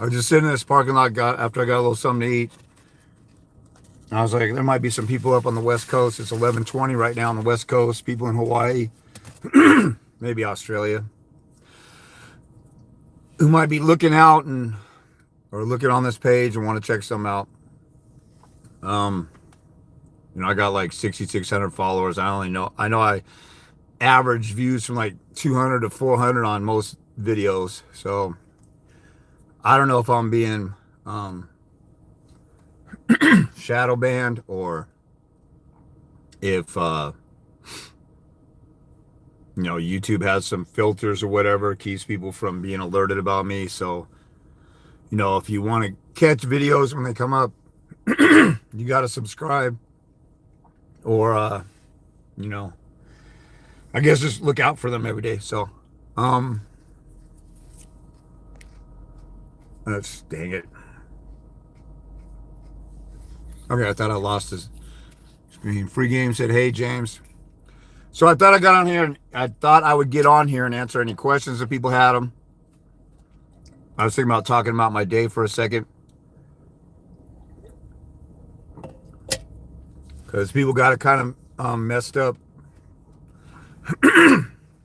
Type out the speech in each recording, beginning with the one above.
I was just sitting in this parking lot after I got a little something to eat. And I was like, there might be some people up on the West Coast. It's 11:20 right now on the West Coast. People in Hawaii, maybe Australia, who might be looking out or looking on this page and want to check something out. I got like 6,600 followers. I know I average views from like 200 to 400 on most videos. So I don't know if I'm being shadow banned or if YouTube has some filters or whatever, keeps people from being alerted about me. So if you want to catch videos when they come up, you got to subscribe, or I guess just look out for them every day. So that's, dang it. Okay, I thought I lost his screen. Free Game said, hey, James. So I thought I thought I would get on here and answer any questions if people had them. I was thinking about talking about my day for a second, because people got it kind of messed up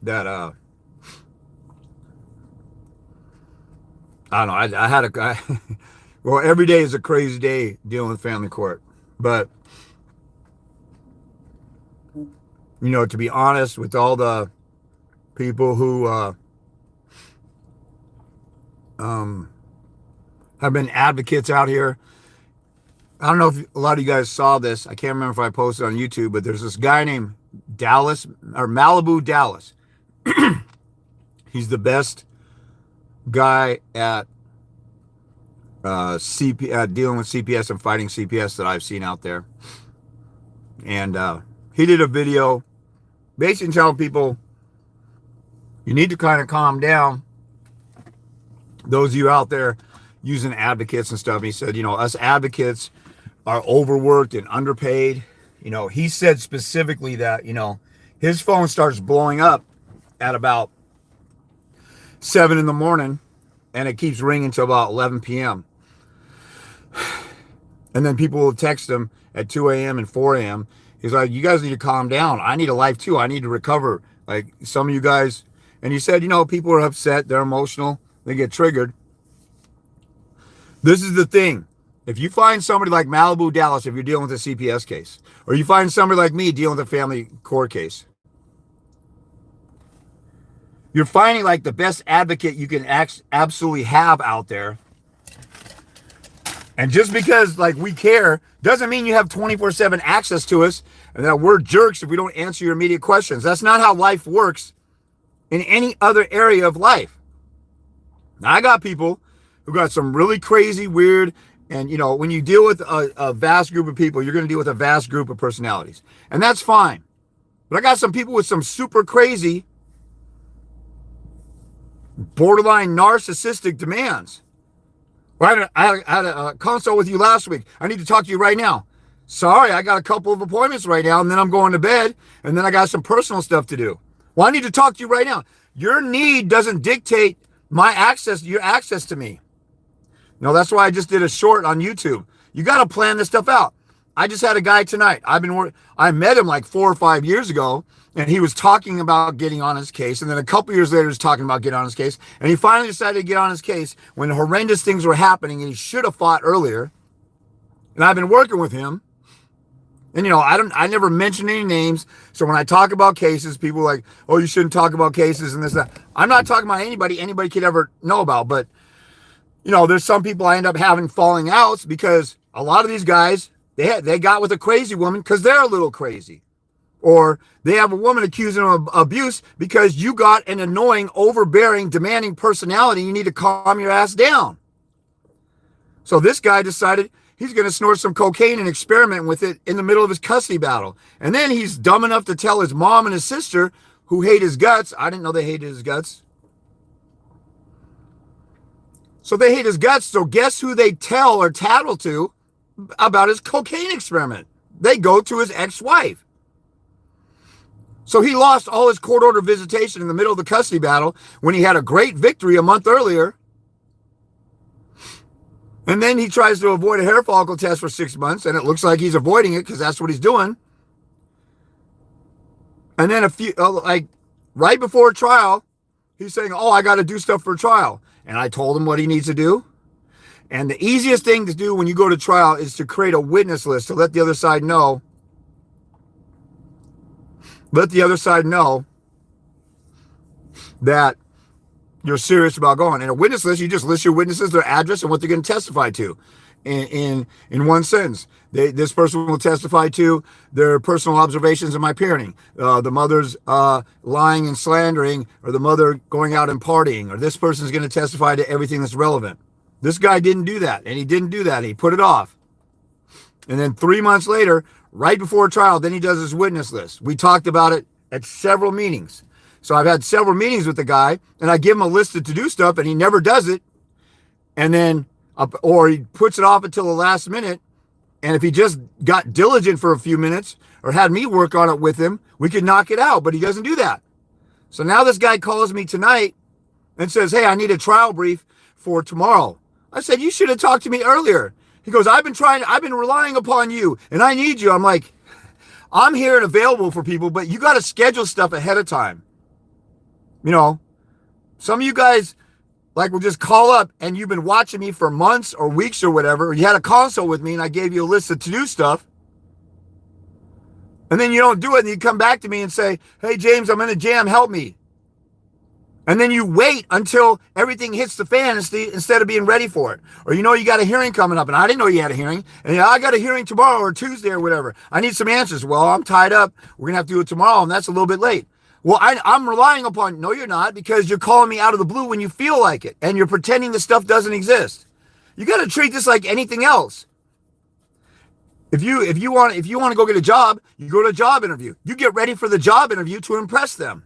that I don't know. I had a well, every day is a crazy day dealing with family court, but to be honest, with all the people who have been advocates out here, I don't know if a lot of you guys saw this. I can't remember if I posted on YouTube, but there's this guy named Dallas, or Malibu Dallas. He's the best guy at dealing with CPS and fighting CPS that I've seen out there. And he did a video basically telling people, you need to kind of calm down. Those of you out there using advocates and stuff. He said, us advocates are overworked and underpaid. He said specifically that, his phone starts blowing up at about 7 in the morning and it keeps ringing till about 11 p.m. And then people will text him at 2 a.m. and 4 a.m. He's like, you guys need to calm down. I need a life too. I need to recover. Like some of you guys. And he said, people are upset. They're emotional. They get triggered. This is the thing. If you find somebody like Malibu Dallas, if you're dealing with a CPS case, or you find somebody like me dealing with a family court case, you're finding like the best advocate you can absolutely have out there. And just because like we care doesn't mean you have 24/7 access to us and that we're jerks if we don't answer your immediate questions. That's not how life works in any other area of life. Now, I got people who got some really crazy, weird, and when you deal with a vast group of people, you're going to deal with a vast group of personalities. And that's fine. But I got some people with some super crazy, borderline narcissistic demands. I had a consult with you last week. I need to talk to you right now. Sorry, I got a couple of appointments right now, and then I'm going to bed, and then I got some personal stuff to do. Well, I need to talk to you right now. Your need doesn't dictate your access to me. That's why I just did a short on YouTube. You got to plan this stuff out. I just had a guy tonight. I met him like 4 or 5 years ago, and he was talking about getting on his case. And then a couple years later, he was talking about getting on his case. And he finally decided to get on his case when horrendous things were happening, and he should have fought earlier. And I've been working with him. And, I never mention any names. So when I talk about cases, people are like, oh, you shouldn't talk about cases and this, that. I'm not talking about anybody could ever know about. But, there's some people I end up having falling outs because a lot of these guys, they got with a crazy woman because they're a little crazy. Or they have a woman accusing them of abuse because you got an annoying, overbearing, demanding personality. You need to calm your ass down. So this guy decided he's going to snort some cocaine and experiment with it in the middle of his custody battle. And then he's dumb enough to tell his mom and his sister, who hate his guts. I didn't know they hated his guts. So they hate his guts. So guess who they tell or tattle to about his cocaine experiment? They go to his ex-wife. So he lost all his court order visitation in the middle of the custody battle when he had a great victory a month earlier. And then he tries to avoid a hair follicle test for 6 months, and it looks like he's avoiding it because that's what he's doing. And then right before trial, he's saying, oh, I got to do stuff for trial. And I told him what he needs to do. And the easiest thing to do when you go to trial is to create a witness list to let the other side know. Let the other side know that you're serious about going. In a witness list, you just list your witnesses, their address, and what they're going to testify to. In one sentence, this person will testify to their personal observations of my parenting, the mother's lying and slandering, or the mother going out and partying, or this person's going to testify to everything that's relevant. This guy didn't do that, and he didn't do that. He put it off. And then 3 months later, right before trial, then he does his witness list. We talked about it at several meetings. So I've had several meetings with the guy, and I give him a list of to-do stuff, and he never does it. And then, or he puts it off until the last minute. And if he just got diligent for a few minutes or had me work on it with him, we could knock it out, but he doesn't do that. So now this guy calls me tonight and says, hey, I need a trial brief for tomorrow. I said, you should have talked to me earlier. He goes, I've been relying upon you, and I need you. I'm like, I'm here and available for people, but you got to schedule stuff ahead of time. You know, some of you guys will just call up and you've been watching me for months or weeks or whatever. You had a consult with me and I gave you a list of to-do stuff. And then you don't do it and you come back to me and say, hey, James, I'm in a jam, help me. And then you wait until everything hits the fan instead of being ready for it. Or you got a hearing coming up and I didn't know you had a hearing. And I got a hearing tomorrow or Tuesday or whatever. I need some answers. Well, I'm tied up. We're going to have to do it tomorrow and that's a little bit late. Well, I'm relying upon, no, you're not, because you're calling me out of the blue when you feel like it, and you're pretending the stuff doesn't exist. You got to treat this like anything else. If you want to go get a job, you go to a job interview. You get ready for the job interview to impress them.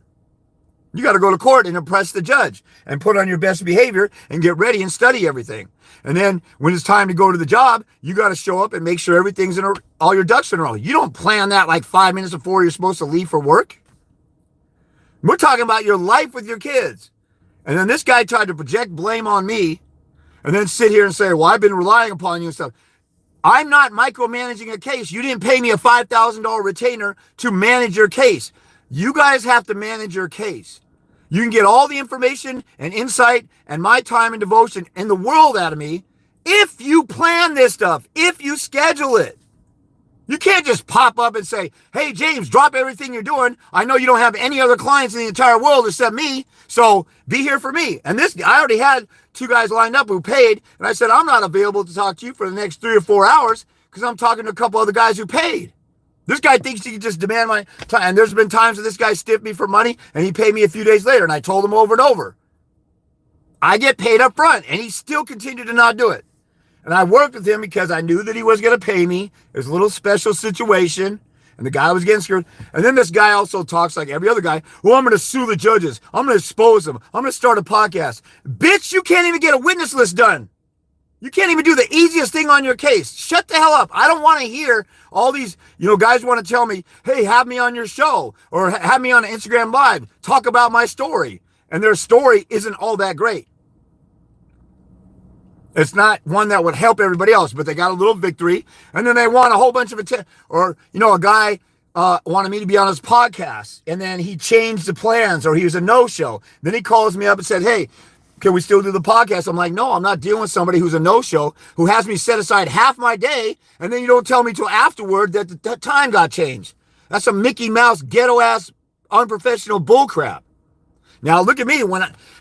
You got to go to court and impress the judge and put on your best behavior and get ready and study everything. And then when it's time to go to the job, you got to show up and make sure everything's all your ducks in a row. You don't plan that like 5 minutes before you're supposed to leave for work. We're talking about your life with your kids. And then this guy tried to project blame on me and then sit here and say, well, I've been relying upon you and stuff. I'm not micromanaging a case. You didn't pay me a $5,000 retainer to manage your case. You guys have to manage your case. You can get all the information and insight and my time and devotion in the world out of me if you plan this stuff, if you schedule it. You can't just pop up and say, hey, James, drop everything you're doing. I know you don't have any other clients in the entire world except me, so be here for me. And I already had 2 guys lined up who paid, and I said, I'm not available to talk to you for the next 3 or 4 hours because I'm talking to a couple other guys who paid. This guy thinks he can just demand my time. And there's been times that this guy stiffed me for money, and he paid me a few days later, and I told him over and over. I get paid up front, and he still continued to not do it. And I worked with him because I knew that he was going to pay me. It was a little special situation. And the guy was getting scared. And then this guy also talks like every other guy. Well, I'm going to sue the judges. I'm going to expose them. I'm going to start a podcast. Bitch, you can't even get a witness list done. You can't even do the easiest thing on your case. Shut the hell up. I don't want to hear all these, guys want to tell me, hey, have me on your show or have me on Instagram Live. Talk about my story. And their story isn't all that great. It's not one that would help everybody else, but they got a little victory. And then they want a whole bunch of attention. Or, a guy wanted me to be on his podcast. And then he changed the plans or he was a no-show. Then he calls me up and said, hey, can we still do the podcast? I'm like, no, I'm not dealing with somebody who's a no-show, who has me set aside half my day. And then you don't tell me till afterward that the time got changed. That's some Mickey Mouse ghetto-ass unprofessional bullcrap. Now, look at me.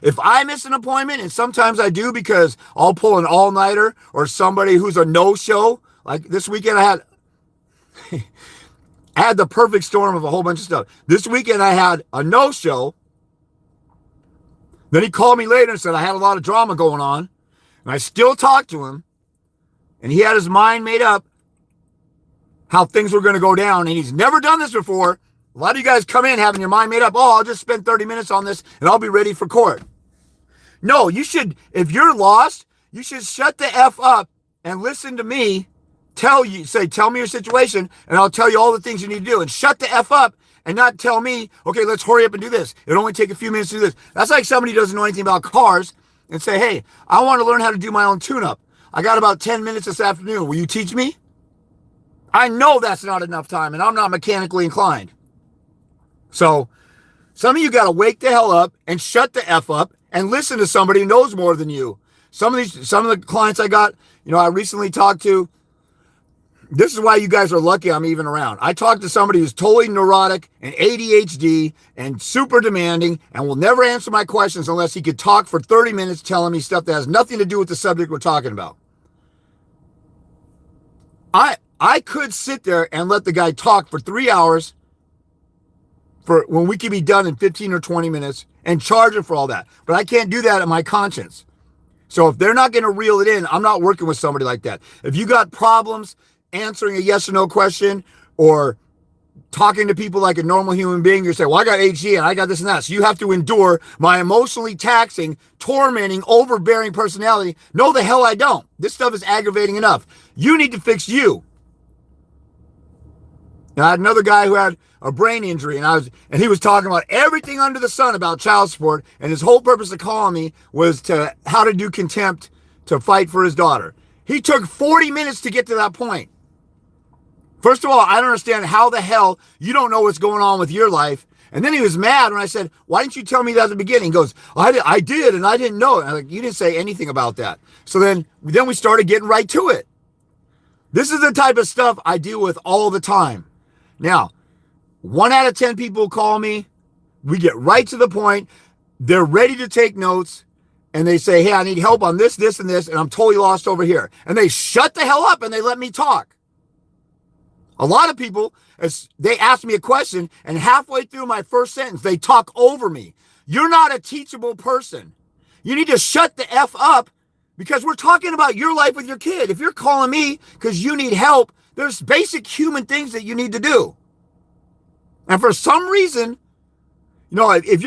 If I miss an appointment, and sometimes I do because I'll pull an all-nighter or somebody who's a no-show. Like this weekend, I had the perfect storm of a whole bunch of stuff. This weekend, I had a no-show. Then he called me later and said I had a lot of drama going on. And I still talked to him. And he had his mind made up how things were going to go down. And he's never done this before. A lot of you guys come in having your mind made up. Oh, I'll just spend 30 minutes on this and I'll be ready for court. No, you should, if you're lost, you should shut the F up and listen to me tell me your situation and I'll tell you all the things you need to do. And shut the F up and not tell me, okay, let's hurry up and do this. It'll only take a few minutes to do this. That's like somebody who doesn't know anything about cars and say, hey, I want to learn how to do my own tune-up. I got about 10 minutes this afternoon. Will you teach me? I know that's not enough time, and I'm not mechanically inclined. So some of you got to wake the hell up and shut the F up and listen to somebody who knows more than you. Some of the clients I got, I recently talked to, this is why you guys are lucky I'm even around. I talked to somebody who's totally neurotic and ADHD and super demanding and will never answer my questions unless he could talk for 30 minutes telling me stuff that has nothing to do with the subject we're talking about. I could sit there and let the guy talk for 3 hours for when we could be done in 15 or 20 minutes and charge him for all that. But I can't do that at my conscience. So if they're not going to reel it in, I'm not working with somebody like that. If you got problems answering a yes or no question or talking to people like a normal human being, you say, well, I got HD and I got this and that. So you have to endure my emotionally taxing, tormenting, overbearing personality. No, the hell I don't. This stuff is aggravating enough. You need to fix you. And I had another guy who had a brain injury, and he was talking about everything under the sun about child support, and his whole purpose of calling me was to how to do contempt to fight for his daughter. He took 40 minutes to get to that point. First of all, I don't understand how the hell you don't know what's going on with your life. And then he was mad when I said, why didn't you tell me that at the beginning? He goes, I did, and I didn't know. And I'm like, you didn't say anything about that. So then we started getting right to it. This is the type of stuff I deal with all the time. Now, 1 out of 10 people call me. We get right to the point. They're ready to take notes. And they say, hey, I need help on this, this, and this. And I'm totally lost over here. And they shut the hell up and they let me talk. A lot of people, they ask me a question. And halfway through my first sentence, they talk over me. You're not a teachable person. You need to shut the F up because we're talking about your life with your kid. If you're calling me because you need help, there's basic human things that you need to do. And for some reason, if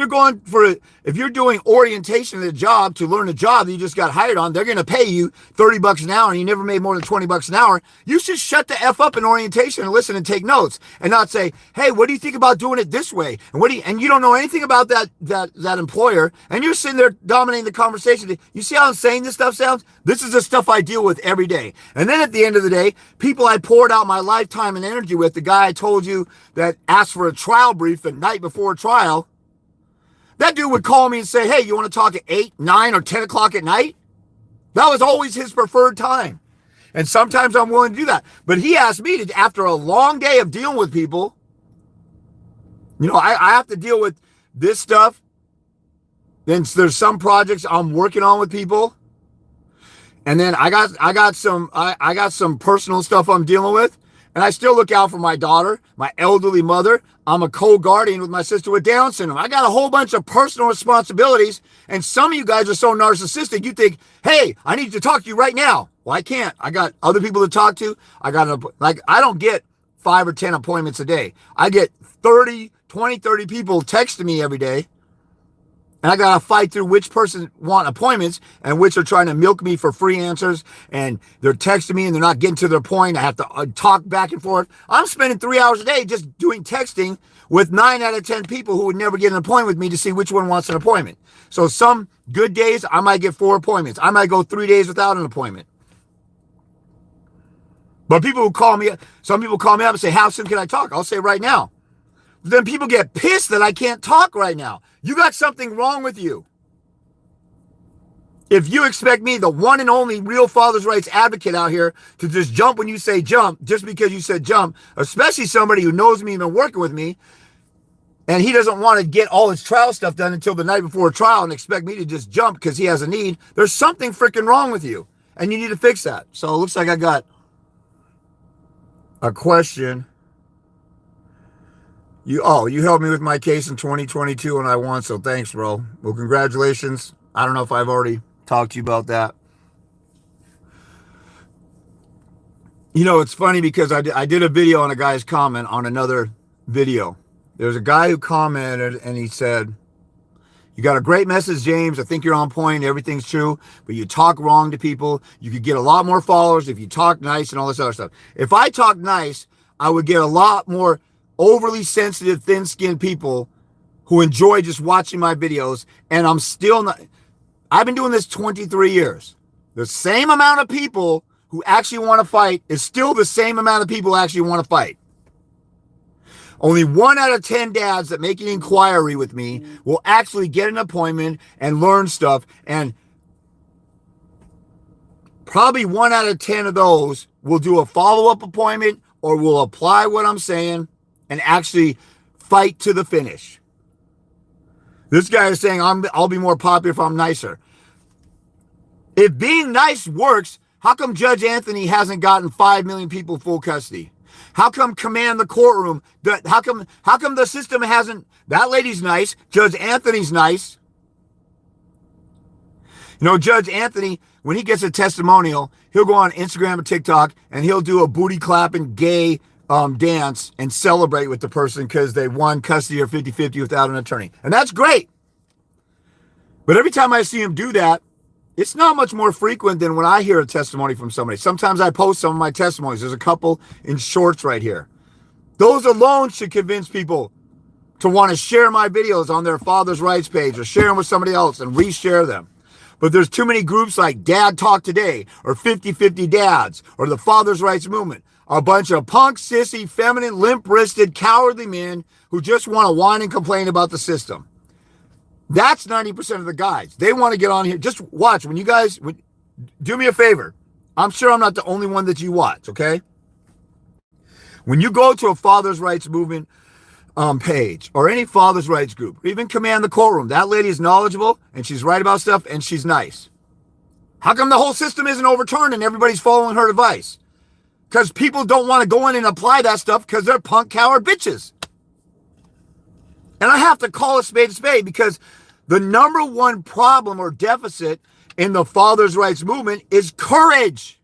you're doing orientation at a job to learn a job that you just got hired on, they're going to pay you $30 an hour and you never made more than $20 an hour. You should shut the F up in orientation and listen and take notes and not say, hey, what do you think about doing it this way? And you don't know anything about that employer. And you're sitting there dominating the conversation. You see how insane this stuff sounds? This is the stuff I deal with every day. And then at the end of the day, people I poured out my lifetime and energy with, the guy I told you that asked for a trial brief the night before trial, that dude would call me and say, hey, you want to talk at 8, 9, or 10 o'clock at night? That was always his preferred time. And sometimes I'm willing to do that. But he asked me to, after a long day of dealing with people, I have to deal with this stuff. Then there's some projects I'm working on with people. And then I got some personal stuff I'm dealing with. And I still look out for my daughter, my elderly mother. I'm a co-guardian with my sister with Down syndrome. I got a whole bunch of personal responsibilities. And some of you guys are so narcissistic, you think, hey, I need to talk to you right now. Well, I can't. I got other people to talk to. I don't get 5 or 10 appointments a day. I get 30 people texting me every day. And I got to fight through which person want appointments and which are trying to milk me for free answers. And they're texting me and they're not getting to their point. I have to talk back and forth. I'm spending 3 hours a day just doing texting with 9 out of 10 people who would never get an appointment with me to see which one wants an appointment. So some good days, I might get 4 appointments. I might go 3 days without an appointment. But some people call me up and say, how soon can I talk? I'll say right now. Then people get pissed that I can't talk right now. You got something wrong with you. If you expect me, the one and only real father's rights advocate out here, to just jump when you say jump, just because you said jump, especially somebody who knows me and been working with me, and he doesn't want to get all his trial stuff done until the night before trial and expect me to just jump because he has a need, there's something freaking wrong with you. And you need to fix that. So it looks like I got a question. You helped me with my case in 2022 and I won, so thanks, bro. Well, congratulations. I don't know if I've already talked to you about that. It's funny because I did a video on a guy's comment on another video. There's a guy who commented and he said, you got a great message, James. I think you're on point. Everything's true, but you talk wrong to people. You could get a lot more followers if you talk nice and all this other stuff. If I talk nice, I would get a lot more overly sensitive, thin-skinned people who enjoy just watching my videos. And I'm still not. I've been doing this 23 years. The same amount of people who actually want to fight is still the same amount of people who actually want to fight. Only 1 out of 10 dads that make an inquiry with me will actually get an appointment and learn stuff. And probably 1 out of 10 of those will do a follow-up appointment or will apply what I'm saying and actually fight to the finish. This guy is saying I'll be more popular if I'm nicer. If being nice works, how come Judge Anthony hasn't gotten 5 million people full custody? How come command the courtroom? How come the system hasn't? That lady's nice. Judge Anthony's nice. You know, Judge Anthony, when he gets a testimonial, he'll go on Instagram and TikTok and he'll do a booty clapping gay dance and celebrate with the person because they won custody or 50-50 without an attorney. And that's great. But every time I see him do that, it's not much more frequent than when I hear a testimony from somebody. Sometimes I post some of my testimonies. There's a couple in shorts right here. Those alone should convince people to want to share my videos on their Father's Rights page or share them with somebody else and reshare them. But there's too many groups like Dad Talk Today or 50-50 Dads or the Father's Rights Movement. A bunch of punk, sissy, feminine, limp-wristed, cowardly men who just want to whine and complain about the system. That's 90% of the guys. They want to get on here. Just watch. When you guys, do me a favor. I'm sure I'm not the only one that you watch, okay? When you go to a Father's Rights Movement page or any Father's Rights group, or even Command the Courtroom, that lady is knowledgeable and she's right about stuff and she's nice. How come the whole system isn't overturned and everybody's following her advice? Because people don't want to go in and apply that stuff because they're punk, coward bitches. And I have to call a spade because the number one problem or deficit in the Father's Rights Movement is courage.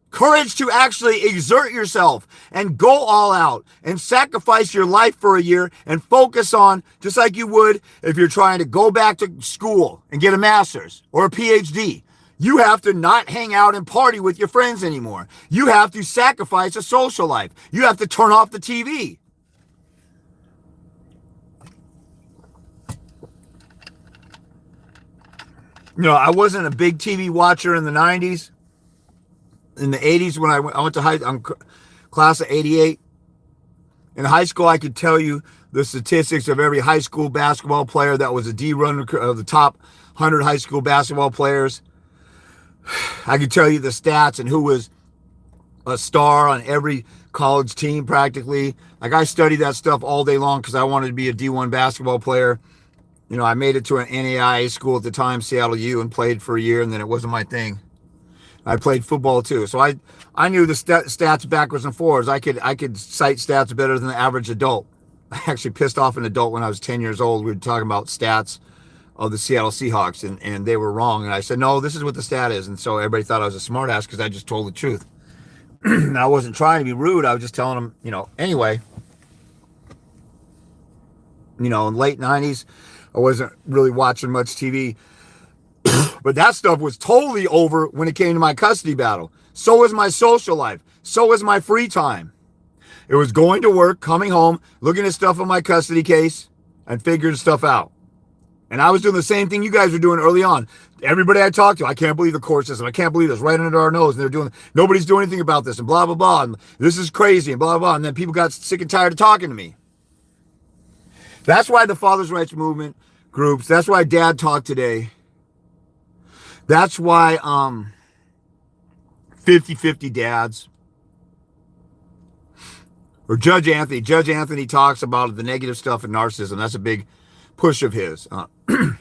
Courage to actually exert yourself and go all out and sacrifice your life for a year and focus on, just like you would if you're trying to go back to school and get a master's or a PhD. You have to not hang out and party with your friends anymore. You have to sacrifice a social life. You have to turn off the TV. You know, I wasn't a big TV watcher in the 90s. In the 80s, when I went to I'm class of 88. In high school, I could tell you the statistics of every high school basketball player that was a D-run of the top 100 high school basketball players. I could tell you the stats and who was a star on every college team practically. Like, I studied that stuff all day long because I wanted to be a D1 basketball player. You know, I made it to an NAIA school at the time, Seattle U, and played for a year, and then it wasn't my thing. I played football too, so I knew the stats backwards and forwards. I could cite stats better than the average adult. I actually pissed off an adult when I was 10 years old. We were talking about stats of the Seattle Seahawks, and they were wrong. And I said, no, this is what the stat is. And so everybody thought I was a smart ass because I just told the truth. And I wasn't trying to be rude. I was just telling them, you know, anyway. You know, in late 90s, I wasn't really watching much TV. But that stuff was totally over when it came to my custody battle. So was my social life. So was my free time. It was going to work, coming home, looking at stuff on my custody case, and figuring stuff out. And I was doing the same thing you guys were doing early on. Everybody I talked to, I can't believe the court system. I can't believe this, right under our nose. And nobody's doing anything about this, and blah, blah, blah. And this is crazy, and blah, blah, blah. And then people got sick and tired of talking to me. That's why the Father's Rights Movement groups, that's why Dad Talk Today, that's why 50-50 Dads, or Judge Anthony. Judge Anthony talks about the negative stuff and narcissism. That's a big push of his. And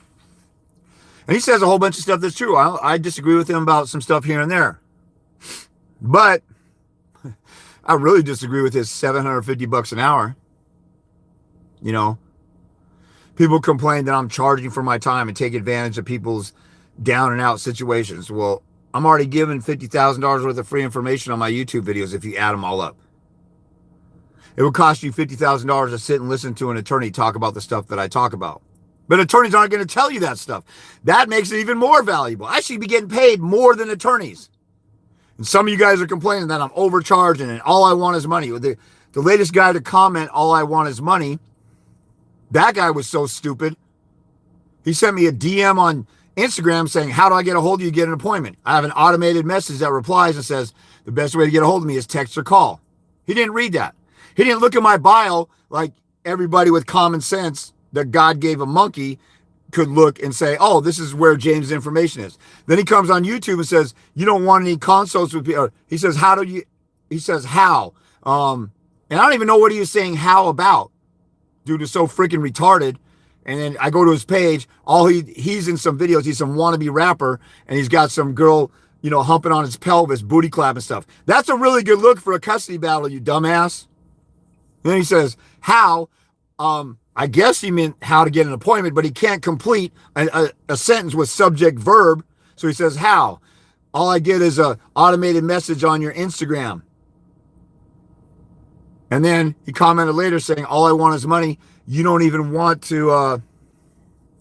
he says a whole bunch of stuff that's true. I disagree with him about some stuff here and there. But I really disagree with his $750 an hour. You know, people complain that I'm charging for my time and take advantage of people's down and out situations. Well, I'm already giving $50,000 worth of free information on my YouTube videos if you add them all up. It would cost you $50,000 to sit and listen to an attorney talk about the stuff that I talk about. But attorneys aren't going to tell you that stuff. That makes it even more valuable. I should be getting paid more than attorneys. And some of you guys are complaining that I'm overcharging and all I want is money. The latest guy to comment, all I want is money, that guy was so stupid. He sent me a DM on Instagram saying, how do I get a hold of you, get an appointment? I have an automated message that replies and says, the best way to get a hold of me is text or call. He didn't read that. He didn't look at my bio like everybody with common sense that God gave a monkey could look and say, oh, this is where James' information is. Then he comes on YouTube and says, you don't want any consults with people. He says, how. And I don't even know what he was saying how about. Dude is so freaking retarded. And then I go to his page. He's in some videos. He's some wannabe rapper. And he's got some girl, humping on his pelvis, booty clap and stuff. That's a really good look for a custody battle, you dumbass. And then he says, how. I guess he meant how to get an appointment, but he can't complete a sentence with subject verb. So he says, how? All I get is a automated message on your Instagram. And then he commented later saying, all I want is money. You don't even want to,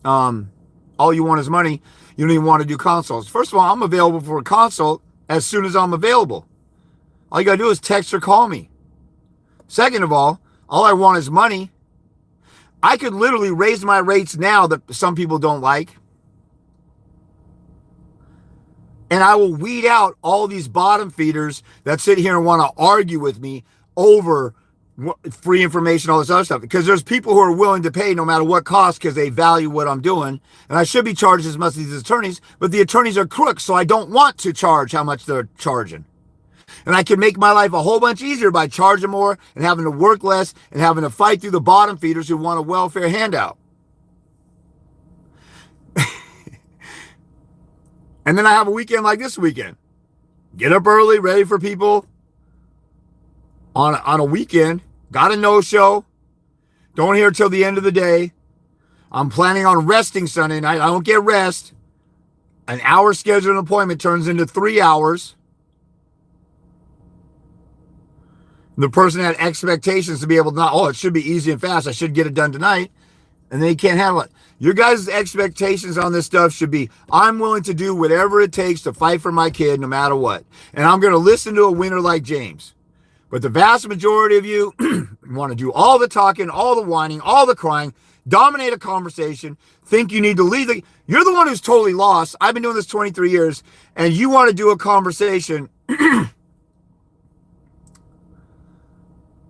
all you want is money. You don't even want to do consults. First of all, I'm available for a consult as soon as I'm available. All you got to do is text or call me. Second of all I want is money. I could literally raise my rates now that some people don't like. And I will weed out all these bottom feeders that sit here and want to argue with me over free information, all this other stuff. Because there's people who are willing to pay no matter what cost because they value what I'm doing. And I should be charged as much as these attorneys, but the attorneys are crooks, so I don't want to charge how much they're charging. And I can make my life a whole bunch easier by charging more and having to work less and having to fight through the bottom feeders who want a welfare handout. And then I have a weekend like this weekend. Get up early, ready for people on a weekend. Got a no-show. Don't hear till the end of the day. I'm planning on resting Sunday night. I don't get rest. An hour scheduled appointment turns into 3 hours. The person had expectations to be able to it should be easy and fast. I should get it done tonight. And they can't handle it. Your guys' expectations on this stuff should be, I'm willing to do whatever it takes to fight for my kid no matter what. And I'm going to listen to a winner like James. But the vast majority of you want to do all the talking, all the whining, all the crying, dominate a conversation, think you need to lead you're the one who's totally lost. I've been doing this 23 years, and you want to do a conversation.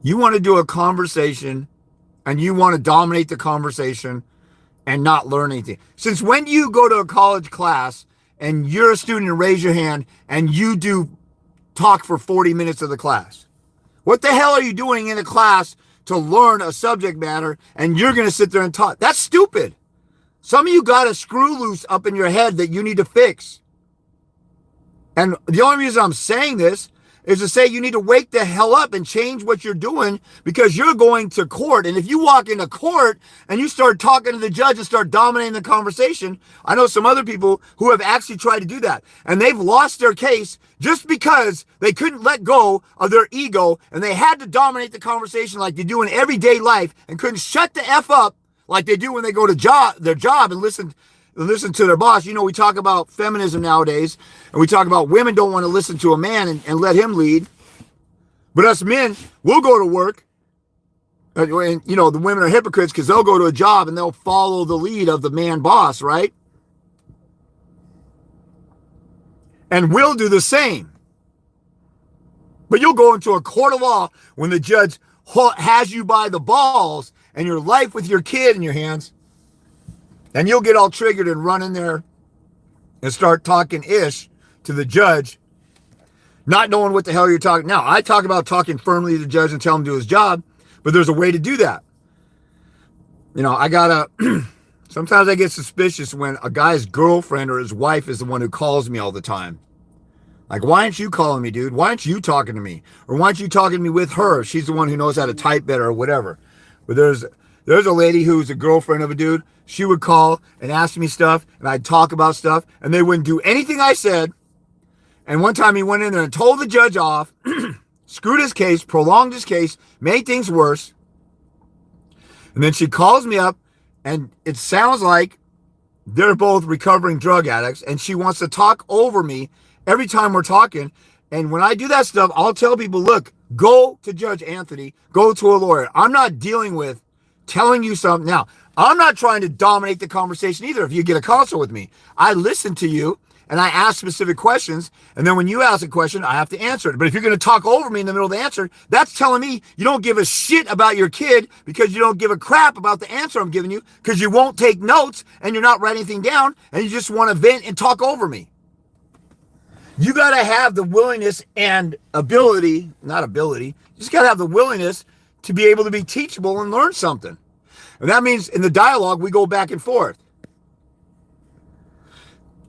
You want to do a conversation, and you want to dominate the conversation and not learn anything. Since when do you go to a college class and you're a student and raise your hand and you do talk for 40 minutes of the class? What the hell are you doing in a class to learn a subject matter and you're going to sit there and talk? That's stupid. Some of you got a screw loose up in your head that you need to fix. And the only reason I'm saying this is to say you need to wake the hell up and change what you're doing because you're going to court. And if you walk into court and you start talking to the judge and start dominating the conversation, I know some other people who have actually tried to do that. And they've lost their case just because they couldn't let go of their ego and they had to dominate the conversation like they do in everyday life and couldn't shut the F up like they do when they go to their job and listen to their boss. We talk about feminism nowadays, and we talk about women don't want to listen to a man and let him lead. But us men, we'll go to work. And the women are hypocrites because they'll go to a job and they'll follow the lead of the man boss, right? And we'll do the same. But you'll go into a court of law when the judge has you by the balls and your life with your kid in your hands. And you'll get all triggered and run in there and start talking ish to the judge, not knowing what the hell you're talking. Now, I talk about talking firmly to the judge and tell him to do his job, but there's a way to do that. Sometimes I get suspicious when a guy's girlfriend or his wife is the one who calls me all the time. Like, why aren't you calling me, dude? Why aren't you talking to me? Or why aren't you talking to me with her? She's the one who knows how to type better or whatever. But there's a lady who's a girlfriend of a dude. She would call and ask me stuff, and I'd talk about stuff, and they wouldn't do anything I said. And one time he went in there and told the judge off, screwed his case, prolonged his case, made things worse. And then she calls me up, and it sounds like they're both recovering drug addicts, and she wants to talk over me every time we're talking. And when I do that stuff, I'll tell people, look, go to Judge Anthony, go to a lawyer. I'm not dealing with telling you something. Now, I'm not trying to dominate the conversation either. If you get a consult with me, I listen to you and I ask specific questions. And then when you ask a question, I have to answer it. But if you're going to talk over me in the middle of the answer, that's telling me you don't give a shit about your kid because you don't give a crap about the answer I'm giving you because you won't take notes and you're not writing anything down and you just want to vent and talk over me. You got to have the willingness and ability, not ability, you just got to have the willingness to be able to be teachable and learn something. And that means in the dialogue, we go back and forth.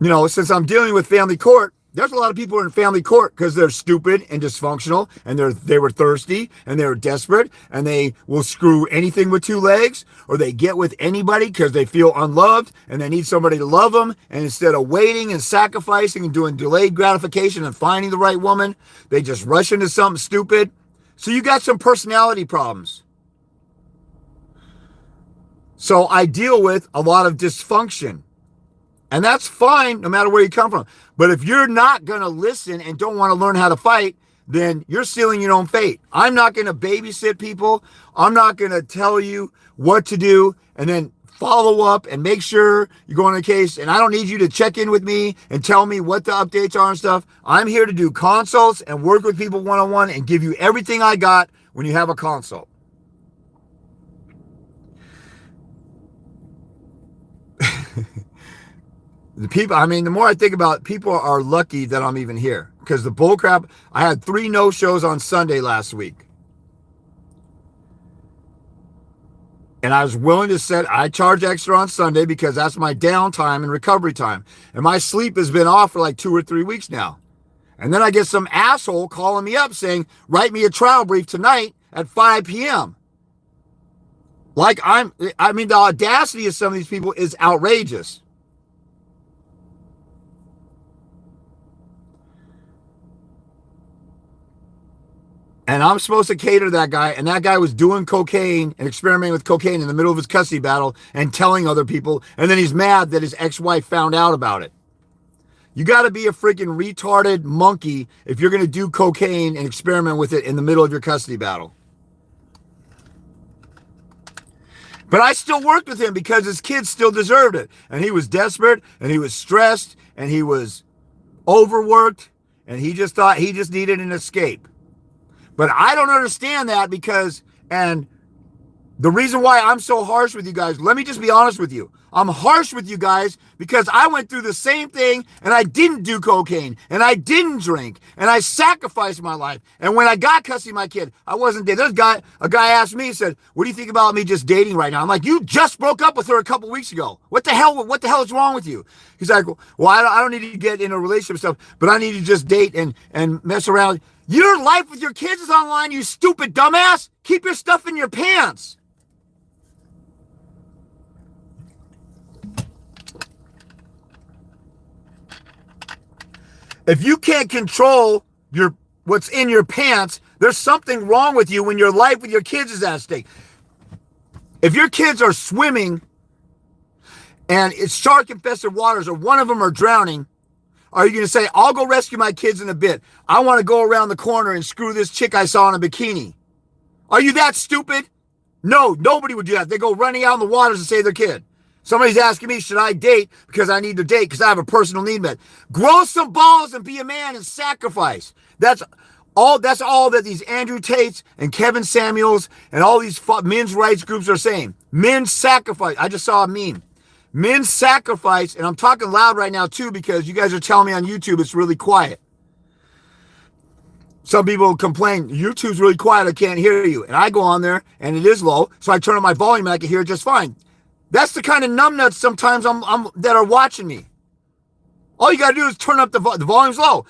You know, since I'm dealing with family court, there's a lot of people in family court because they're stupid and dysfunctional and they were thirsty and they were desperate and they will screw anything with two legs or they get with anybody because they feel unloved and they need somebody to love them. And instead of waiting and sacrificing and doing delayed gratification and finding the right woman, they just rush into something stupid. So you got some personality problems. So I deal with a lot of dysfunction. And that's fine no matter where you come from. But if you're not going to listen and don't want to learn how to fight, then you're sealing your own fate. I'm not going to babysit people. I'm not going to tell you what to do and then follow up and make sure you're going on a case. And I don't need you to check in with me and tell me what the updates are and stuff. I'm here to do consults and work with people one-on-one and give you everything I got when you have a consult. The people, I mean, the more I think about it, people are lucky that I'm even here because the bullcrap, I had 3 no-shows on Sunday last week. And I was willing to I charge extra on Sunday because that's my downtime and recovery time. And my sleep has been off for like 2 or 3 weeks now. And then I get some asshole calling me up saying, write me a trial brief tonight at 5 p.m. Like the audacity of some of these people is outrageous. And I'm supposed to cater to that guy, and that guy was doing cocaine and experimenting with cocaine in the middle of his custody battle and telling other people, and then he's mad that his ex-wife found out about it. You got to be a freaking retarded monkey if you're going to do cocaine and experiment with it in the middle of your custody battle. But I still worked with him because his kids still deserved it. And he was desperate, and he was stressed, and he was overworked, and he just thought he just needed an escape. But I don't understand that because, and the reason why I'm so harsh with you guys, let me just be honest with you. I'm harsh with you guys because I went through the same thing and I didn't do cocaine and I didn't drink and I sacrificed my life. And when I got custody of my kid, I wasn't dating. A guy asked me, he said, what do you think about me just dating right now? I'm like, you just broke up with her a couple weeks ago. What the hell is wrong with you? He's like, well, I don't need to get in a relationship stuff, but I need to just date and mess around. Your life with your kids is online, you stupid dumbass. Keep your stuff in your pants. If you can't control what's in your pants, there's something wrong with you when your life with your kids is at stake. If your kids are swimming and it's shark-infested waters or one of them are drowning, are you going to say, I'll go rescue my kids in a bit. I want to go around the corner and screw this chick I saw in a bikini. Are you that stupid? No, nobody would do that. They go running out in the waters to save their kid. Somebody's asking me, should I date because I need to date because I have a personal need met. Grow some balls and be a man and sacrifice. That's all that these Andrew Tates and Kevin Samuels and all these men's rights groups are saying. Men sacrifice. I just saw a meme. Men sacrifice, and I'm talking loud right now too because you guys are telling me on YouTube it's really quiet. Some people complain, YouTube's really quiet, I can't hear you. And I go on there and it is low, so I turn on my volume and I can hear it just fine. That's the kind of numbnuts sometimes that are watching me. All you got to do is turn up the volume's low.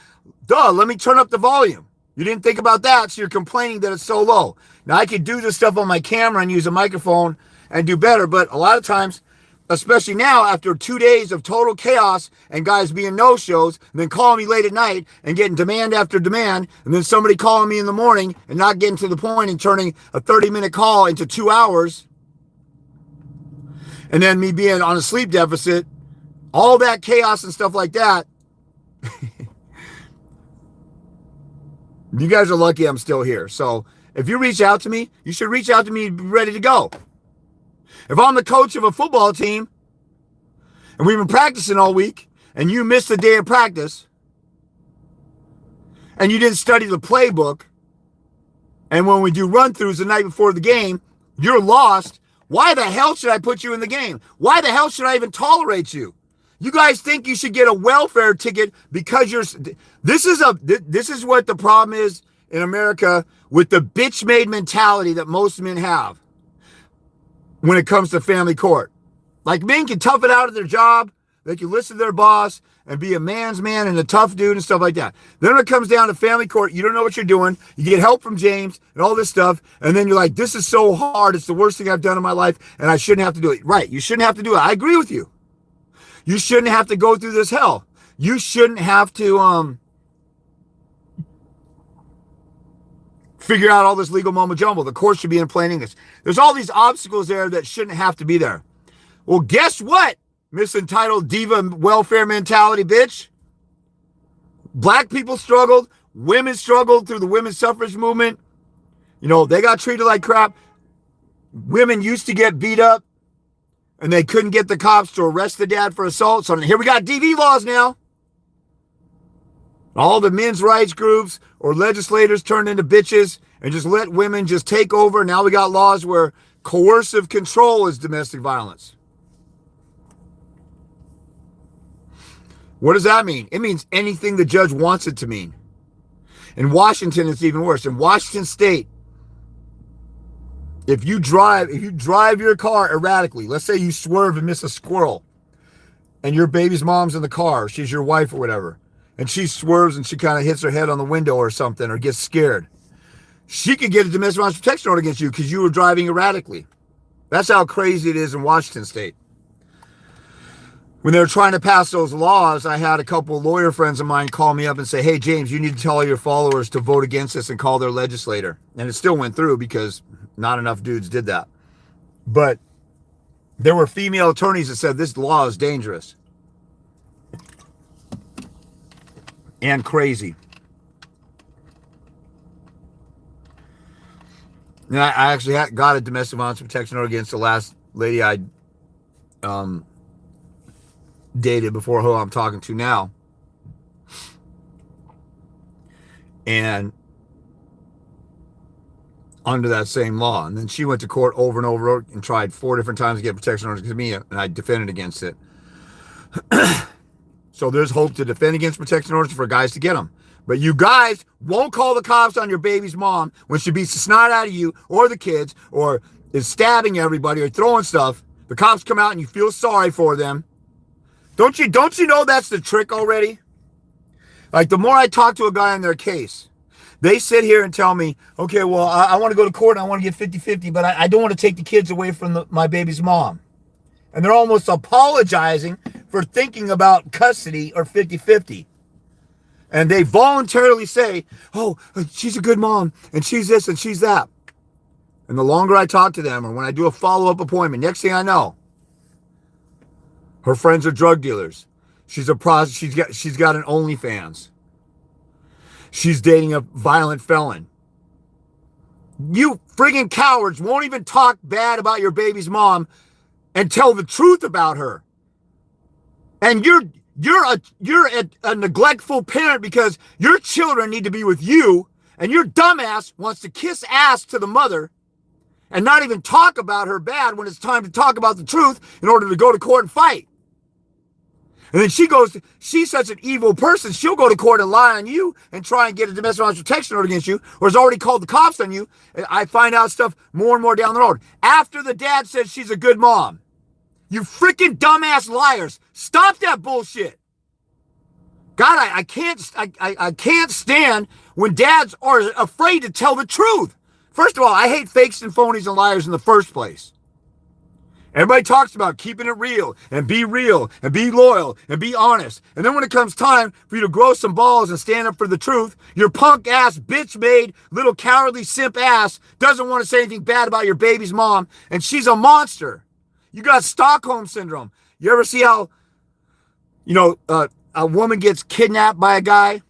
Duh, let me turn up the volume. You didn't think about that, so you're complaining that it's so low. Now, I could do this stuff on my camera and use a microphone and do better, but a lot of times, especially now after 2 days of total chaos and guys being no-shows and then calling me late at night and getting demand after demand and then somebody calling me in the morning and not getting to the point and turning a 30-minute call into 2 hours and then me being on a sleep deficit, all that chaos and stuff like that. You guys are lucky I'm still here. So if you reach out to me, you should reach out to me ready to go. If I'm the coach of a football team and we've been practicing all week and you missed a day of practice and you didn't study the playbook, and when we do run-throughs the night before the game, you're lost, why the hell should I put you in the game? Why the hell should I even tolerate you? You guys think you should get a welfare ticket because you're... This is what the problem is in America with the bitch-made mentality that most men have when it comes to family court. Like, men can tough it out at their job. They can listen to their boss and be a man's man and a tough dude and stuff like that. Then when it comes down to family court, you don't know what you're doing. You get help from James and all this stuff. And then you're like, this is so hard. It's the worst thing I've done in my life. And I shouldn't have to do it. Right. You shouldn't have to do it. I agree with you. You shouldn't have to go through this hell. You shouldn't have to figure out all this legal mumbo jumbo. The court should be in plain English. There's all these obstacles there that shouldn't have to be there. Well, guess what? Misentitled diva welfare mentality, bitch. Black people struggled. Women struggled through the women's suffrage movement. You know, they got treated like crap. Women used to get beat up and they couldn't get the cops to arrest the dad for assault. So here we got DV laws now. All the men's rights groups or legislators turned into bitches and just let women just take over. Now we got laws where coercive control is domestic violence. What does that mean? It means anything the judge wants it to mean. In Washington, it's even worse. In Washington State, if you drive your car erratically, let's say you swerve and miss a squirrel, and your baby's mom's in the car, she's your wife or whatever, and she swerves and she kind of hits her head on the window or something or gets scared, she could get a domestic violence protection order against you because you were driving erratically. That's how crazy it is in Washington State. When they were trying to pass those laws, I had a couple of lawyer friends of mine call me up and say, hey, James, you need to tell all your followers to vote against this and call their legislator. And it still went through because not enough dudes did that. But there were female attorneys that said this law is dangerous and crazy. And I actually got a domestic violence protection order against the last lady I dated before who I'm talking to now. And under that same law. And then she went to court over and over and tried 4 different times to get protection orders against me, and I defended against it. So there's hope to defend against protection orders for guys to get them. But you guys won't call the cops on your baby's mom when she beats the snot out of you or the kids or is stabbing everybody or throwing stuff. The cops come out and you feel sorry for them. Don't you know that's the trick already? Like, the more I talk to a guy on their case, they sit here and tell me, okay, well, I want to go to court and I want to get 50-50, but I don't want to take the kids away from my baby's mom. And they're almost apologizing for thinking about custody or 50-50. And they voluntarily say, oh, she's a good mom, and she's this and she's that. And the longer I talk to them, or when I do a follow-up appointment, next thing I know, her friends are drug dealers. She's a prostitute. She's got an OnlyFans. She's dating a violent felon. You friggin' cowards won't even talk bad about your baby's mom and tell the truth about her. And you're a neglectful parent because your children need to be with you, and your dumbass wants to kiss ass to the mother and not even talk about her bad when it's time to talk about the truth in order to go to court and fight. And then she's such an evil person, she'll go to court and lie on you and try and get a domestic violence protection order against you, or has already called the cops on you. I find out stuff more and more down the road. After the dad says she's a good mom. You freaking dumbass liars. Stop that bullshit. God, I can't stand when dads are afraid to tell the truth. First of all, I hate fakes and phonies and liars in the first place. Everybody talks about keeping it real and be loyal and be honest. And then when it comes time for you to grow some balls and stand up for the truth, your punk ass, bitch made, little cowardly simp ass doesn't want to say anything bad about your baby's mom, and she's a monster. You got Stockholm syndrome. You ever see how, a woman gets kidnapped by a guy?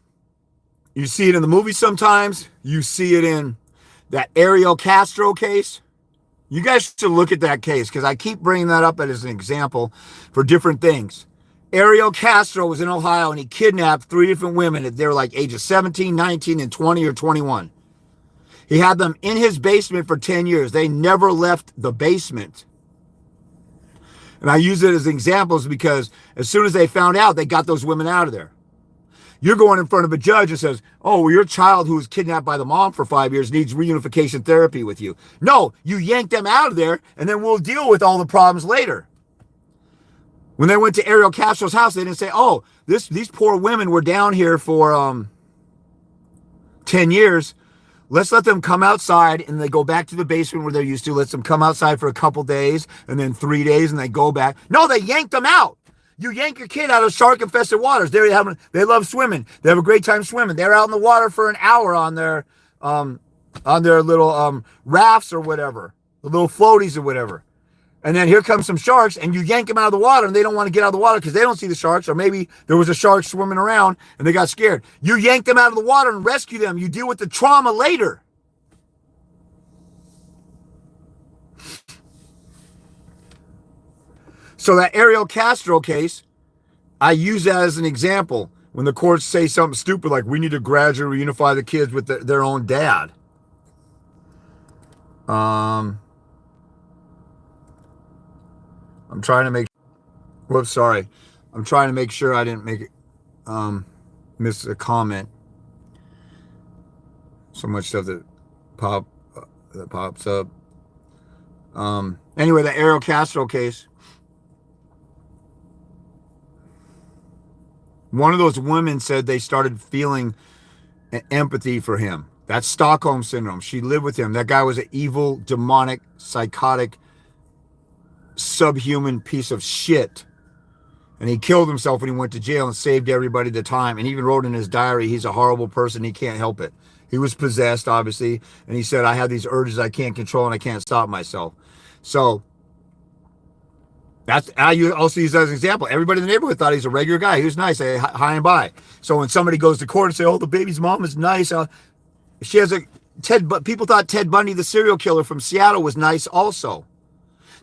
You see it in the movies sometimes. You see it in that Ariel Castro case. You guys should look at that case because I keep bringing that up as an example for different things. Ariel Castro was in Ohio and he kidnapped 3 different women. They were like ages 17, 19, and 20 or 21. He had them in his basement for 10 years. They never left the basement. And I use it as examples because as soon as they found out, they got those women out of there. You're going in front of a judge and says, oh, well, your child who was kidnapped by the mom for 5 years needs reunification therapy with you. No, you yank them out of there and then we'll deal with all the problems later. When they went to Ariel Castro's house, they didn't say, oh, these poor women were down here for 10 years. Let's let them come outside and they go back to the basement where they're used to. Let's them come outside for a couple days and then 3 days and they go back. No, they yanked them out. You yank your kid out of shark-infested waters. They love swimming. They have a great time swimming. They're out in the water for an hour on their little rafts or whatever, the little floaties or whatever. And then here comes some sharks, and you yank them out of the water, and they don't want to get out of the water because they don't see the sharks, or maybe there was a shark swimming around, and they got scared. You yank them out of the water and rescue them. You deal with the trauma later. So that Ariel Castro case, I use that as an example. When the courts say something stupid like, we need to gradually reunify the kids with their own dad. I'm trying to make, whoops, sorry. I'm trying to make sure I didn't make it, miss a comment. So much stuff that pops up. Anyway, the Ariel Castro case. One of those women said they started feeling empathy for him. That's Stockholm syndrome. She lived with him. That guy was an evil, demonic, psychotic, subhuman piece of shit. And he killed himself when he went to jail and saved everybody the time. And he even wrote in his diary, he's a horrible person. He can't help it. He was possessed, obviously. And he said, I have these urges I can't control and I can't stop myself. So that's, I also use that as an example. Everybody in the neighborhood thought he's a regular guy. He was nice, high and by. So when somebody goes to court and say, oh, the baby's mom is nice. She has people thought Ted Bundy, the serial killer from Seattle, was nice also.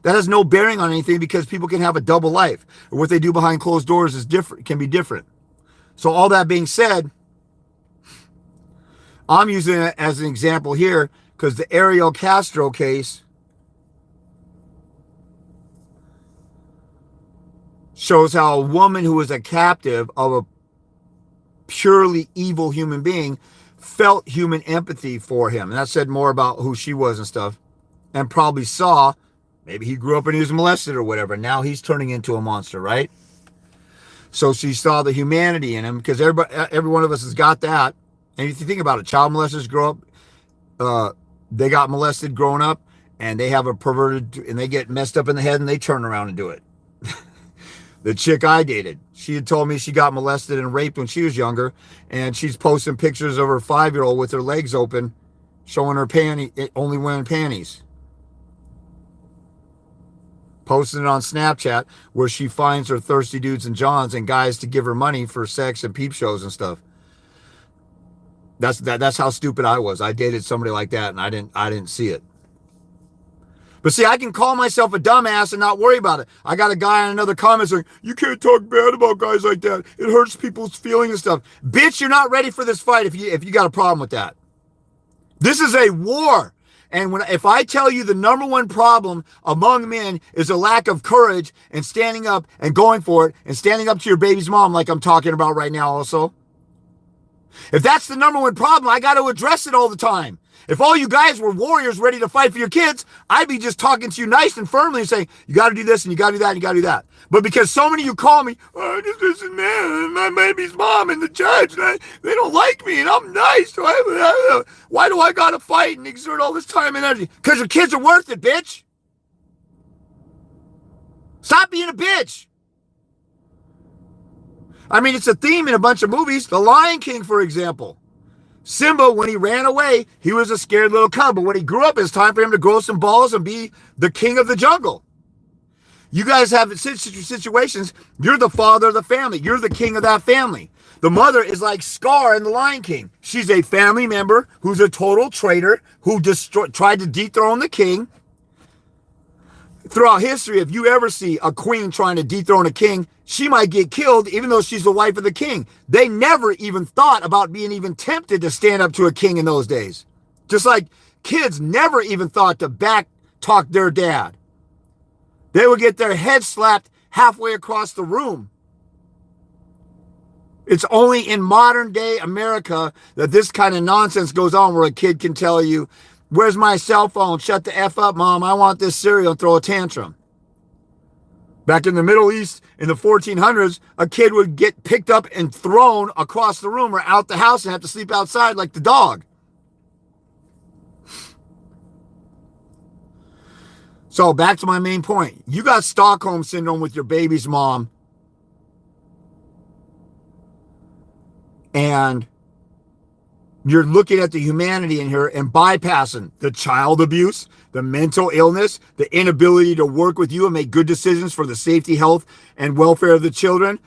That has no bearing on anything because people can have a double life. Or what they do behind closed doors is different, can be different. So all that being said, I'm using it as an example here because the Ariel Castro case shows how a woman who was a captive of a purely evil human being felt human empathy for him. And that said more about who she was and stuff. And probably saw, maybe he grew up and he was molested or whatever. Now he's turning into a monster, right? So she saw the humanity in him because every one of us has got that. And if you think about it, child molesters grow up, they got molested growing up and they have a perverted, and they get messed up in the head and they turn around and do it. The chick I dated, she had told me she got molested and raped when she was younger, and she's posting pictures of her 5-year-old with her legs open, showing her only wearing panties. Posting it on Snapchat where she finds her thirsty dudes and johns and guys to give her money for sex and peep shows and stuff. That's how stupid I was. I dated somebody like that and I didn't see it. But see, I can call myself a dumbass and not worry about it. I got a guy on another comment saying, you can't talk bad about guys like that. It hurts people's feelings and stuff. Bitch, you're not ready for this fight if you got a problem with that. This is a war. And if I tell you the number one problem among men is a lack of courage and standing up and going for it and standing up to your baby's mom like I'm talking about right now also. If that's the number one problem, I got to address it all the time. If all you guys were warriors ready to fight for your kids, I'd be just talking to you nice and firmly and saying, you got to do this and you got to do that and you got to do that. But because so many of you call me, oh, this and man, my baby's mom and the judge, and they don't like me and I'm nice. So why do I got to fight and exert all this time and energy? Because your kids are worth it, bitch. Stop being a bitch. I mean, it's a theme in a bunch of movies. The Lion King, for example. Simba, when he ran away, he was a scared little cub. But when he grew up, it's time for him to grow some balls and be the king of the jungle. You guys have situations. You're the father of the family. You're the king of that family. The mother is like Scar in The Lion King. She's a family member who's a total traitor who tried to dethrone the king. throughout history, if you ever see a queen trying to dethrone a king, she might get killed even though she's the wife of the king. They never even thought about being even tempted to stand up to a king in those days. Just like kids never even thought to back talk their dad. They would get their head slapped halfway across the room. It's only in modern day America that this kind of nonsense goes on where a kid can tell you, where's my cell phone? Shut the F up, Mom. I want this cereal, and throw a tantrum. Back in the Middle East in the 1400s, a kid would get picked up and thrown across the room or out the house and have to sleep outside like the dog. So back to my main point. You got Stockholm syndrome with your baby's mom. And you're looking at the humanity in her and bypassing the child abuse, the mental illness, the inability to work with you and make good decisions for the safety, health, and welfare of the children,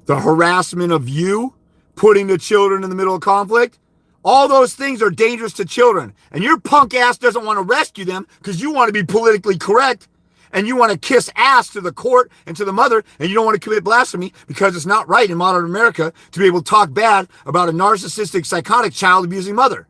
the harassment of you, putting the children in the middle of conflict. All those things are dangerous to children. And your punk ass doesn't want to rescue them because you want to be politically correct. And you want to kiss ass to the court and to the mother, and you don't want to commit blasphemy because it's not right in modern America to be able to talk bad about a narcissistic, psychotic, child-abusing mother.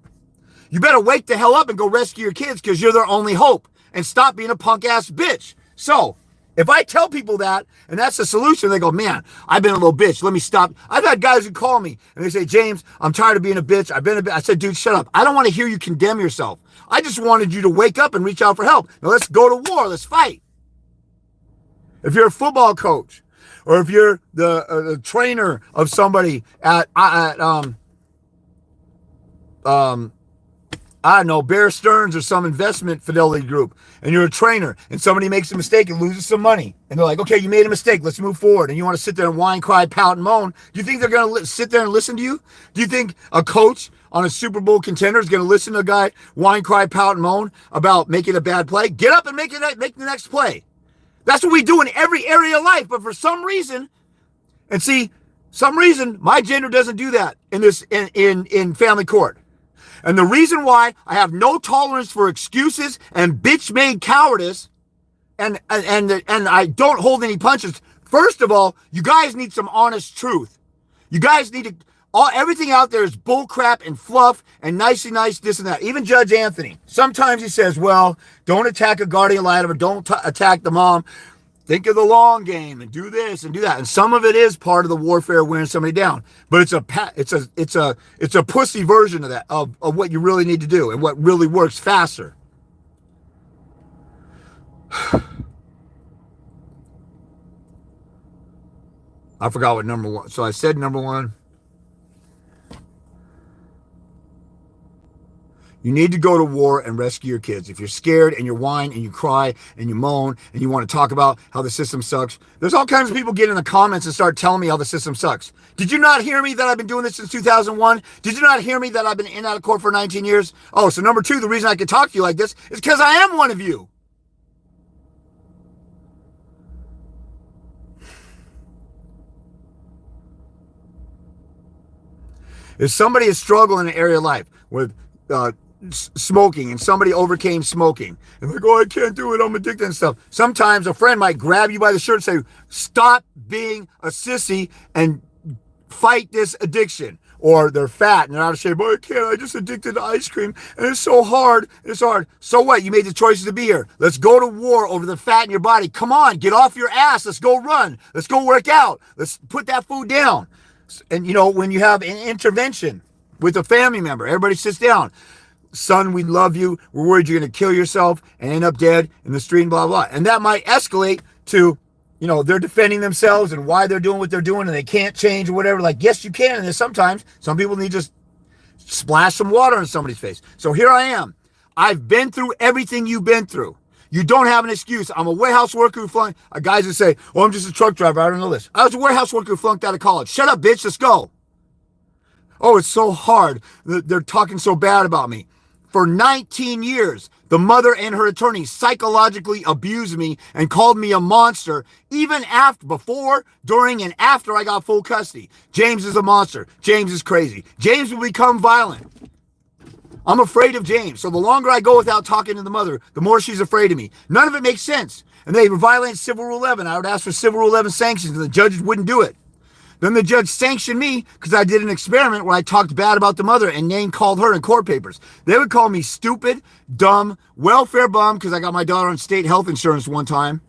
You better wake the hell up and go rescue your kids because you're their only hope, and stop being a punk-ass bitch. So, if I tell people that, and that's the solution, they go, man, I've been a little bitch. Let me stop. I've had guys who call me, and they say, James, I'm tired of being a bitch. I've been a bitch. I said, dude, shut up. I don't want to hear you condemn yourself. I just wanted you to wake up and reach out for help. Now, let's go to war. Let's fight. If you're a football coach, or if you're the trainer of somebody at I don't know, Bear Stearns or some investment fidelity group, and you're a trainer, and somebody makes a mistake and loses some money, and they're like, okay, you made a mistake, let's move forward, and you want to sit there and whine, cry, pout, and moan, do you think they're going to sit there and listen to you? Do you think a coach on a Super Bowl contender is going to listen to a guy whine, cry, pout, and moan about making a bad play? Get up and make the next play. That's what we do in every area of life. But for some reason, my gender doesn't do that in family court. And the reason why I have no tolerance for excuses and bitch-made cowardice, and I don't hold any punches. First of all, you guys need some honest truth. You guys need to. Everything out there is bullcrap and fluff and nicey nice, this and that. Even Judge Anthony, sometimes he says, well, don't attack a guardian ad litem or don't attack the mom. Think of the long game and do this and do that. And some of it is part of the warfare of wearing somebody down. But it's a pussy version of that, of what you really need to do and what really works faster. I forgot what number one. So I said number one. You need to go to war and rescue your kids. If you're scared and you whine and you cry and you moan and you want to talk about how the system sucks, there's all kinds of people get in the comments and start telling me how the system sucks. Did you not hear me that I've been doing this since 2001? Did you not hear me that I've been in and out of court for 19 years? Oh, so number two, the reason I can talk to you like this is because I am one of you. If somebody is struggling in an area of life with smoking and somebody overcame smoking and like, oh, I can't do it, I'm addicted and stuff. Sometimes a friend might grab you by the shirt and say, stop being a sissy and fight this addiction. Or they're fat and they're out of shape. Oh, I can't, I just addicted to ice cream and it's so hard. It's hard. So what? You made the choices to be here. Let's go to war over the fat in your body. Come on, get off your ass. Let's go run. Let's go work out. Let's put that food down. And you know, when you have an intervention with a family member, everybody sits down. Son, we love you. We're worried you're going to kill yourself and end up dead in the street and blah, blah. And that might escalate to, you know, they're defending themselves and why they're doing what they're doing and they can't change or whatever. Like, yes, you can. And there's sometimes some people need to just splash some water in somebody's face. So here I am. I've been through everything you've been through. You don't have an excuse. I'm a warehouse worker who flunked. Guys that say, oh, I'm just a truck driver. I don't know this. I was a warehouse worker who flunked out of college. Shut up, bitch. Let's go. Oh, it's so hard. They're talking so bad about me. For 19 years, the mother and her attorney psychologically abused me and called me a monster, even after, before, during, and after I got full custody. James is a monster. James is crazy. James will become violent. I'm afraid of James. So the longer I go without talking to the mother, the more she's afraid of me. None of it makes sense. And they violate Civil Rule 11. I would ask for Civil Rule 11 sanctions, and the judges wouldn't do it. Then the judge sanctioned me because I did an experiment where I talked bad about the mother and name called her in court papers. They would call me stupid, dumb, welfare bum because I got my daughter on state health insurance one time.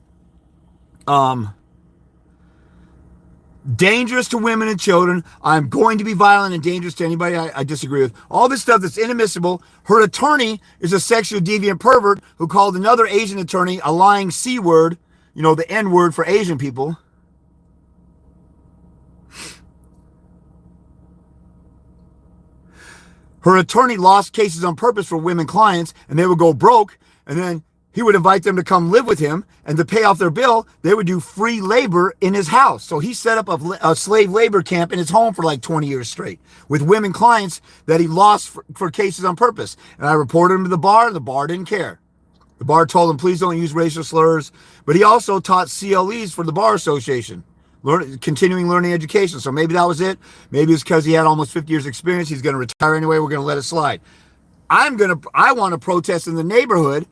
Dangerous to women and children. I'm going to be violent and dangerous to anybody I disagree with. All this stuff that's inadmissible. Her attorney is a sexual deviant pervert who called another Asian attorney a lying C word, you know, the N word for Asian people. Her attorney lost cases on purpose for women clients, and they would go broke, and then he would invite them to come live with him, and to pay off their bill, they would do free labor in his house. So he set up a slave labor camp in his home for like 20 years straight with women clients that he lost for cases on purpose. And I reported him to the bar, and the bar didn't care. The bar told him, please don't use racial slurs. But he also taught CLEs for the Bar Association, continuing learning education. So maybe that was it. Maybe it's because he had almost 50 years experience. He's going to retire anyway. We're going to let it slide. I want to protest in the neighborhood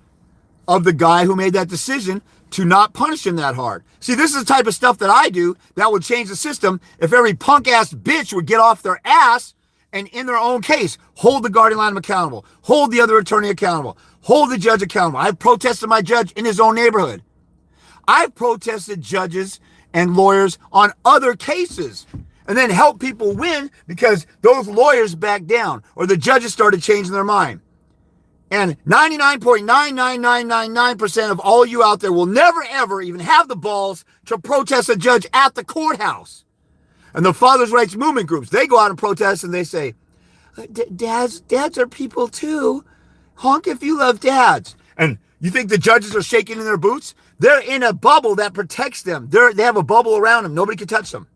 of the guy who made that decision to not punish him that hard. See, this is the type of stuff that I do that would change the system if every punk-ass bitch would get off their ass and in their own case, hold the guardian ad litem accountable, hold the other attorney accountable, hold the judge accountable. I've protested my judge in his own neighborhood. I've protested judges and lawyers on other cases and then help people win because those lawyers backed down or the judges started changing their mind. And 99.99999% of all you out there will never, ever even have the balls to protest a judge at the courthouse. And the fathers' rights movement groups, they go out and protest and they say, dads are people too. Honk if you love dads. And you think the judges are shaking in their boots? They're in a bubble that protects them. They have a bubble around them. Nobody can touch them.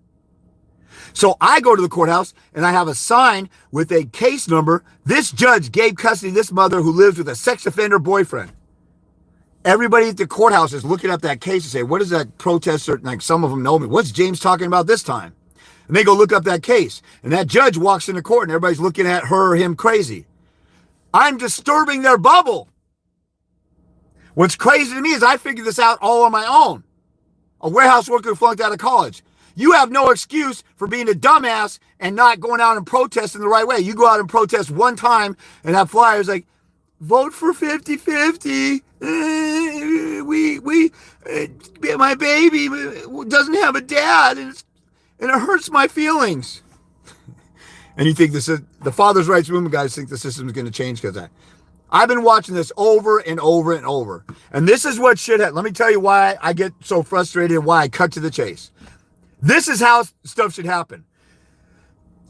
So I go to the courthouse and I have a sign with a case number. This judge gave custody to this mother who lives with a sex offender boyfriend. Everybody at the courthouse is looking up that case and say, what is that protester? Like some of them know me. What's James talking about this time? And they go look up that case. And that judge walks into court and everybody's looking at her or him crazy. I'm disturbing their bubble. What's crazy to me is I figured this out all on my own. A warehouse worker who flunked out of college. You have no excuse for being a dumbass and not going out and protesting the right way. You go out and protest one time and have flyers like, vote for 50-50. My baby doesn't have a dad and it hurts my feelings. And you think the fathers' rights movement guys think the system is going to change because of that. I've been watching this over and over and over. And this is what should happen. Let me tell you why I get so frustrated and why I cut to the chase. This is how stuff should happen.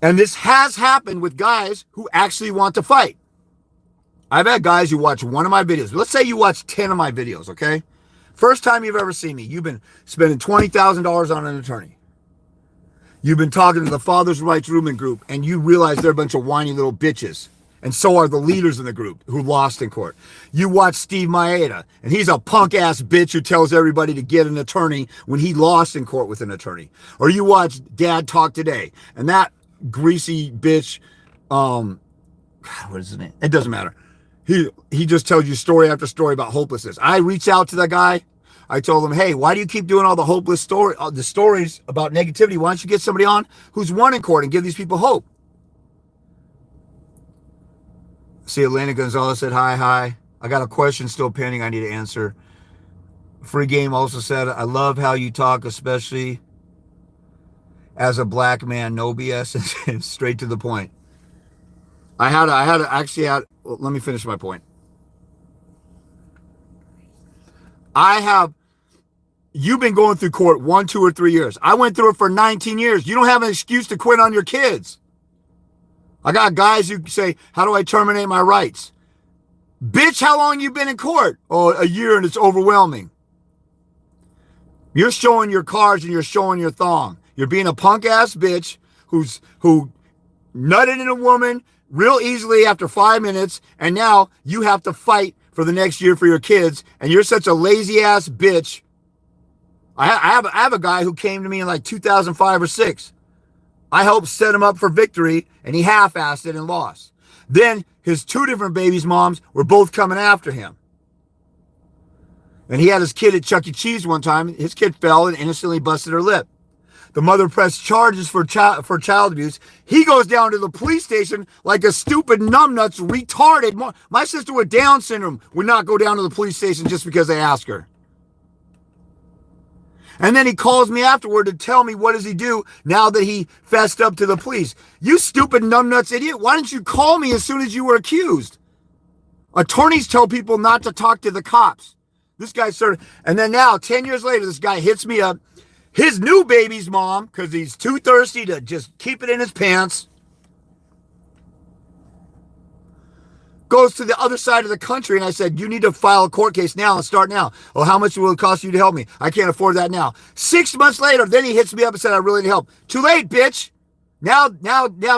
And this has happened with guys who actually want to fight. I've had guys who watch one of my videos. Let's say you watch 10 of my videos, okay? First time you've ever seen me, you've been spending $20,000 on an attorney. You've been talking to the Fathers' Rights Movement group, and you realize they're a bunch of whiny little bitches. And so are the leaders in the group who lost in court. You watch Steve Maeda, and he's a punk-ass bitch who tells everybody to get an attorney when he lost in court with an attorney. Or you watch Dad Talk Today, and that greasy bitch, God, what is his name? It doesn't matter. He just tells you story after story about hopelessness. I reached out to that guy. I told him, hey, why do you keep doing all the hopeless the stories about negativity? Why don't you get somebody on who's won in court and give these people hope? See, Elena Gonzalez said, hi. I got a question still pending I need to answer. Free Game also said, I love how you talk, especially as a black man, no BS, and straight to the point. Let me finish my point. You've been going through court 1, 2, or 3 years. I went through it for 19 years. You don't have an excuse to quit on your kids. I got guys who say, how do I terminate my rights? Bitch, how long you been in court? Oh, a year and it's overwhelming. You're showing your cards and you're showing your thong. You're being a punk ass bitch who nutted in a woman real easily after 5 minutes. And now you have to fight for the next year for your kids. And you're such a lazy ass bitch. I have a guy who came to me in like 2005 or 6. I helped set him up for victory, and he half-assed it and lost. Then his 2 different babies' moms were both coming after him. And he had his kid at Chuck E. Cheese one time. His kid fell and innocently busted her lip. The mother pressed charges for child abuse. He goes down to the police station like a stupid numbnuts, retarded. My sister with Down syndrome would not go down to the police station just because they ask her. And then he calls me afterward to tell me what does he do now that he fessed up to the police. You stupid numbnuts idiot. Why didn't you call me as soon as you were accused? Attorneys tell people not to talk to the cops. This guy started, and then now, 10 years later, this guy hits me up. His new baby's mom, because he's too thirsty to just keep it in his pants, goes to the other side of the country, and I said, you need to file a court case now and start now. Oh, how much will it cost you to help me? I can't afford that now. 6 months later, then he hits me up and said, I really need help. Too late, bitch. Now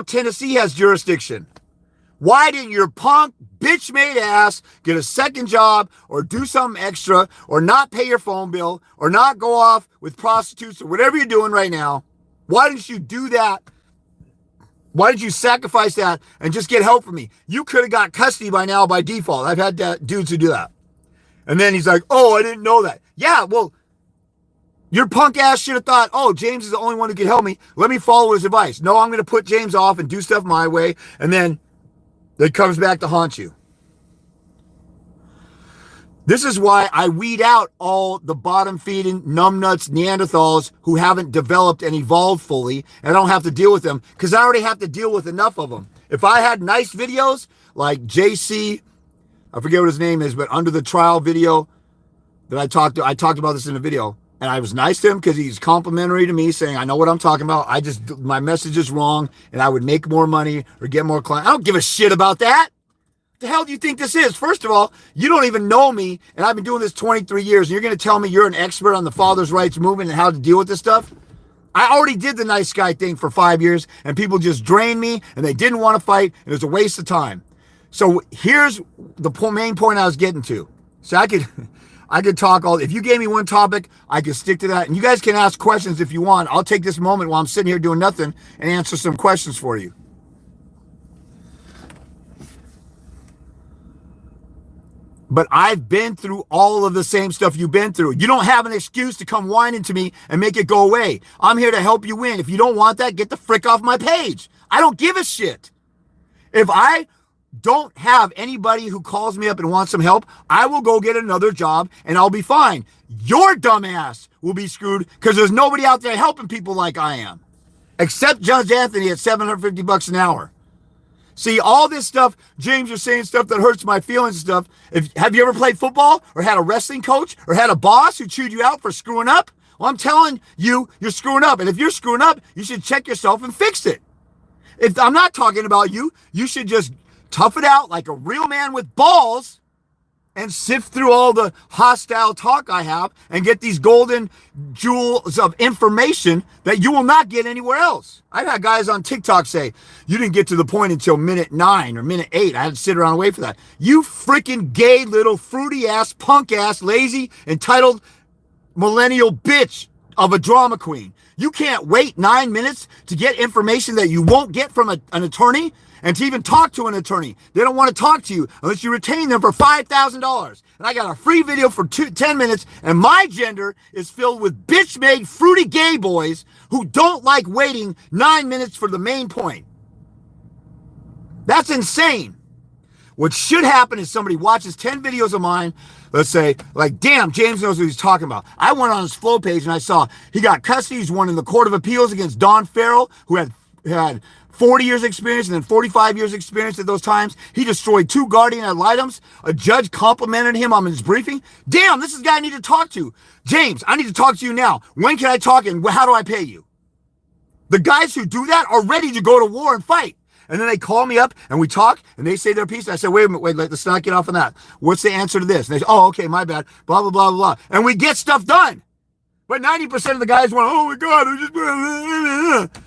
Tennessee has jurisdiction. Why didn't your punk, bitch-made ass get a second job or do something extra or not pay your phone bill or not go off with prostitutes or whatever you're doing right now? Why didn't you do that? Why did you sacrifice that and just get help from me? You could have got custody by now by default. I've had dudes who do that. And then he's like, oh, I didn't know that. Yeah, well, your punk ass should have thought, oh, James is the only one who can help me. Let me follow his advice. No, I'm going to put James off and do stuff my way. And then it comes back to haunt you. This is why I weed out all the bottom-feeding, numbnuts, Neanderthals who haven't developed and evolved fully, and I don't have to deal with them because I already have to deal with enough of them. If I had nice videos like JC, I forget what his name is, but under the trial video that I talked about this in a video, and I was nice to him because he's complimentary to me, saying, I know what I'm talking about. My message is wrong, and I would make more money or get more clients. I don't give a shit about that. What the hell do you think this is? First of all, you don't even know me, and I've been doing this 23 years, and you're going to tell me you're an expert on the father's rights movement and how to deal with this stuff? I already did the nice guy thing for 5 years, and people just drained me, and they didn't want to fight, and it was a waste of time. So here's the main point I was getting to. So I could talk if you gave me one topic, I could stick to that. And you guys can ask questions if you want. I'll take this moment while I'm sitting here doing nothing and answer some questions for you. But I've been through all of the same stuff you've been through. You don't have an excuse to come whining to me and make it go away. I'm here to help you win. If you don't want that, get the frick off my page. I don't give a shit. If I don't have anybody who calls me up and wants some help, I will go get another job and I'll be fine. Your dumbass will be screwed because there's nobody out there helping people like I am. Except Judge Anthony at $750 an hour. See, all this stuff, James is saying stuff that hurts my feelings and stuff. Have you ever played football or had a wrestling coach or had a boss who chewed you out for screwing up? Well, I'm telling you, you're screwing up. And if you're screwing up, you should check yourself and fix it. If I'm not talking about you, you should just tough it out like a real man with balls and sift through all the hostile talk I have and get these golden jewels of information that you will not get anywhere else. I've had guys on TikTok say, you didn't get to the point until minute 9 or minute 8. I had to sit around and wait for that. You freaking gay little fruity ass, punk ass, lazy, entitled millennial bitch of a drama queen. You can't wait 9 minutes to get information that you won't get from an attorney and to even talk to an attorney. They don't want to talk to you unless you retain them for $5,000. And I got a free video for 10 minutes, and my gender is filled with bitch-made fruity gay boys who don't like waiting 9 minutes for the main point. That's insane. What should happen is somebody watches 10 videos of mine, let's say, like, damn, James knows what he's talking about. I went on his flow page and I saw he got custody. He's won in the Court of Appeals against Don Farrell, who had 40 years experience and then 45 years experience at those times. He destroyed 2 guardian ad litems. A judge complimented him on his briefing. Damn, this is the guy I need to talk to. James, I need to talk to you now. When can I talk and how do I pay you? The guys who do that are ready to go to war and fight. And then they call me up and we talk and they say their piece. I say, wait a minute, let's not get off on that. What's the answer to this? And they say, oh, okay, my bad, blah, blah, blah, blah. And we get stuff done. But 90% of the guys want, oh my God, I'm just...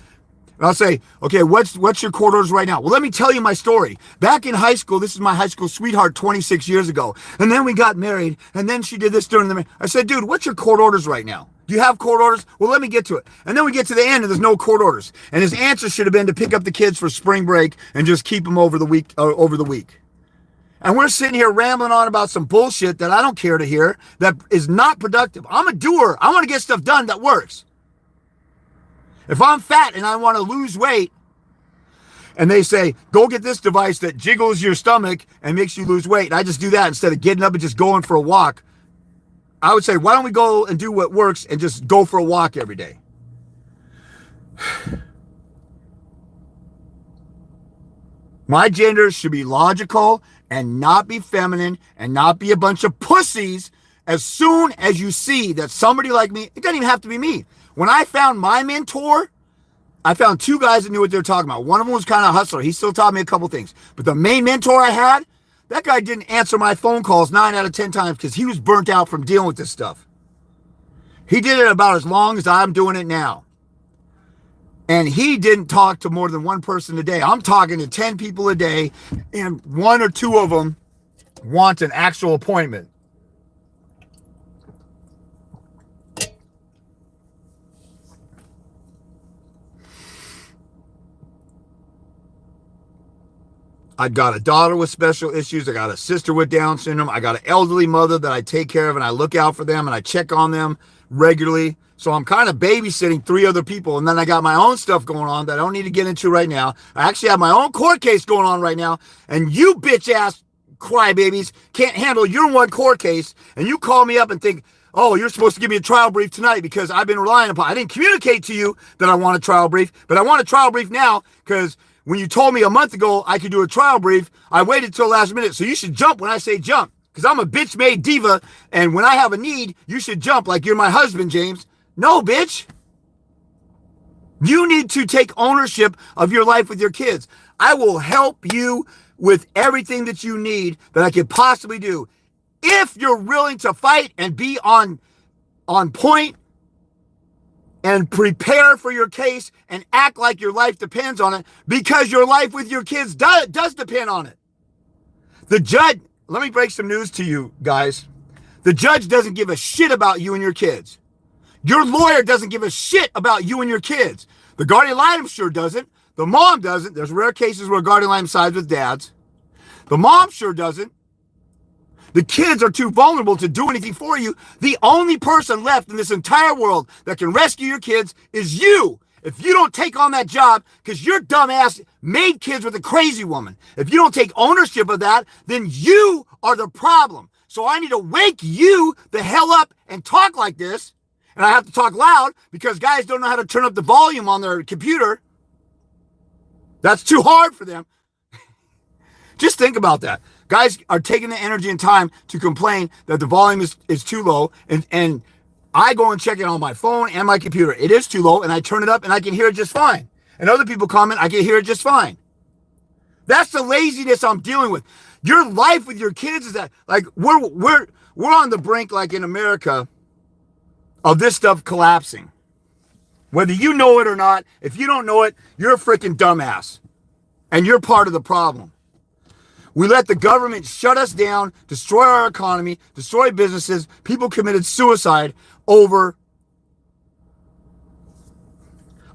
And I'll say, okay, what's your court orders right now? Well, let me tell you my story. Back in high school, this is my high school sweetheart 26 years ago. And then we got married, and then she did this during the marriage. I said, dude, what's your court orders right now? Do you have court orders? Well, let me get to it. And then we get to the end and there's no court orders. And his answer should have been to pick up the kids for spring break and just keep them over the week. And we're sitting here rambling on about some bullshit that I don't care to hear, that is not productive. I'm a doer. I want to get stuff done that works. If I'm fat and I want to lose weight, and they say, go get this device that jiggles your stomach and makes you lose weight, and I just do that instead of getting up and just going for a walk, I would say, why don't we go and do what works and just go for a walk every day? My gender should be logical and not be feminine and not be a bunch of pussies. As soon as you see that somebody like me, it doesn't even have to be me. When I found my mentor, I found two guys that knew what they were talking about. One of them was kind of a hustler. He still taught me a couple things. But the main mentor I had, that guy didn't answer my phone calls 9 out of 10 times because he was burnt out from dealing with this stuff. He did it about as long as I'm doing it now. And he didn't talk to more than one person a day. I'm talking to 10 people a day, and 1 or 2 of them want an actual appointment. I got a daughter with special issues. I got a sister with Down syndrome. I got an elderly mother that I take care of, and I look out for them and I check on them regularly. So I'm kind of babysitting 3 other people. And then I got my own stuff going on that I don't need to get into right now. I actually have my own court case going on right now. And you bitch ass crybabies can't handle your one court case. And you call me up and think, oh, you're supposed to give me a trial brief tonight because I've been relying upon. I didn't communicate to you that I want a trial brief, but I want a trial brief now because when you told me a month ago I could do a trial brief, I waited till last minute. So you should jump when I say jump, because I'm a bitch-made diva, and when I have a need, you should jump like you're my husband, James. No, bitch. You need to take ownership of your life with your kids. I will help you with everything that you need that I could possibly do. If you're willing to fight and be on point and prepare for your case and act like your life depends on it, because your life with your kids does depend on it. The judge, let me break some news to you guys. The judge doesn't give a shit about you and your kids. Your lawyer doesn't give a shit about you and your kids. The guardian ad litem sure doesn't. The mom doesn't. There's rare cases where guardian ad litem sides with dads. The mom sure doesn't. The kids are too vulnerable to do anything for you. The only person left in this entire world that can rescue your kids is you. If you don't take on that job, because your dumb ass made kids with a crazy woman, if you don't take ownership of that, then you are the problem. So I need to wake you the hell up and talk like this. And I have to talk loud because guys don't know how to turn up the volume on their computer. That's too hard for them. Just think about that. Guys are taking the energy and time to complain that the volume is too low. And I go and check it on my phone and my computer. It is too low, and I turn it up and I can hear it just fine. And other people comment, I can hear it just fine. That's the laziness I'm dealing with. Your life with your kids is that, like, we're on the brink, like in America, of this stuff collapsing. Whether you know it or not, if you don't know it, you're a freaking dumbass. And you're part of the problem. We let the government shut us down, destroy our economy, destroy businesses. People committed suicide over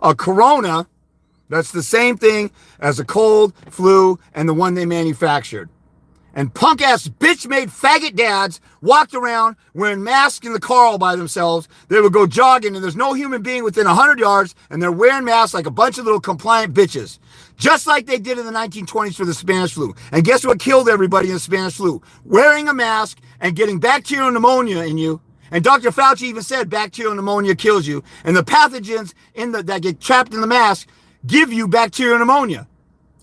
a corona that's the same thing as a cold, flu, and the one they manufactured. And punk-ass bitch-made faggot dads walked around wearing masks in the car all by themselves. They would go jogging, and there's no human being within 100 yards, and they're wearing masks like a bunch of little compliant bitches. Just like they did in the 1920s for the Spanish flu. And guess what killed everybody in the Spanish flu? Wearing a mask and getting bacterial pneumonia in you. And Dr. Fauci even said bacterial pneumonia kills you. And the pathogens that get trapped in the mask give you bacterial pneumonia.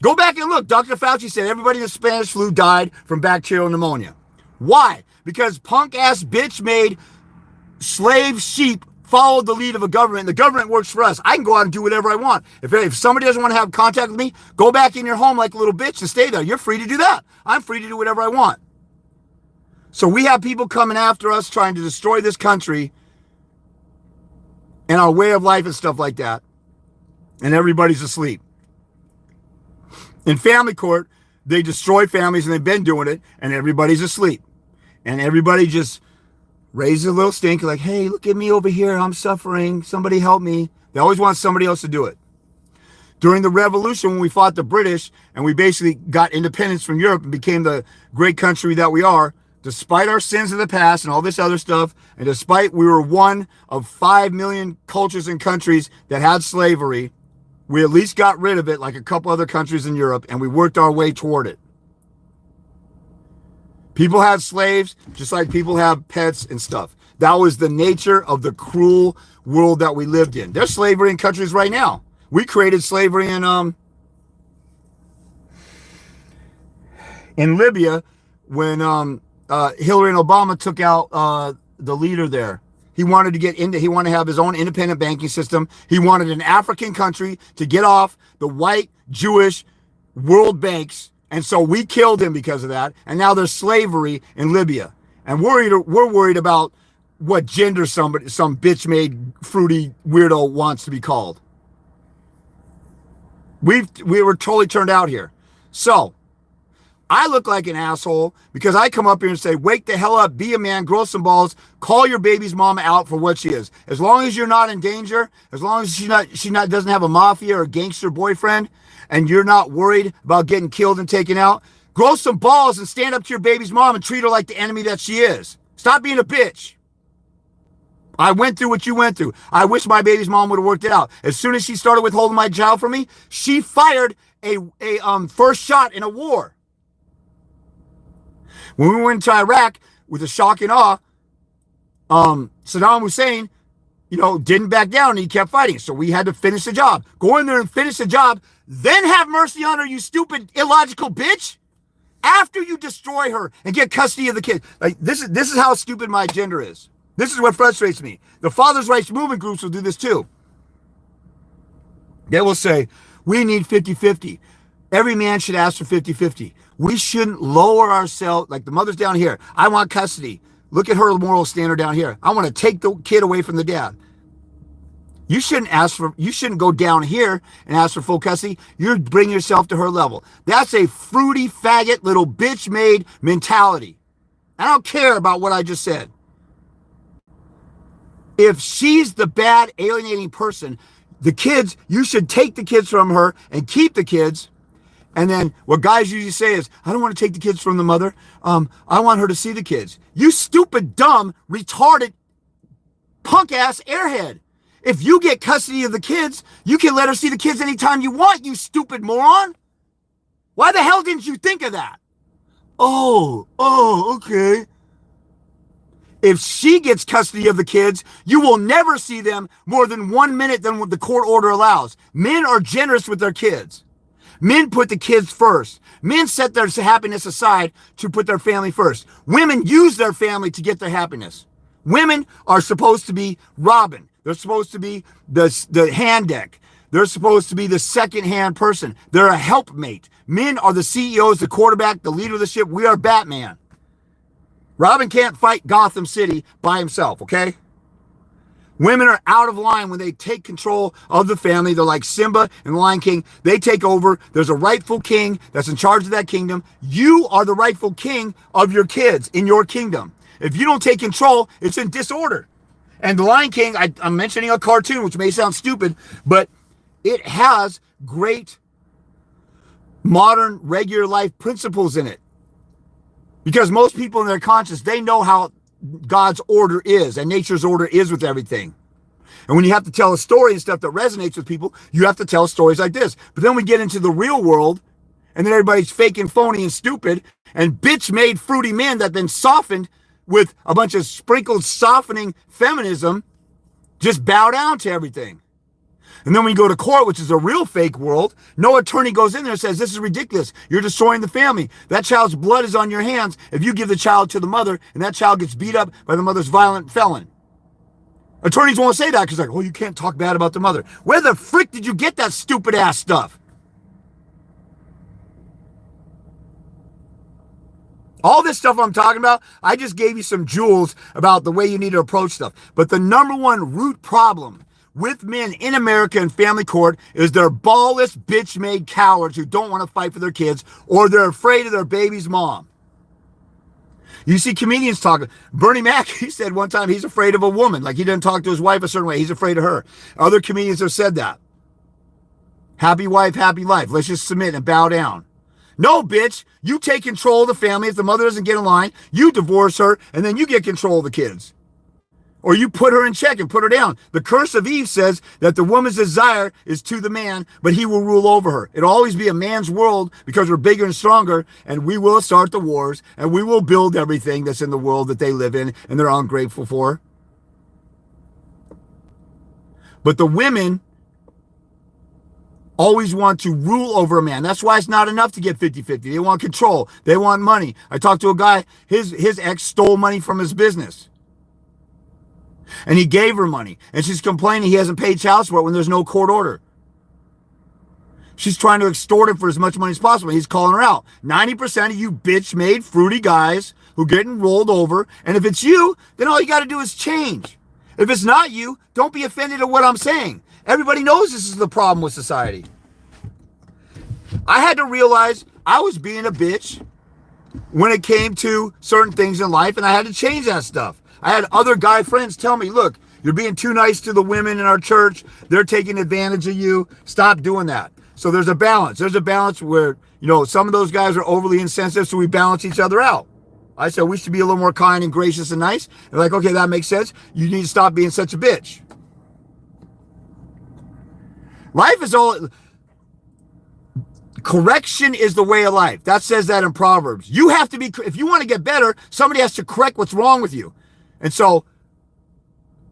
Go back and look. Dr. Fauci said everybody in the Spanish flu died from bacterial pneumonia. Why? Because punk-ass bitch-made slave sheep followed the lead of a government. The government works for us. I can go out and do whatever I want. If somebody doesn't want to have contact with me, go back in your home like a little bitch and stay there. You're free to do that. I'm free to do whatever I want. So we have people coming after us trying to destroy this country and our way of life and stuff like that. And everybody's asleep. In family court, they destroy families, and they've been doing it, and everybody's asleep. And everybody just Raise a little stink, like, hey, look at me over here. I'm suffering. Somebody help me. They always want somebody else to do it. During the revolution, when we fought the British and we basically got independence from Europe and became the great country that we are, despite our sins of the past and all this other stuff, and despite we were one of 5 million cultures and countries that had slavery, we at least got rid of it like a couple other countries in Europe, and we worked our way toward it. People had slaves just like people have pets and stuff. That was the nature of the cruel world that we lived in. There's slavery in countries right now. We created slavery in Libya when Hillary and Obama took out the leader there. He wanted to have his own independent banking system. He wanted an African country to get off the white Jewish world banks. And so we killed him because of that. And now there's slavery in Libya. And we're worried about what gender some bitch-made fruity weirdo wants to be called. We were totally turned out here. So I look like an asshole because I come up here and say, wake the hell up, be a man, grow some balls, call your baby's mama out for what she is. As long as you're not in danger, as long as she doesn't have a mafia or gangster boyfriend, and you're not worried about getting killed and taken out, grow some balls and stand up to your baby's mom and treat her like the enemy that she is. Stop being a bitch. I went through what you went through. I wish my baby's mom would have worked it out. As soon as she started withholding my child from me, she fired a first shot in a war. When we went to Iraq with a shock and awe, Saddam Hussein, didn't back down and he kept fighting. So we had to finish the job. Go in there and finish the job, then have mercy on her, you stupid, illogical bitch. After you destroy her and get custody of the kid. Like this is how stupid my agenda is. This is what frustrates me. The fathers' rights movement groups will do this too. They will say, we need 50-50. Every man should ask for 50-50. We shouldn't lower ourselves, like the mother's down here. I want custody. Look at her moral standard down here. I want to take the kid away from the dad. You shouldn't go down here and ask for full custody. You bring yourself to her level. That's a fruity faggot little bitch made mentality. I don't care about what I just said. If she's the bad alienating person, the kids, you should take the kids from her and keep the kids. And then what guys usually say is, I don't want to take the kids from the mother. I want her to see the kids. You stupid, dumb, retarded, punk ass airhead. If you get custody of the kids, you can let her see the kids anytime you want, you stupid moron. Why the hell didn't you think of that? Oh, okay. If she gets custody of the kids, you will never see them more than 1 minute than what the court order allows. Men are generous with their kids. Men put the kids first. Men set their happiness aside to put their family first. Women use their family to get their happiness. Women are supposed to be Robin. They're supposed to be the hand deck. They're supposed to be the second-hand person. They're a helpmate. Men are the CEOs, the quarterback, the leader of the ship. We are Batman. Robin can't fight Gotham City by himself, okay? Women are out of line when they take control of the family. They're like Simba and the Lion King. They take over. There's a rightful king that's in charge of that kingdom. You are the rightful king of your kids in your kingdom. If you don't take control, it's in disorder. And the Lion King, I'm mentioning a cartoon, which may sound stupid, but it has great modern regular life principles in it. Because most people in their conscience, they know how God's order is and nature's order is with everything. And when you have to tell a story and stuff that resonates with people, you have to tell stories like this. But then we get into the real world and then everybody's fake and phony and stupid and bitch-made fruity men that have been softened with a bunch of sprinkled softening feminism just bow down to everything. And then when you go to court, which is a real fake world, no attorney goes in there and says, this is ridiculous. You're destroying the family. That child's blood is on your hands if you give the child to the mother and that child gets beat up by the mother's violent felon. Attorneys won't say that because you can't talk bad about the mother. Where the frick did you get that stupid ass stuff? All this stuff I'm talking about, I just gave you some jewels about the way you need to approach stuff. But the number one root problem with men in America and family court is they're ballless, bitch-made cowards who don't want to fight for their kids or they're afraid of their baby's mom. You see comedians talking. Bernie Mac, he said one time he's afraid of a woman. Like he doesn't talk to his wife a certain way. He's afraid of her. Other comedians have said that. Happy wife, happy life. Let's just submit and bow down. No, bitch. You take control of the family. If the mother doesn't get in line, you divorce her, and then you get control of the kids. Or you put her in check and put her down. The curse of Eve says that the woman's desire is to the man, but he will rule over her. It'll always be a man's world because we're bigger and stronger, and we will start the wars, and we will build everything that's in the world that they live in and they're ungrateful for. But the women always want to rule over a man. That's why it's not enough to get 50-50. They want control. They want money. I talked to a guy, his ex stole money from his business. And he gave her money. And she's complaining he hasn't paid child support when there's no court order. She's trying to extort him for as much money as possible. He's calling her out. 90% of you bitch-made, fruity guys who are getting rolled over. And if it's you, then all you got to do is change. If it's not you, don't be offended at what I'm saying. Everybody knows this is the problem with society. I had to realize I was being a bitch when it came to certain things in life, and I had to change that stuff. I had other guy friends tell me, look, you're being too nice to the women in our church. They're taking advantage of you. Stop doing that. So there's a balance. There's a balance where, some of those guys are overly insensitive, so we balance each other out. I said we should be a little more kind and gracious and nice. They're like, okay, that makes sense. You need to stop being such a bitch. Life is all... Correction is the way of life. That says that in Proverbs. You have to be... If you want to get better, somebody has to correct what's wrong with you. And so...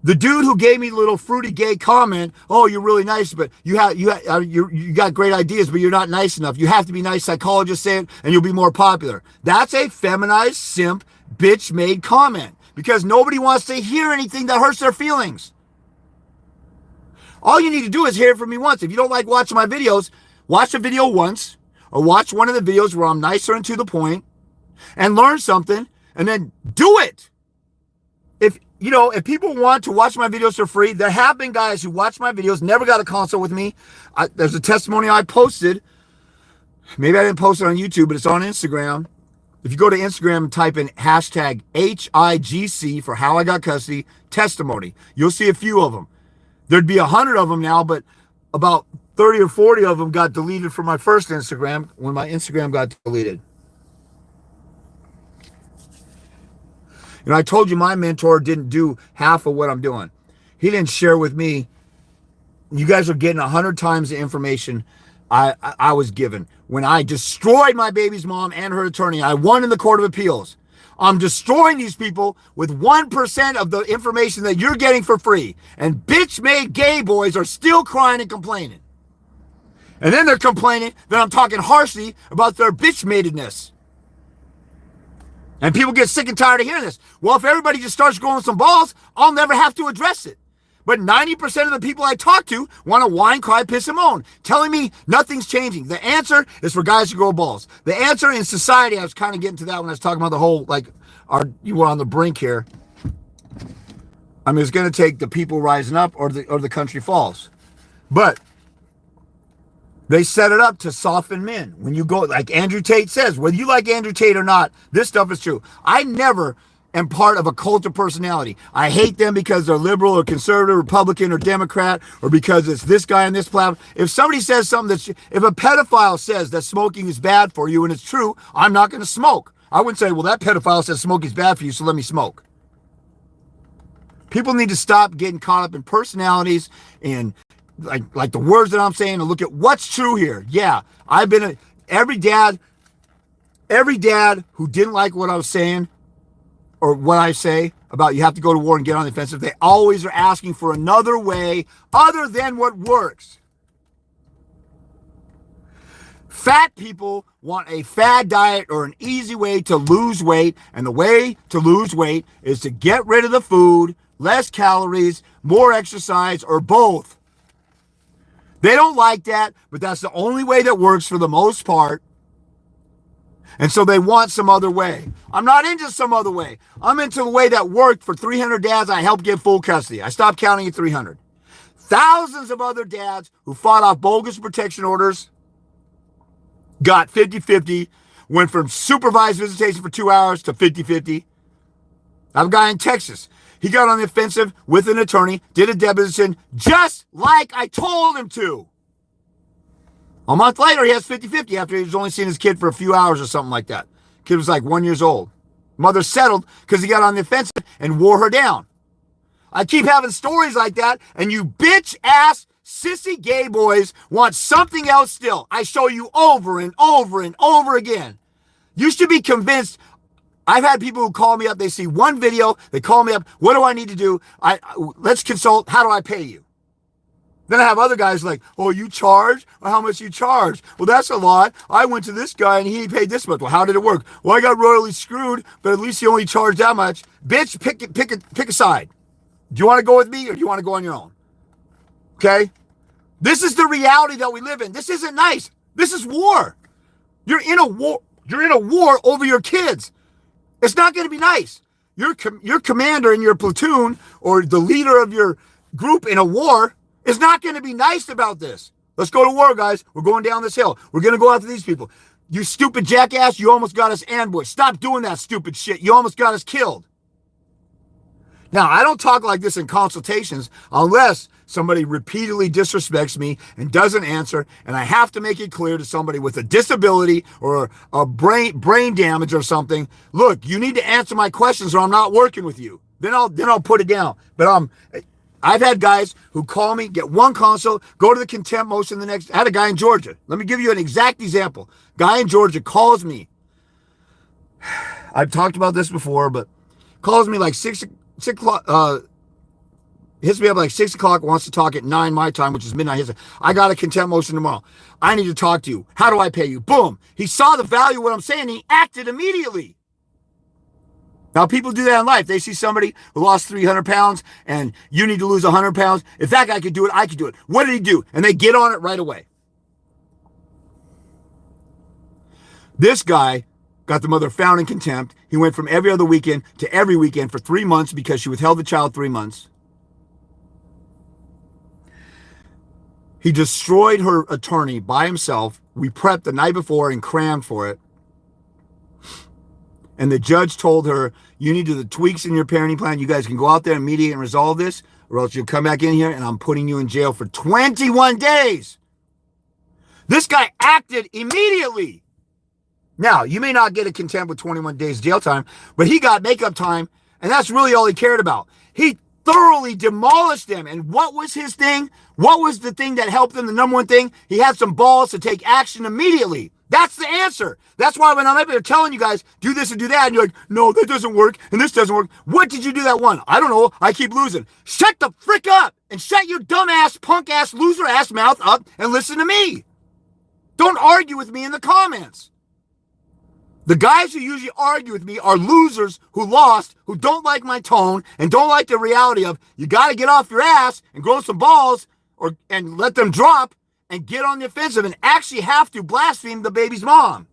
The dude who gave me the little fruity gay comment, oh, you're really nice, but you got great ideas, but you're not nice enough. You have to be nice. Psychologists say it, and you'll be more popular. That's a feminized, simp, bitch-made comment because nobody wants to hear anything that hurts their feelings. All you need to do is hear it from me once. If you don't like watching my videos, watch a video once or watch one of the videos where I'm nicer and to the point and learn something and then do it. If people want to watch my videos for free, there have been guys who watch my videos, never got a consult with me. There's a testimony I posted. Maybe I didn't post it on YouTube, but it's on Instagram. If you go to Instagram and type in hashtag HIGC for how I got custody testimony, you'll see a few of them. There'd be 100 of them now, but about 30 or 40 of them got deleted from my first Instagram when my Instagram got deleted. I told you my mentor didn't do half of what I'm doing. He didn't share with me. You guys are getting 100 times the information I was given. When I destroyed my baby's mom and her attorney, I won in the Court of Appeals. I'm destroying these people with 1% of the information that you're getting for free. And bitch-made gay boys are still crying and complaining. And then they're complaining that I'm talking harshly about their bitch-matedness. And people get sick and tired of hearing this. Well, if everybody just starts growing some balls, I'll never have to address it. But 90% of the people I talk to want to whine, cry, piss, and moan, telling me nothing's changing. The answer is for guys to grow balls. The answer in society, I was kind of getting to that when I was talking about the whole, you were on the brink here. I mean, it's going to take the people rising up or the country falls. But they set it up to soften men. When you go, like Andrew Tate says, whether you like Andrew Tate or not, this stuff is true. I never am part of a cult of personality. I hate them because they're liberal or conservative, Republican or Democrat, or because it's this guy on this platform. If somebody says something if a pedophile says that smoking is bad for you and it's true, I'm not going to smoke. I wouldn't say, well, that pedophile says smoking is bad for you, so let me smoke. People need to stop getting caught up in personalities and like the words that I'm saying and look at what's true here. Yeah, I've been every dad who didn't like what I was saying or what I say about you have to go to war and get on the offensive, they always are asking for another way other than what works. Fat people want a fad diet or an easy way to lose weight, and the way to lose weight is to get rid of the food, less calories, more exercise, or both. They don't like that, but that's the only way that works for the most part. And so they want some other way. I'm not into some other way. I'm into the way that worked for 300 dads I helped get full custody. I stopped counting at 300. Thousands of other dads who fought off bogus protection orders got 50-50 went from supervised visitation for 2 hours to 50-50. I have a guy in Texas. He got on the offensive with an attorney, did a deposition just like I told him to. A month later, he has 50-50 after he was only seeing his kid for a few hours or something like that. Kid was like 1 year old. Mother settled because he got on the offensive and wore her down. I keep having stories like that, and you bitch-ass, sissy gay boys want something else still. I show you over and over and over again. You should be convinced. I've had people who call me up. They see one video. They call me up. What do I need to do? Let's consult. How do I pay you? Then I have other guys like, oh, you charge? Or how much you charge? Well, that's a lot. I went to this guy and he paid this much. Well, how did it work? Well, I got royally screwed, but at least he only charged that much. Bitch, pick a side. Do you want to go with me or do you want to go on your own? Okay? This is the reality that we live in. This isn't nice. This is war. You're in a war. You're in a war over your kids. It's not going to be nice. Your commander in your platoon or the leader of your group in a war is not going to be nice about this. Let's go to war, guys. We're going down this hill. We're going to go after these people. You stupid jackass, you almost got us ambushed. Stop doing that stupid shit. You almost got us killed. Now, I don't talk like this in consultations unless somebody repeatedly disrespects me and doesn't answer, and I have to make it clear to somebody with a disability or a brain damage or something, look, you need to answer my questions or I'm not working with you. Then I'll put it down. But I've had guys who call me, get one consult, go to the contempt motion the next. I had a guy in Georgia. Let me give you an exact example. Guy in Georgia calls me. I've talked about this before, but calls me like 6 o'clock, hits me up like 6 o'clock, wants to talk at 9 my time, which is midnight his. I got a contempt motion tomorrow. I need to talk to you. How do I pay you? Boom. He saw the value of what I'm saying. He acted immediately. Now, people do that in life. They see somebody who lost 300 pounds and you need to lose 100 pounds. If that guy could do it, I could do it. What did he do? And they get on it right away. This guy got the mother found in contempt. He went from every other weekend to every weekend for 3 months because she withheld the child 3 months. He destroyed her attorney by himself. We prepped the night before and crammed for it. And the judge told her, you need to do the tweaks in your parenting plan. You guys can go out there and mediate and resolve this, or else you'll come back in here and I'm putting you in jail for 21 days. This guy acted immediately. Now, you may not get a contempt with 21 days jail time, but he got makeup time, and that's really all he cared about. He thoroughly demolished them. And what was his thing? What was the thing that helped him? The number one thing? He had some balls to take action immediately. That's the answer. That's why when I'm up here telling you guys, do this and do that, and you're like, no, that doesn't work, and this doesn't work. What did you do that one? I don't know. I keep losing. Shut the frick up and shut your dumb-ass, punk-ass, loser-ass mouth up and listen to me. Don't argue with me in the comments. The guys who usually argue with me are losers who lost, who don't like my tone and don't like the reality of you got to get off your ass and grow some balls and let them drop and get on the offensive and actually have to blaspheme the baby's mom.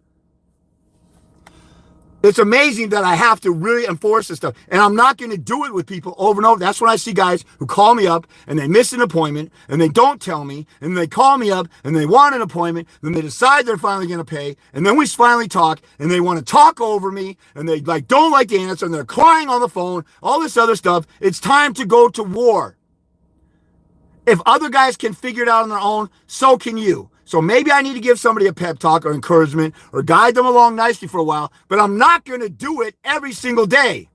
It's amazing that I have to really enforce this stuff. And I'm not going to do it with people over and over. That's when I see guys who call me up and they miss an appointment and they don't tell me and they call me up and they want an appointment. Then they decide they're finally going to pay. And then we finally talk and they want to talk over me and they don't like the answer and they're crying on the phone, all this other stuff. It's time to go to war. If other guys can figure it out on their own, so can you. So maybe I need to give somebody a pep talk or encouragement or guide them along nicely for a while, but I'm not going to do it every single day.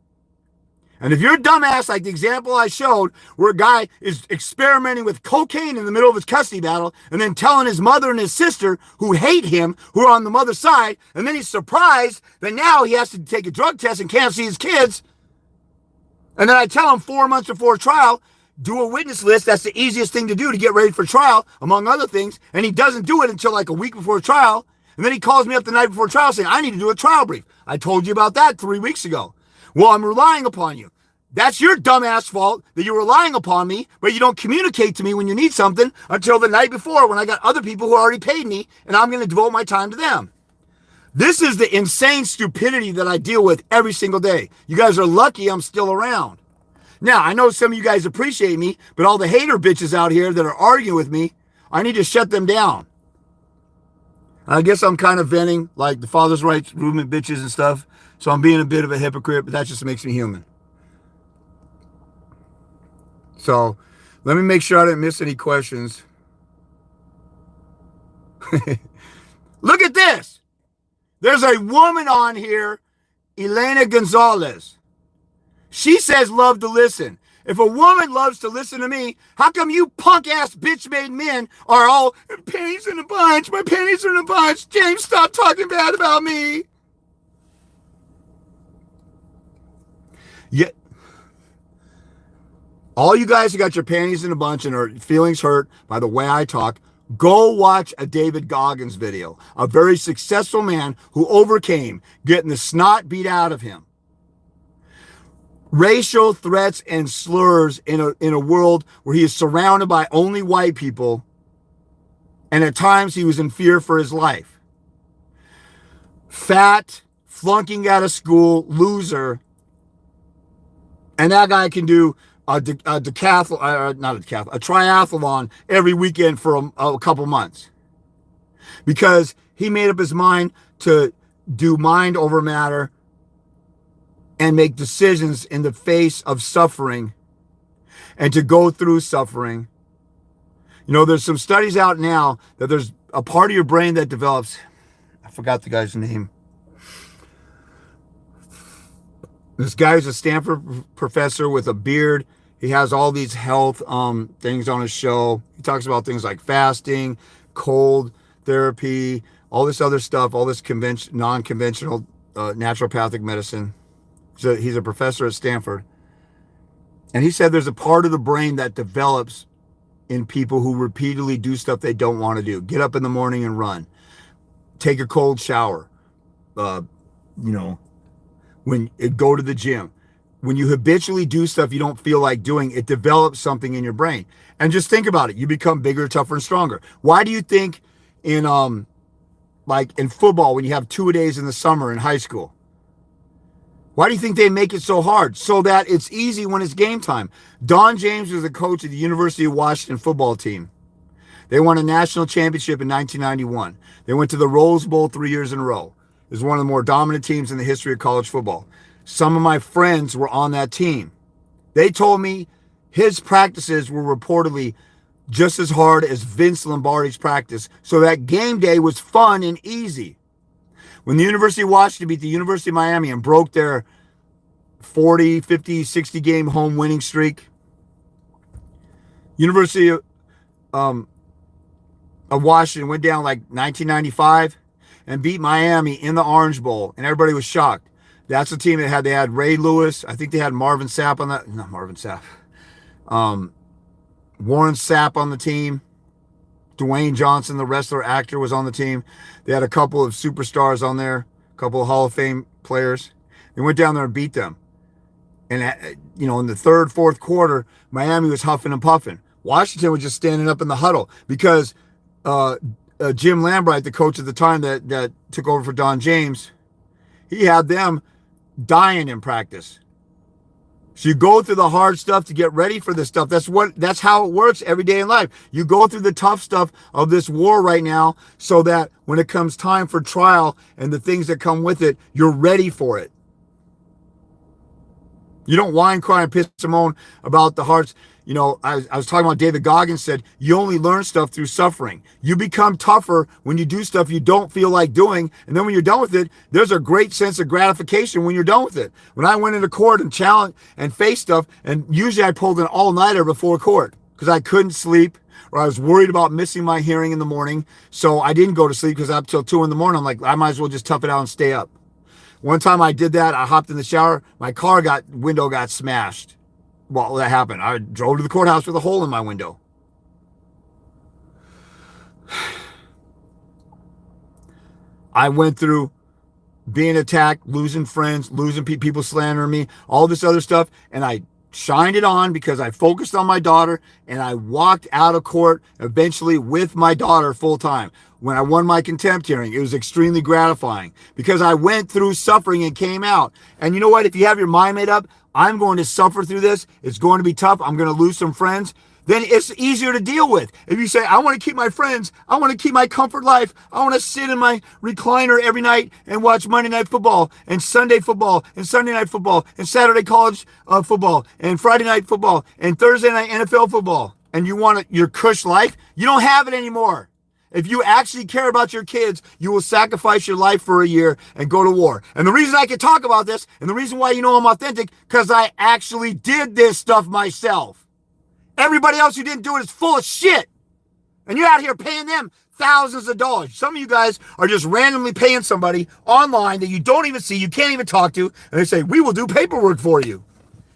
And if you're a dumbass, like the example I showed, where a guy is experimenting with cocaine in the middle of his custody battle and then telling his mother and his sister who hate him, who are on the mother's side, and then he's surprised that now he has to take a drug test and can't see his kids. And then I tell him 4 months before trial, do a witness list. That's the easiest thing to do to get ready for trial, among other things. And he doesn't do it until like a week before trial. And then he calls me up the night before trial saying, I need to do a trial brief. I told you about that 3 weeks ago. Well, I'm relying upon you. That's your dumbass fault that you're relying upon me, but you don't communicate to me when you need something until the night before when I got other people who already paid me and I'm going to devote my time to them. This is the insane stupidity that I deal with every single day. You guys are lucky I'm still around. Now, I know some of you guys appreciate me, but all the hater bitches out here that are arguing with me, I need to shut them down. I guess I'm kind of venting like the father's rights movement bitches and stuff. So I'm being a bit of a hypocrite, but that just makes me human. So let me make sure I didn't miss any questions. Look at this. There's a woman on here, Elena Gonzalez. She says love to listen. If a woman loves to listen to me, how come you punk-ass bitch-made men are all panties in a bunch? My panties are in a bunch. James, stop talking bad about me. Yeah. All you guys who got your panties in a bunch and are feelings hurt by the way I talk, go watch a David Goggins video. A very successful man who overcame getting the snot beat out of him. Racial threats and slurs in a world where he is surrounded by only white people, and at times he was in fear for his life. Fat, flunking out of school, loser, and that guy can do a triathlon every weekend for a couple months because he made up his mind to do mind over matter and make decisions in the face of suffering and to go through suffering. You know, there's some studies out now that there's a part of your brain that develops. I forgot the guy's name. This guy's a Stanford professor with a beard. He has all these health things on his show. He talks about things like fasting, cold therapy, all this other stuff, all this non-conventional naturopathic medicine. He's a professor at Stanford. And he said there's a part of the brain that develops in people who repeatedly do stuff they don't want to do. Get up in the morning and run. Take a cold shower. Go to the gym. When you habitually do stuff you don't feel like doing, it develops something in your brain. And just think about it. You become bigger, tougher, and stronger. Why do you think in football, when you have 2-a-days in the summer in high school, why do you think they make it so hard? So that it's easy when it's game time. Don James was the coach of the University of Washington football team. They won a national championship in 1991. They went to the Rose Bowl 3 years in a row. It was one of the more dominant teams in the history of college football. Some of my friends were on that team. They told me his practices were reportedly just as hard as Vince Lombardi's practice, so that game day was fun and easy. When the University of Washington beat the University of Miami and broke their 40, 50, 60 game home winning streak, University of Washington went down like 1995 and beat Miami in the Orange Bowl, and everybody was shocked. That's the team that they had Ray Lewis. I think they had Warren Sapp on the team. Dwayne Johnson, the wrestler, actor, was on the team. They had a couple of superstars on there, a couple of Hall of Fame players. They went down there and beat them. And, in the third, fourth quarter, Miami was huffing and puffing. Washington was just standing up in the huddle because Jim Lambright, the coach at the time that took over for Don James, he had them dying in practice. So you go through the hard stuff to get ready for this stuff. That's how it works every day in life. You go through the tough stuff of this war right now so that when it comes time for trial and the things that come with it, you're ready for it. You don't whine, cry, and piss and moan about the hearts. I was talking about David Goggins said, you only learn stuff through suffering. You become tougher when you do stuff you don't feel like doing. And then when you're done with it, there's a great sense of gratification when you're done with it. When I went into court and challenged and faced stuff, and usually I pulled an all-nighter before court because I couldn't sleep or I was worried about missing my hearing in the morning. So I didn't go to sleep because up till 2 a.m, I'm like, I might as well just tough it out and stay up. One time I did that. I hopped in the shower. My window got smashed. Well, that happened. I drove to the courthouse with a hole in my window. I went through being attacked, losing friends, losing people slandering me, all this other stuff, and I shined it on because I focused on my daughter, and I walked out of court eventually with my daughter full time. When I won my contempt hearing, it was extremely gratifying because I went through suffering and came out. And you know what? If you have your mind made up, I'm going to suffer through this. It's going to be tough. I'm going to lose some friends. then it's easier to deal with. If you say, I want to keep my friends, I want to keep my comfort life, I want to sit in my recliner every night and watch Monday Night Football and Sunday football and Sunday Night Football and Saturday college football and Friday Night Football and Thursday night NFL football, and you want your cush life, you don't have it anymore. If you actually care about your kids, you will sacrifice your life for a year and go to war. And the reason I can talk about this, and the reason why you know I'm authentic, because I actually did this stuff myself. Everybody else who didn't do it is full of shit. And you're out here paying them thousands of dollars. Some of you guys are just randomly paying somebody online that you don't even see, you can't even talk to, and they say, we will do paperwork for you.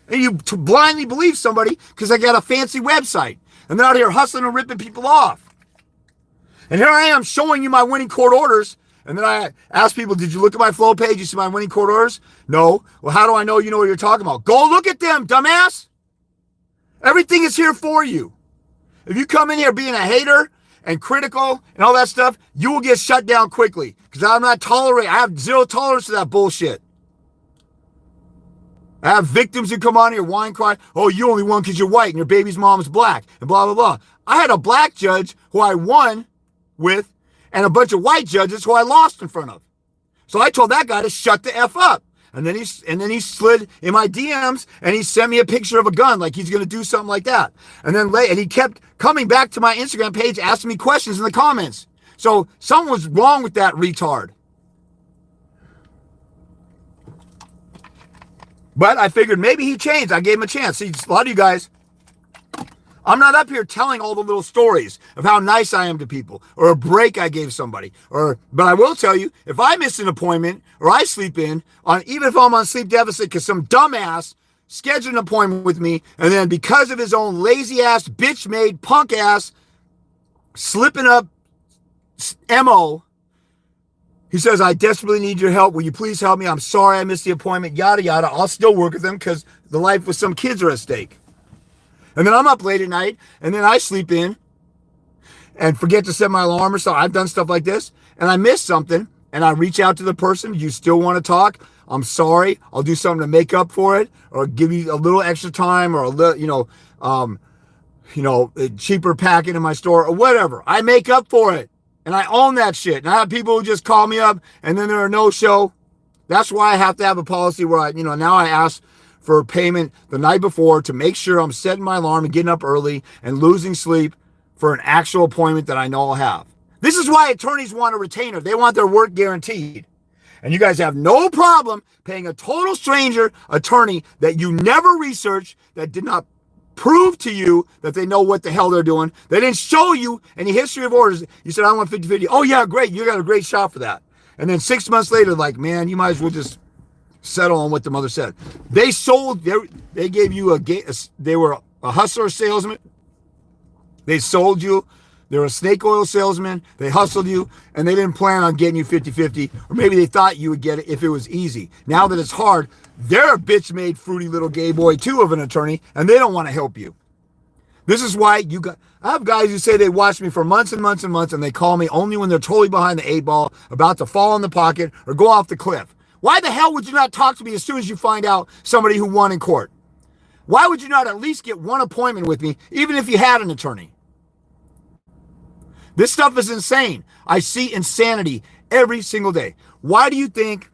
And you blindly believe somebody because they got a fancy website. And they're out here hustling and ripping people off. And here I am showing you my winning court orders. And then I ask people, did you look at my flow page? You see my winning court orders? No. Well, how do I know you know what you're talking about? Go look at them, dumbass. Everything is here for you. If you come in here being a hater and critical and all that stuff, you will get shut down quickly. Because I have zero tolerance to that bullshit. I have victims who come on here, whine, cry, oh, you only won because you're white and your baby's mom is black, and blah, blah, blah. I had a black judge who I won with and a bunch of white judges who I lost in front of. So I told that guy to shut the F up. And then he slid in my DMs and he sent me a picture of a gun like he's going to do something like that. And he kept coming back to my Instagram page asking me questions in the comments. So something was wrong with that retard. But I figured maybe he changed. I gave him a chance. See, a lot of you guys, I'm not up here telling all the little stories of how nice I am to people or a break I gave somebody. But I will tell you, if I miss an appointment or I sleep in, even if I'm on sleep deficit because some dumbass scheduled an appointment with me and then because of his own lazy ass, bitch-made, punk ass, slipping up MO, he says, I desperately need your help. Will you please help me? I'm sorry I missed the appointment, yada, yada. I'll still work with him because the life with some kids are at stake. And then I'm up late at night, and then I sleep in and forget to set my alarm or something. I've done stuff like this, and I miss something, and I reach out to the person. You still want to talk? I'm sorry. I'll do something to make up for it, or give you a little extra time, or a little, a cheaper packet in my store, or whatever. I make up for it, and I own that shit. And I have people who just call me up, and then they're a no-show. That's why I have to have a policy where now I ask for payment the night before to make sure I'm setting my alarm and getting up early and losing sleep for an actual appointment that I know I'll have. This is why attorneys want a retainer. They want their work guaranteed. And you guys have no problem paying a total stranger attorney that you never researched, that did not prove to you that they know what the hell they're doing. They didn't show you any history of orders. You said, I want 50-50. Oh, yeah, great. You got a great shot for that. And then 6 months later, like, man, you might as well just settle on what the mother said. They gave you they were a hustler salesman. They sold you. They were a snake oil salesman. They hustled you, and they didn't plan on getting you 50-50, or maybe they thought you would get it if it was easy. Now that it's hard, they're a bitch-made fruity little gay boy too of an attorney, and they don't want to help you. This is why I have guys who say they watch me for months and months and months, and they call me only when they're totally behind the 8 ball, about to fall in the pocket or go off the cliff. Why the hell would you not talk to me as soon as you find out somebody who won in court? Why would you not at least get one appointment with me, even if you had an attorney? This stuff is insane. I see insanity every single day. Why do you think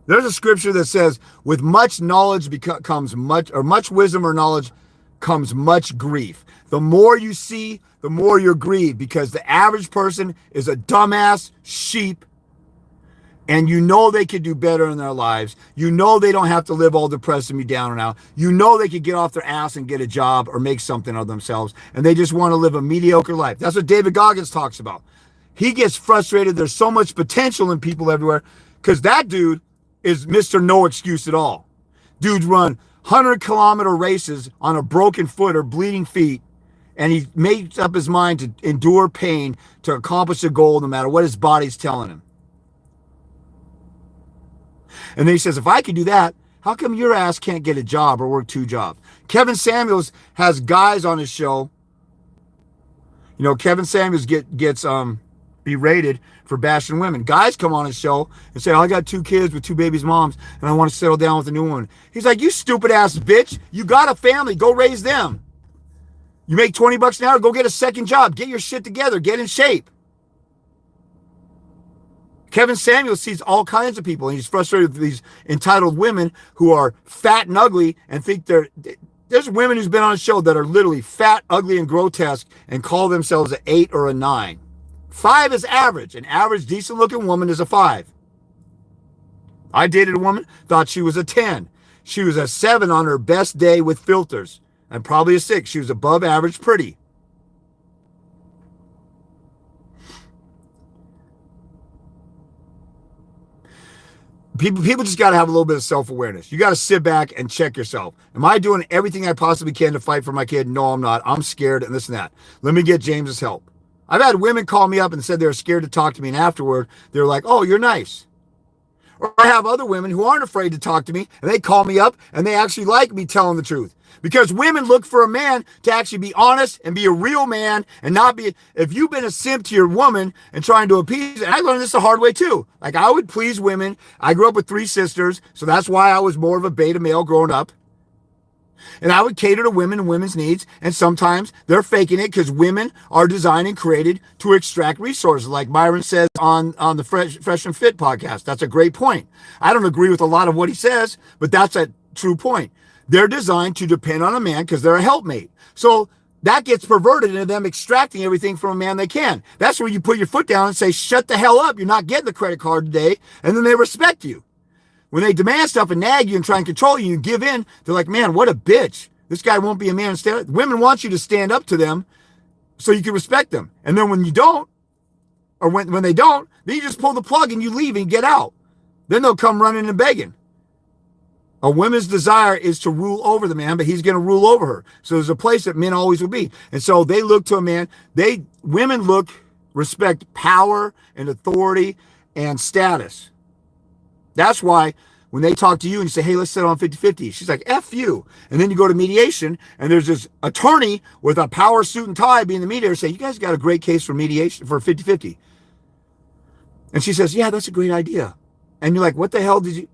there's a scripture that says, with much knowledge comes much wisdom or knowledge comes much grief? The more you see, the more you're grieved, because the average person is a dumbass sheep. And you know they could do better in their lives. You know they don't have to live all depressed and be down and out. You know they could get off their ass and get a job or make something of themselves. And they just want to live a mediocre life. That's what David Goggins talks about. He gets frustrated. There's so much potential in people everywhere, because that dude is Mr. No Excuse at all. Dudes run 100-kilometer races on a broken foot or bleeding feet. And he makes up his mind to endure pain to accomplish a goal no matter what his body's telling him. And then he says, if I could do that, how come your ass can't get a job or work 2 jobs? Kevin Samuels has guys on his show. Kevin Samuels gets berated for bashing women. Guys come on his show and say, I got 2 kids with 2 babies' moms, and I want to settle down with a new one. He's like, you stupid ass bitch. You got a family. Go raise them. You make 20 bucks an hour, go get a second job. Get your shit together. Get in shape. Kevin Samuels sees all kinds of people, and he's frustrated with these entitled women who are fat and ugly and think there's women who's been on a show that are literally fat, ugly, and grotesque and call themselves an 8 or a 9. 5 is average. An average, decent-looking woman is a 5. I dated a woman, thought she was a 10. She was a 7 on her best day with filters, and probably a 6. She was above average pretty. People just got to have a little bit of self-awareness. You got to sit back and check yourself. Am I doing everything I possibly can to fight for my kid? No, I'm not. I'm scared and this and that. Let me get James's help. I've had women call me up and said they were scared to talk to me, and afterward, they're like, oh, you're nice. Or I have other women who aren't afraid to talk to me, and they call me up, and they actually like me telling the truth. Because women look for a man to actually be honest and be a real man and not be, if you've been a simp to your woman and trying to appease, and I learned this the hard way too. Like I would please women. I grew up with 3 sisters, so that's why I was more of a beta male growing up. And I would cater to women and women's needs, and sometimes they're faking it because women are designed and created to extract resources, like Myron says on the Fresh and Fit podcast. That's a great point. I don't agree with a lot of what he says, but that's a true point. They're designed to depend on a man because they're a helpmate. So that gets perverted into them extracting everything from a man they can. That's where you put your foot down and say, shut the hell up. You're not getting the credit card today. And then they respect you. When they demand stuff and nag you and try and control you and give in, they're like, man, what a bitch. This guy won't be a man. Women want you to stand up to them so you can respect them. And then when you don't, or when they don't, then you just pull the plug and you leave and get out. Then they'll come running and begging. A woman's desire is to rule over the man, but he's going to rule over her. So there's a place that men always will be. And so they look to a man. Women respect power and authority and status. That's why when they talk to you and you say, hey, let's sit on 50-50, she's like, F you. And then you go to mediation, and there's this attorney with a power suit and tie being the mediator say, you guys got a great case for mediation for 50-50. And she says, yeah, that's a great idea. And you're like, what the hell did you?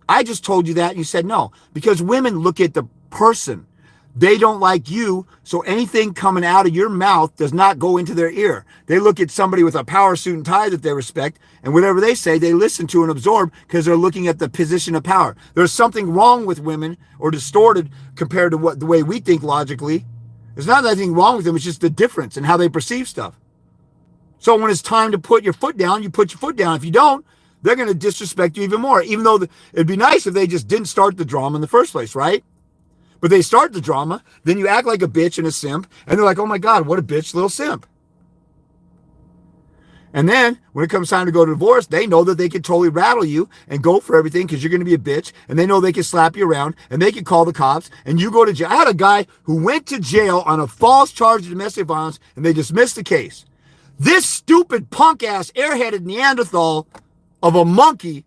I just told you that, and you said no. Because women look at the person. They don't like you, so anything coming out of your mouth does not go into their ear. They look at somebody with a power suit and tie that they respect, and whatever they say, they listen to and absorb because they're looking at the position of power. There's something wrong with women or distorted compared to the way we think logically. There's not anything wrong with them. It's just the difference in how they perceive stuff. So when it's time to put your foot down, you put your foot down. If you don't, they're going to disrespect you even more, even though it'd be nice if they just didn't start the drama in the first place, right? But they start the drama, then you act like a bitch and a simp, and they're like, oh my God, what a bitch little simp. And then when it comes time to go to divorce, they know that they can totally rattle you and go for everything because you're going to be a bitch, and they know they can slap you around, and they can call the cops, and you go to jail. I had a guy who went to jail on a false charge of domestic violence, and they dismissed the case. This stupid punk-ass airheaded Neanderthal of a monkey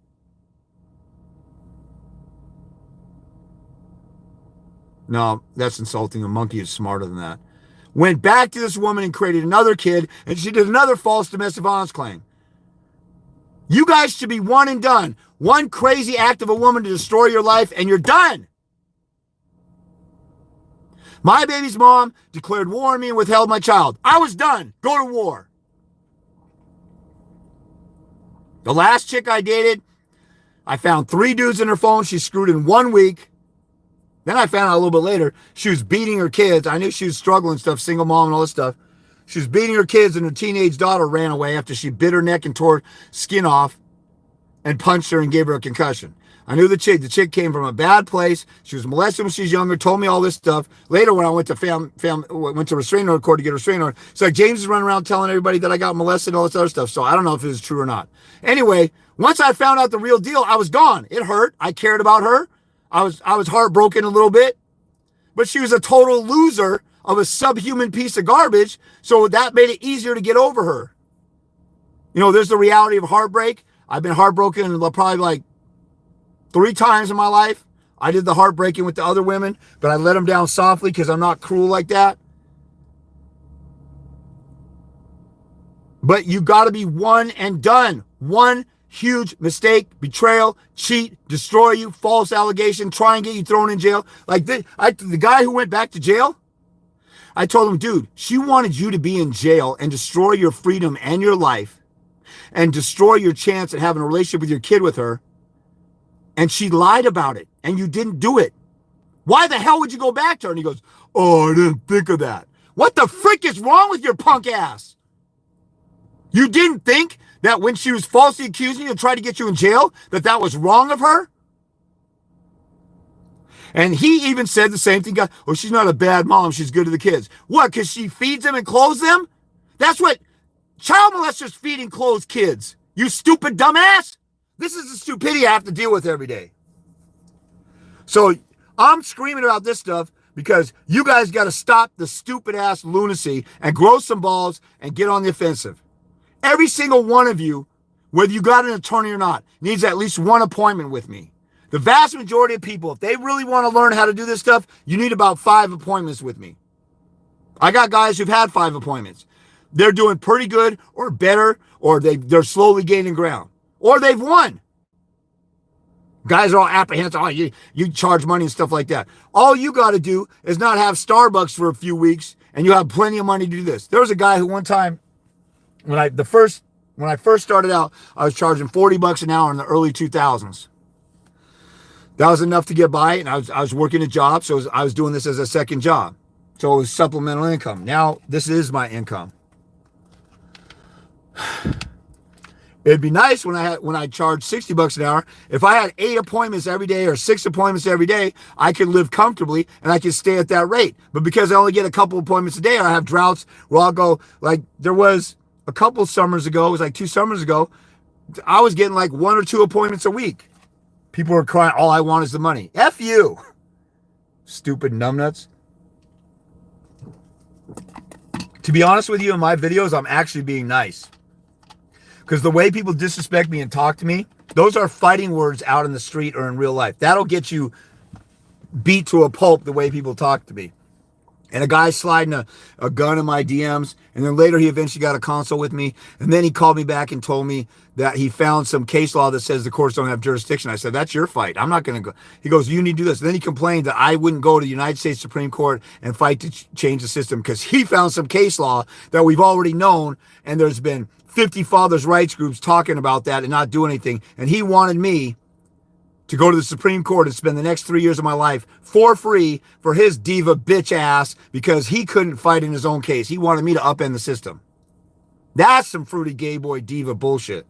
no, that's insulting. A monkey is smarter than that. Went back to this woman and created another kid, and she did another false domestic violence claim. You guys should be one and done. One crazy act of a woman to destroy your life, and you're done. My baby's mom declared war on me and withheld my child. I was done. Go to war. The last chick I dated, I found 3 dudes in her phone she screwed in 1 week. Then I found out a little bit later, she was beating her kids. I knew she was struggling stuff, single mom and all this stuff. She was beating her kids, and her teenage daughter ran away after she bit her neck and tore skin off and punched her and gave her a concussion. I knew the chick. The chick came from a bad place. She was molested when she was younger, told me all this stuff. Later, when I went to went to restraining order court to get a restraining order, it's like James is running around telling everybody that I got molested and all this other stuff. So I don't know if it was true or not. Anyway, once I found out the real deal, I was gone. It hurt. I cared about her. I was heartbroken a little bit, but she was a total loser of a subhuman piece of garbage, so that made it easier to get over her. You know, there's the reality of heartbreak. I've been heartbroken probably like 3 times in my life. I did the heartbreaking with the other women, but I let them down softly because I'm not cruel like that. But you got to be one and done. One huge mistake, betrayal, cheat, destroy you, false allegation, try and get you thrown in jail. Like the guy who went back to jail, I told him, dude, she wanted you to be in jail and destroy your freedom and your life and destroy your chance at having a relationship with your kid with her. And she lied about it and you didn't do it. Why the hell would you go back to her? And he goes, oh, I didn't think of that. What the frick is wrong with your punk ass? You didn't think that when she was falsely accusing you and tried to get you in jail, that was wrong of her? And he even said the same thing. Oh, she's not a bad mom. She's good to the kids. What, because she feeds them and clothes them? That's what child molesters feed and clothe kids. You stupid dumbass. This is the stupidity I have to deal with every day. So I'm screaming about this stuff because you guys got to stop the stupid ass lunacy and grow some balls and get on the offensive. Every single one of you, whether you got an attorney or not, needs at least one appointment with me. The vast majority of people, if they really want to learn how to do this stuff, you need about 5 appointments with me. I got guys who've had 5 appointments. They're doing pretty good or better, or they're slowly gaining ground, or they've won. Guys are all apprehensive. Oh, you charge money and stuff like that. All you got to do is not have Starbucks for a few weeks, and you have plenty of money to do this. There was a guy who one time, when I first started out, I was charging $40 an hour in the early 2000s. That was enough to get by, and I was working a job, so I was doing this as a second job. So it was supplemental income. Now this is my income. It'd be nice when I charged $60 an hour. If I had 8 appointments every day or 6 appointments every day, I could live comfortably and I could stay at that rate. But because I only get a couple appointments a day, or I have droughts where I'll go, like there was a couple summers ago, it was like 2 summers ago, I was getting like 1 or 2 appointments a week. People are crying, all I want is the money. F you, stupid numbnuts. To be honest with you, in my videos, I'm actually being nice. Because the way people disrespect me and talk to me, those are fighting words out in the street or in real life. That'll get you beat to a pulp the way people talk to me. And a guy sliding a gun in my DMs, and then later he eventually got a consult with me, and then he called me back and told me that he found some case law that says the courts don't have jurisdiction. I said, that's your fight. I'm not going to go. He goes, you need to do this. And then he complained that I wouldn't go to the United States Supreme Court and fight to change the system because he found some case law that we've already known, and there's been 50 fathers' rights groups talking about that and not do anything. And he wanted me to go to the Supreme Court and spend the next 3 years of my life for free for his diva bitch ass because he couldn't fight in his own case. He wanted me to upend the system. That's some fruity gay boy diva bullshit.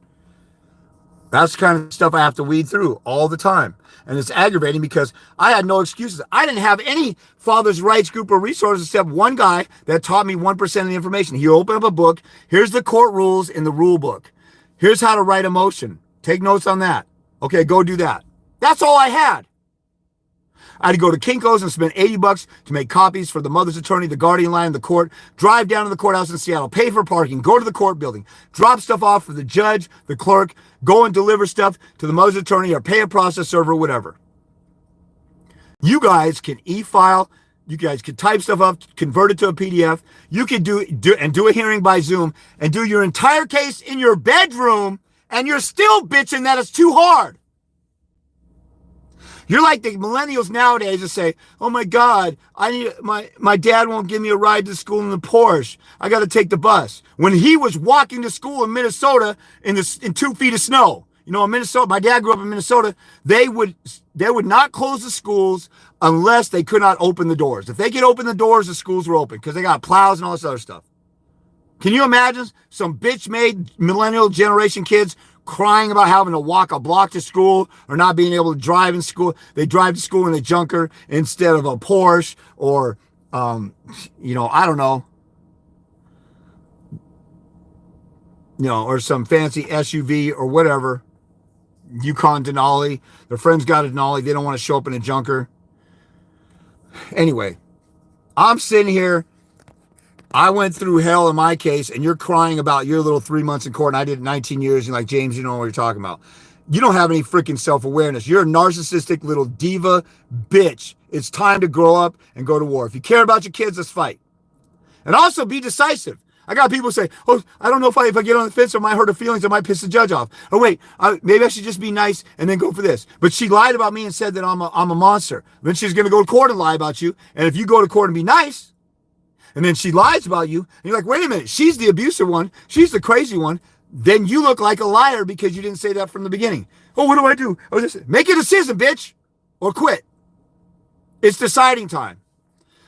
That's the kind of stuff I have to weed through all the time. And it's aggravating because I had no excuses. I didn't have any father's rights group or resources except one guy that taught me 1% of the information. He opened up a book. Here's the court rules in the rule book. Here's how to write a motion. Take notes on that. Okay, go do that. That's all I had. I had to go to Kinko's and spend $80 to make copies for the mother's attorney, the guardian line, the court, drive down to the courthouse in Seattle, pay for parking, go to the court building, drop stuff off for the judge, the clerk, go and deliver stuff to the mother's attorney or pay a process server, whatever. You guys can e-file, you guys can type stuff up, convert it to a PDF. You can do a hearing by Zoom and do your entire case in your bedroom, and you're still bitching that it's too hard. You're like the millennials nowadays that say, oh my God, I need my dad won't give me a ride to school in the Porsche. I got to take the bus. When he was walking to school in Minnesota in 2 feet of snow, you know, in Minnesota, my dad grew up in Minnesota, they would not close the schools unless they could not open the doors. If they could open the doors, the schools were open because they got plows and all this other stuff. Can you imagine some bitch-made millennial generation kids crying about having to walk a block to school or not being able to drive in school? They drive to school in a junker instead of a Porsche or, I don't know, or some fancy SUV or whatever. Yukon Denali. Their friends got a Denali. They don't want to show up in a junker. Anyway, I'm sitting here. I went through hell in my case, and you're crying about your little 3 months in court, and I did 19 years, and like, James, you know what you're talking about. You don't have any freaking self-awareness. You're a narcissistic little diva bitch. It's time to grow up and go to war. If you care about your kids, let's fight. And also be decisive. I got people say, oh, I don't know if I get on the fence, it might hurt her feelings, I might piss the judge off. Oh, wait, maybe I should just be nice and then go for this. But she lied about me and said that I'm a monster. Then she's going to go to court and lie about you. And if you go to court and be nice, and then she lies about you, and you're like, wait a minute, she's the abusive one, she's the crazy one, then you look like a liar because you didn't say that from the beginning. Oh, what do I do? Oh, this, make a decision, bitch, or quit. It's deciding time.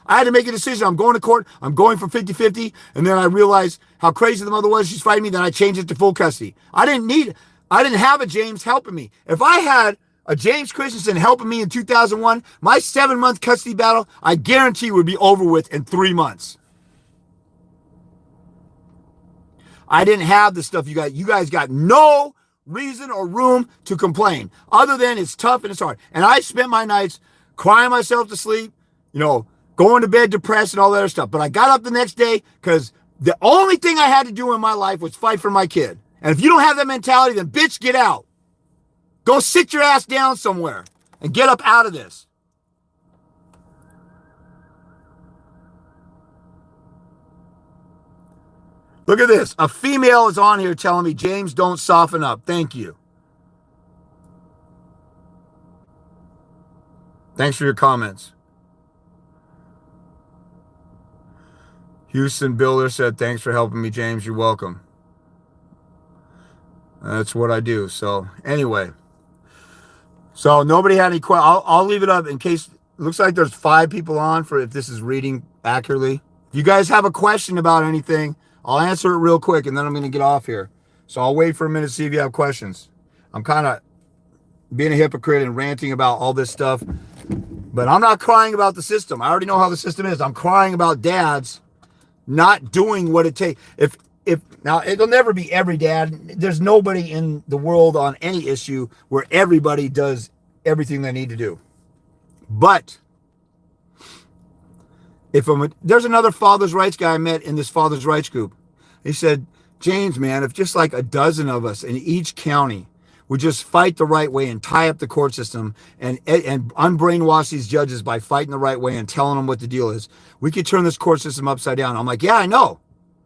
I had to make a decision. I'm going to court. I'm going for 50-50. And then I realized how crazy the mother was. She's fighting me. Then I changed it to full custody. I didn't have a James helping me. If I had a James Christensen helping me in 2001, my 7-month custody battle, I guarantee would be over with in 3 months. I didn't have the stuff you got. You guys got no reason or room to complain other than it's tough and it's hard. And I spent my nights crying myself to sleep, going to bed depressed and all that other stuff. But I got up the next day because the only thing I had to do in my life was fight for my kid. And if you don't have that mentality, then bitch, get out. Go sit your ass down somewhere and get up out of this. Look at this. A female is on here telling me, James, don't soften up. Thank you. Thanks for your comments. Houston Builder said, thanks for helping me, James. You're welcome. That's what I do. So anyway. So nobody had any questions. I'll leave it up in case. Looks like there's 5 people on for if this is reading accurately. If you guys have a question about anything, I'll answer it real quick and then I'm going to get off here. So I'll wait for a minute to see if you have questions. I'm kind of being a hypocrite and ranting about all this stuff. But I'm not crying about the system. I already know how the system is. I'm crying about dads not doing what it takes. If now it'll never be every dad. There's nobody in the world on any issue where everybody does everything they need to do. But there's another father's rights guy I met in this father's rights group. He said, James, man, if just like a dozen of us in each county would just fight the right way and tie up the court system and unbrainwash these judges by fighting the right way and telling them what the deal is, we could turn this court system upside down. I'm like, yeah, I know.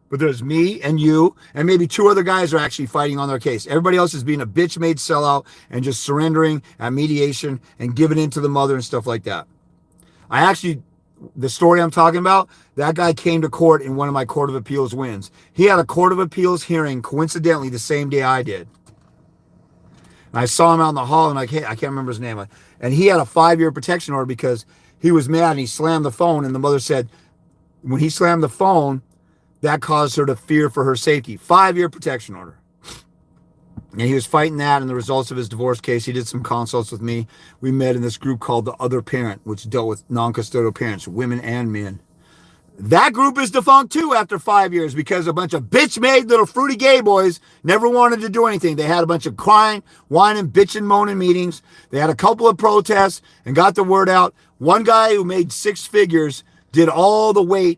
But there's me and you and maybe 2 other guys are actually fighting on their case. Everybody else is being a bitch-made sellout and just surrendering at mediation and giving in to the mother and stuff like that. The story I'm talking about, that guy came to court in one of my Court of Appeals wins. He had a Court of Appeals hearing coincidentally the same day I did. And I saw him out in the hall and I can't remember his name. And he had a 5-year protection order because he was mad and he slammed the phone. And the mother said, when he slammed the phone, that caused her to fear for her safety. 5-year protection order. And he was fighting that and the results of his divorce case. He did some consults with me. We met in this group called The Other Parent, which dealt with non-custodial parents, women and men. That group is defunct too after 5 years because a bunch of bitch-made little fruity gay boys never wanted to do anything. They had a bunch of crying, whining, bitching, moaning meetings. They had a couple of protests and got the word out. One guy who made 6 figures did all the weight,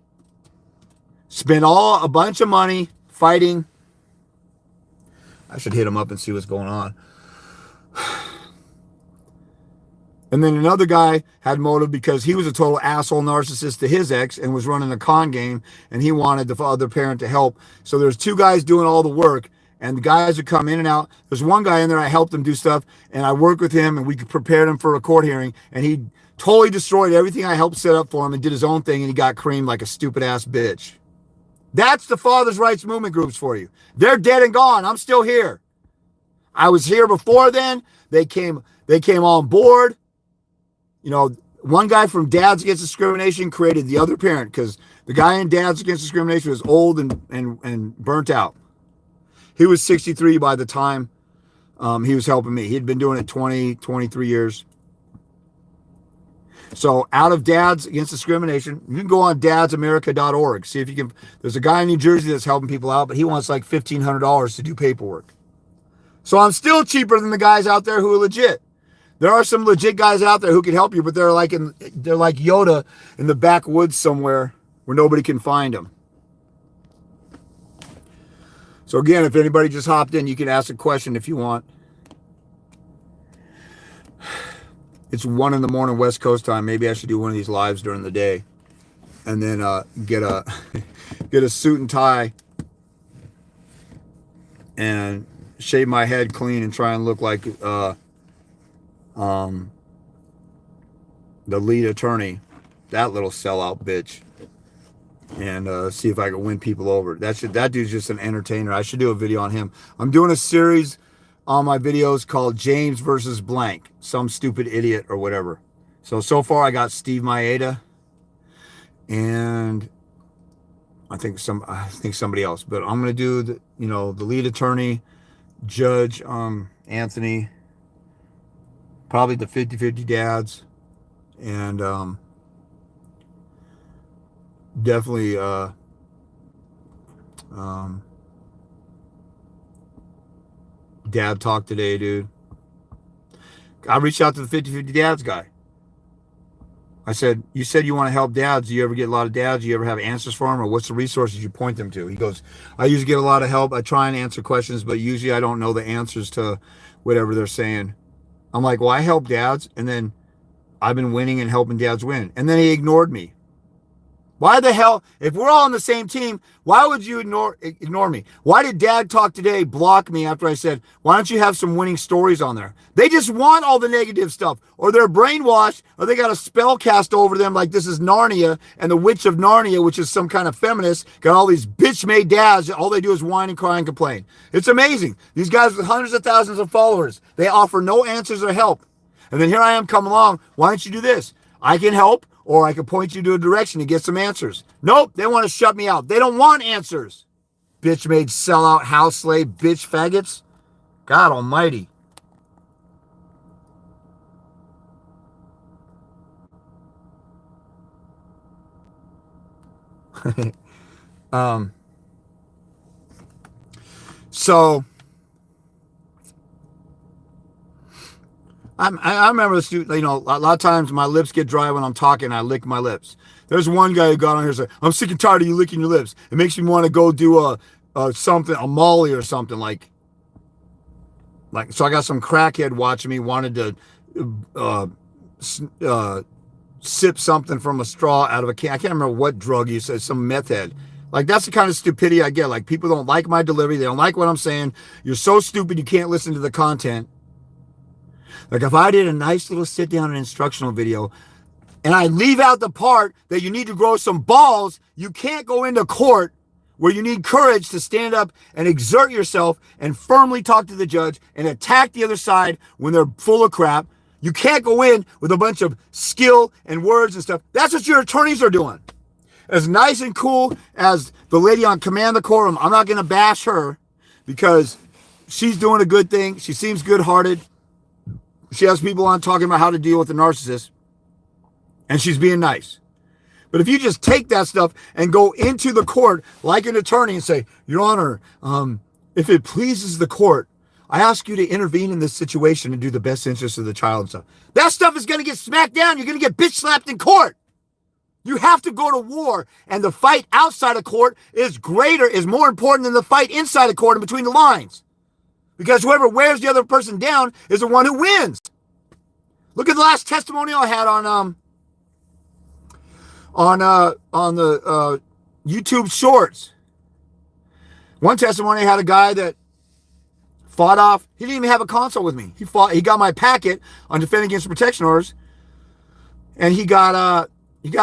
spent a bunch of money fighting. I should hit him up and see what's going on. And then another guy had motive because he was a total asshole narcissist to his ex and was running a con game and he wanted the other parent to help. So there's 2 guys doing all the work and the guys would come in and out. There's one guy in there, I helped him do stuff and I worked with him and we prepared him for a court hearing and he totally destroyed everything I helped set up for him and did his own thing and he got creamed like a stupid ass bitch. That's the father's rights movement groups for you. They're dead and gone. I'm still here. I was here before then. They came on board. One guy from Dads Against Discrimination created The Other Parent because the guy in Dads Against Discrimination was old and burnt out. He was 63 by the time he was helping me. He'd been doing it 23 years. So out of Dads Against Discrimination, you can go on dadsamerica.org. See if you can. There's a guy in New Jersey that's helping people out, but he wants like $1,500 to do paperwork. So I'm still cheaper than the guys out there who are legit. There are some legit guys out there who can help you, but they're like Yoda in the backwoods somewhere where nobody can find them. So again, if anybody just hopped in, you can ask a question if you want. It's 1 a.m. West Coast time. Maybe I should do one of these lives during the day, and then get a suit and tie and shave my head clean and try and look like the lead attorney, that little sellout bitch. and see if I can win people over. That dude's just an entertainer. I should do a video on him. I'm doing a series on my videos called James versus blank, some stupid idiot or whatever. So far I got Steve Maeda and I think somebody else, but I'm gonna do the lead attorney, Judge Anthony, probably the 50-50 dads, and definitely Dad Talk Today, dude. I reached out to the 50-50 dads guy. I said, you said you want to help dads. Do you ever get a lot of dads? Do you ever have answers for them? Or what's the resources you point them to? He goes, I usually get a lot of help. I try and answer questions, but usually I don't know the answers to whatever they're saying. I'm like, well, I help dads, and then I've been winning and helping dads win. And then he ignored me. Why the hell, if we're all on the same team, why would you ignore me? Why did Dad Talk Today block me after I said, why don't you have some winning stories on there? They just want all the negative stuff, or they're brainwashed, or they got a spell cast over them like this is Narnia, and the Witch of Narnia, which is some kind of feminist, got all these bitch-made dads, all they do is whine and cry and complain. It's amazing. These guys with hundreds of thousands of followers, they offer no answers or help. And then here I am come along, why don't you do this? I can help, or I can point you to a direction to get some answers. Nope, they want to shut me out. They don't want answers. Bitch-made sellout house slave bitch faggots. God almighty. So I remember this dude, a lot of times my lips get dry when I'm talking. I lick my lips. There's one guy who got on here and said, I'm sick and tired of you licking your lips. It makes me want to go do a molly or something like, so I got some crackhead watching me, wanted to sip something from a straw out of a can. I can't remember what drug he said, some meth head. Like, that's the kind of stupidity I get. Like, people don't like my delivery. They don't like what I'm saying. You're so stupid you can't listen to the content. Like, if I did a nice little sit down and instructional video and I leave out the part that you need to grow some balls, you can't go into court where you need courage to stand up and exert yourself and firmly talk to the judge and attack the other side when they're full of crap. You can't go in with a bunch of skill and words and stuff. That's what your attorneys are doing. As nice and cool as the lady on Command the Quorum, I'm not going to bash her because she's doing a good thing. She seems good-hearted. She has people on talking about how to deal with a narcissist, and she's being nice. But if you just take that stuff and go into the court like an attorney and say, Your Honor, if it pleases the court, I ask you to intervene in this situation and do the best interest of the child and stuff. That stuff is going to get smacked down. You're going to get bitch slapped in court. You have to go to war, and the fight outside of court is more important than the fight inside of court and between the lines. Because whoever wears the other person down is the one who wins. Look at the last testimonial I had on the YouTube Shorts. One testimony had a guy that fought off. He didn't even have a consult with me. He got my packet on defending against protection orders, and he got a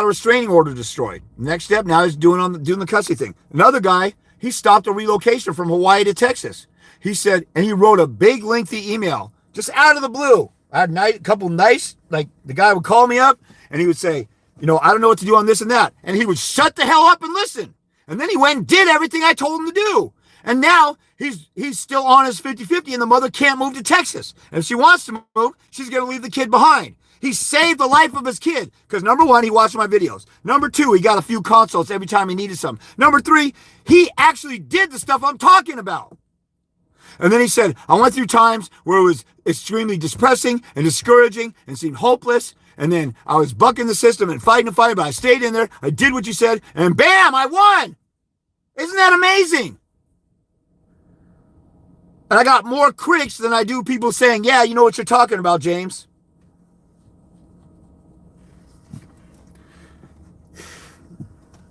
restraining order destroyed. Next step, now he's doing the custody thing. Another guy, he stopped a relocation from Hawaii to Texas. He said, and he wrote a big lengthy email just out of the blue. I had a couple nice, like the guy would call me up and he would say, I don't know what to do on this and that. And he would shut the hell up and listen. And then he went and did everything I told him to do. And now he's still on his 50-50 and the mother can't move to Texas. And if she wants to move, she's going to leave the kid behind. He saved the life of his kid because, number one, he watched my videos. Number two, he got a few consults every time he needed some. Number three, he actually did the stuff I'm talking about. And then he said, I went through times where it was extremely depressing and discouraging and seemed hopeless. And then I was bucking the system and fighting, but I stayed in there. I did what you said, and bam, I won. Isn't that amazing? And I got more critics than I do people saying, yeah, you know what you're talking about, James.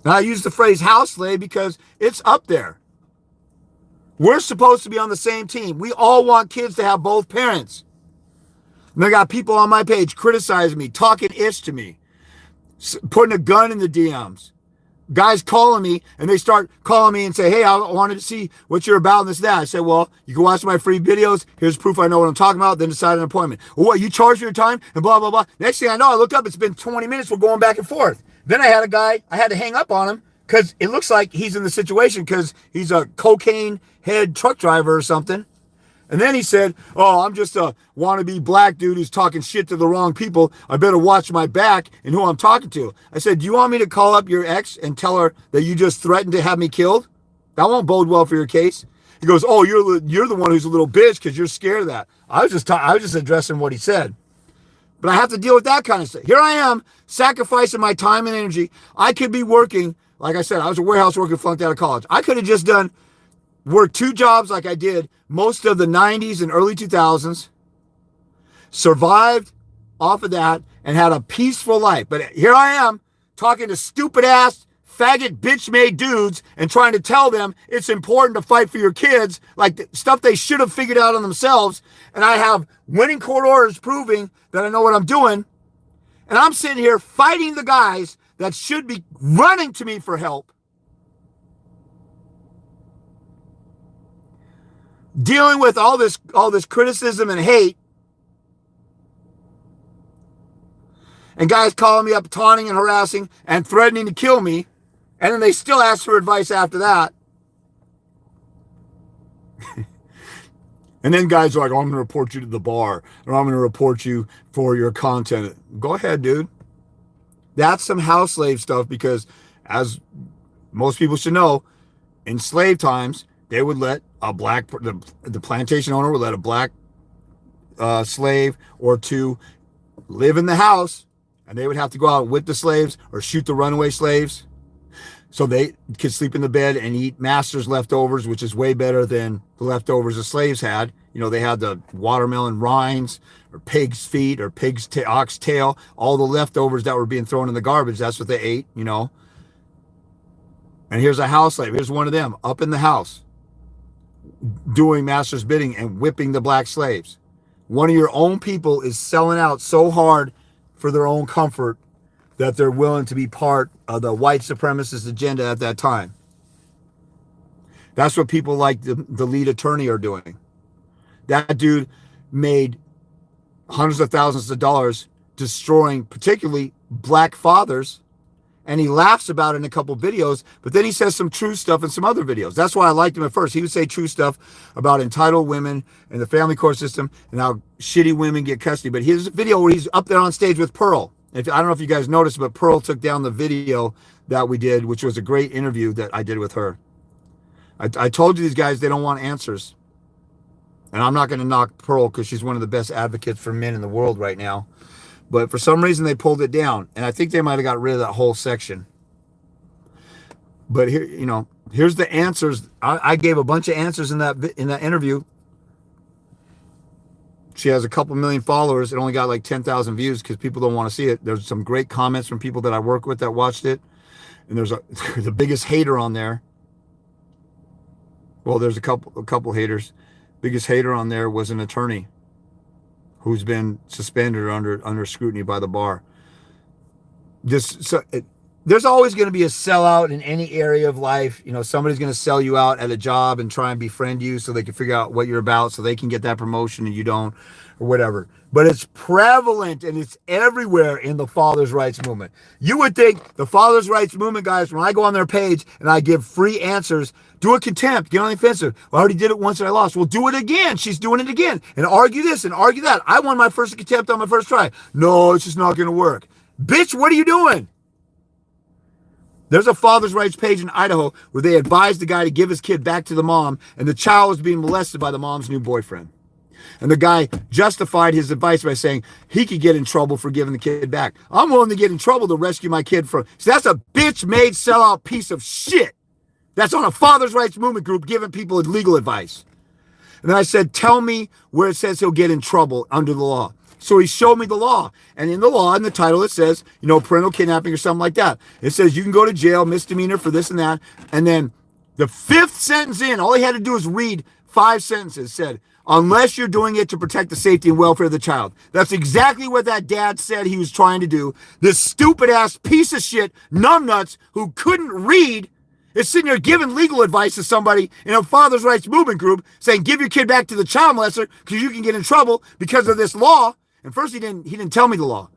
And I use the phrase house slave because it's up there. We're supposed to be on the same team. We all want kids to have both parents. And I got people on my page criticizing me, talking ish to me, putting a gun in the DMs, guys calling me, and they start calling me and say, hey, I wanted to see what you're about and this and that. I said, well, you can watch my free videos. Here's proof I know what I'm talking about. Then decide an appointment. Well, what, you charge for your time? And blah, blah, blah. Next thing I know, I looked up. It's been 20 minutes. We're going back and forth. Then I had a guy, I had to hang up on him because it looks like he's in the situation because he's a cocaine head truck driver or something. And then he said, oh, I'm just a wannabe black dude who's talking shit to the wrong people. I better watch my back and who I'm talking to. I said, do you want me to call up your ex and tell her that you just threatened to have me killed? That won't bode well for your case. He goes, oh, you're the one who's a little bitch because you're scared of that. I was just addressing what he said. But I have to deal with that kind of stuff. Here I am, sacrificing my time and energy. I could be working, like I said, I was a warehouse worker, flunked out of college. I could have just worked 2 jobs like I did most of the 90s and early 2000s, survived off of that, and had a peaceful life. But here I am talking to stupid ass, faggot, bitch-made dudes and trying to tell them it's important to fight for your kids, like stuff they should have figured out on themselves. And I have winning court orders proving that I know what I'm doing. And I'm sitting here fighting the guys that should be running to me for help, dealing with all this criticism and hate, and guys calling me up, taunting and harassing and threatening to kill me, and then they still ask for advice after that. And then guys are like, oh, I'm going to report you to the bar, or I'm going to report you for your content. Go ahead, dude. That's some house slave stuff, because as most people should know, in slave times, they would let the plantation owner would let a black slave or 2 live in the house, and they would have to go out with the slaves or shoot the runaway slaves so they could sleep in the bed and eat master's leftovers, which is way better than the leftovers the slaves had. You know, they had the watermelon rinds or pig's feet or ox tail, all the leftovers that were being thrown in the garbage. That's what they ate, you know. And here's a house slave. Here's one of them up in the house doing master's bidding and whipping the black slaves. One of your own people is selling out so hard for their own comfort that they're willing to be part of the white supremacist agenda at that time. That's what people like the lead attorney are doing. That dude made hundreds of thousands of dollars destroying particularly black fathers, and he laughs about it in a couple videos, but then he says some true stuff in some other videos. That's why I liked him at first. He would say true stuff about entitled women and the family court system and how shitty women get custody. But here's a video where he's up there on stage with Pearl. I don't know if you guys noticed, but Pearl took down the video that we did, which was a great interview that I did with her. I told you these guys, they don't want answers. And I'm not going to knock Pearl because she's one of the best advocates for men in the world right now. But for some reason, they pulled it down. And I think they might have got rid of that whole section. But here, you know, here's the answers. I gave a bunch of answers in that interview. She has a couple million followers. It only got like 10,000 views because people don't want to see it. There's some great comments from people that I work with that watched it. And there's the biggest hater on there. Well, there's a couple haters. Biggest hater on there was an attorney who's been suspended or under scrutiny by the bar. There's always going to be a sellout in any area of life. You know, somebody's going to sell you out at a job and try and befriend you so they can figure out what you're about so they can get that promotion and you don't, or whatever. But it's prevalent and it's everywhere in the Fathers' Rights Movement. You would think the Fathers' Rights Movement guys, when I go on their page and I give free answers, do a contempt, get on the offensive. Well, I already did it once and I lost. Well, do it again. She's doing it again. And argue this and argue that. I won my first contempt on my first try. No, it's just not going to work. Bitch, what are you doing? There's a father's rights page in Idaho where they advised the guy to give his kid back to the mom, and the child was being molested by the mom's new boyfriend. And the guy justified his advice by saying he could get in trouble for giving the kid back. I'm willing to get in trouble to rescue my kid from. So that's a bitch-made sellout piece of shit. That's on a father's rights movement group giving people legal advice. And then I said, tell me where it says he'll get in trouble under the law. So he showed me the law. And in the law, in the title, it says, you know, parental kidnapping or something like that. It says you can go to jail, misdemeanor for this and that. And then the 5th sentence in, all he had to do was read 5 sentences, said, unless you're doing it to protect the safety and welfare of the child. That's exactly what that dad said he was trying to do. This stupid-ass piece of shit, numbnuts, who couldn't read, is sitting there giving legal advice to somebody in a father's rights movement group saying, give your kid back to the child molester because you can get in trouble because of this law. And first he didn't tell me the law.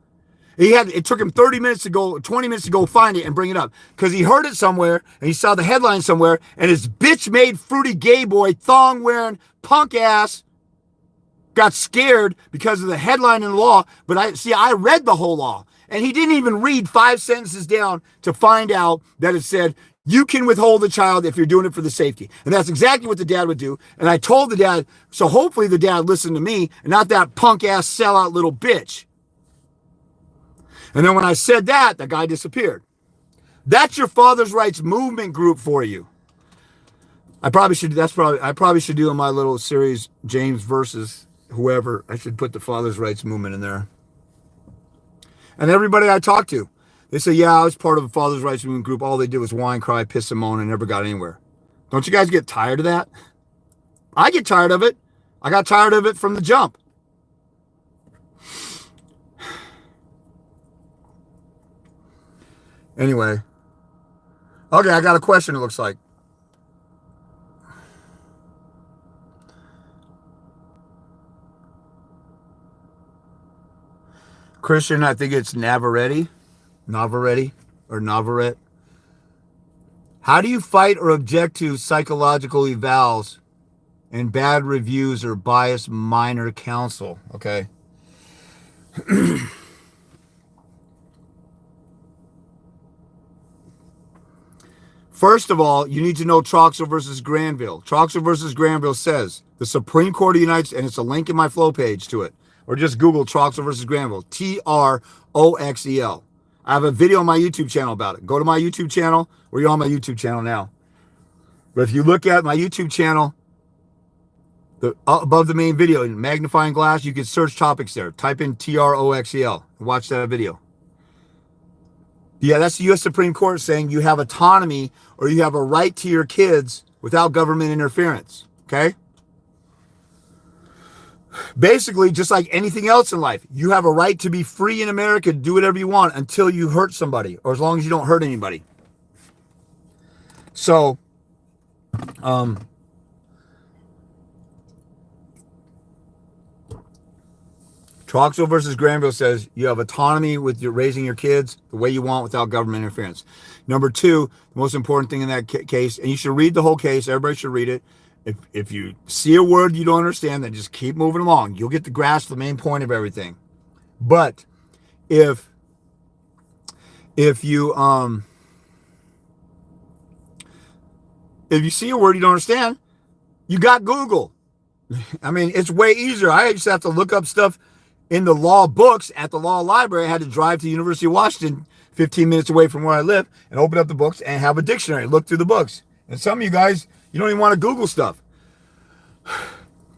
It took him 20 minutes to go find it and bring it up because he heard it somewhere and he saw the headline somewhere, and his bitch-made fruity gay boy, thong-wearing punk ass got scared because of the headline in the law. But I read the whole law, and he didn't even read 5 sentences down to find out that it said you can withhold the child if you're doing it for the safety. And that's exactly what the dad would do. And I told the dad, so hopefully the dad listened to me and not that punk ass sellout little bitch. And then when I said that, the guy disappeared. That's your father's rights movement group for you. I probably should do in my little series, James versus whoever, I should put the father's rights movement in there. And everybody I talked to, they say, yeah, I was part of a father's rights movement group. All they did was whine, cry, piss and moan, and never got anywhere. Don't you guys get tired of that? I get tired of it. I got tired of it from the jump. Anyway. Okay, I got a question, it looks like. Christian, I think it's Navarrete. Or Navarrete. How do you fight or object to psychological evals and bad reviews or biased minor counsel? Okay. First of all, you need to know Troxel versus Granville. Troxel versus Granville says the Supreme Court of the United States, and it's a link in my flow page to it, or just Google Troxel versus Granville, Troxel. I have a video on my YouTube channel about it. Go to my YouTube channel, or you're on my YouTube channel now. But if you look at my YouTube channel, above the main video in magnifying glass, you can search topics there. Type in Troxel and watch that video. Yeah, that's the U.S. Supreme Court saying you have autonomy or you have a right to your kids without government interference. Okay? Basically, just like anything else in life, you have a right to be free in America to do whatever you want until you hurt somebody, or as long as you don't hurt anybody. So, Troxel versus Granville says you have autonomy with your raising your kids the way you want without government interference. Number two, the most important thing in that case, and you should read the whole case, everybody should read it. If you see a word you don't understand, then just keep moving along. You'll get to grasp the main point of everything. But if you see a word you don't understand, you got Google. I mean, it's way easier. I used to have to look up stuff in the law books at the law library. I had to drive to the University of Washington, 15 minutes away from where I live, and open up the books and have a dictionary, look through the books. And some of you guys, you don't even want to Google stuff.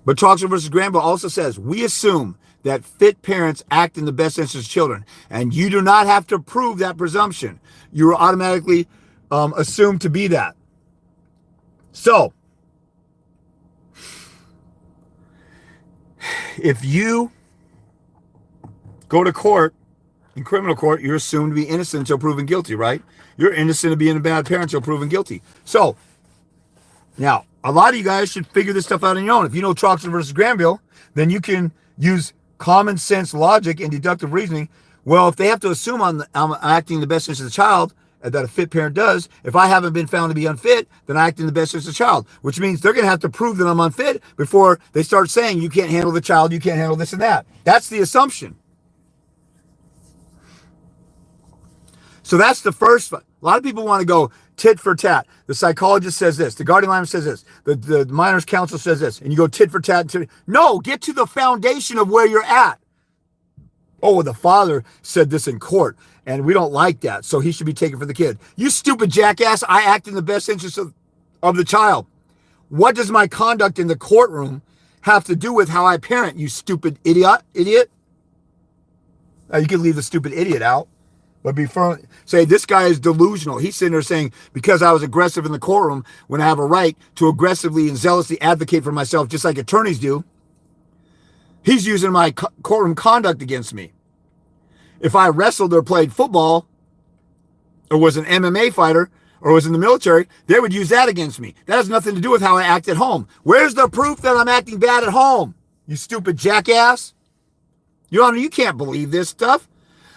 But Troxel versus Granville also says, we assume that fit parents act in the best interest of children, and you do not have to prove that presumption. You are automatically assumed to be that. So, if you go to court, in criminal court, you're assumed to be innocent until proven guilty, right? You're innocent of being a bad parent until proven guilty. So, now, a lot of you guys should figure this stuff out on your own. If you know Troxel versus Granville, then you can use common sense logic and deductive reasoning. Well, if they have to assume I'm acting in the best interest of the child, that a fit parent does, if I haven't been found to be unfit, then I act in the best interest of the child, which means they're going to have to prove that I'm unfit before they start saying you can't handle the child, you can't handle this and that. That's the assumption. So that's the first. A lot of people want to go tit for tat. The psychologist says this. The guardian lineman says this. The minor's counsel says this. And you go tit for tat. No, get to the foundation of where you're at. Oh, well, the father said this in court, and we don't like that, so he should be taken for the kid. You stupid jackass. I act in the best interest of the child. What does my conduct in the courtroom have to do with how I parent, you stupid idiot? Now, you can leave the stupid idiot out. But before, say, this guy is delusional. He's sitting there saying, because I was aggressive in the courtroom, when I have a right to aggressively and zealously advocate for myself, just like attorneys do, He's using my courtroom conduct against me. If I wrestled or played football or was an MMA fighter or was in the military, they would use that against me. That has nothing to do with how I act at home. Where's the proof that I'm acting bad at home? You stupid jackass. Your Honor, you can't believe this stuff.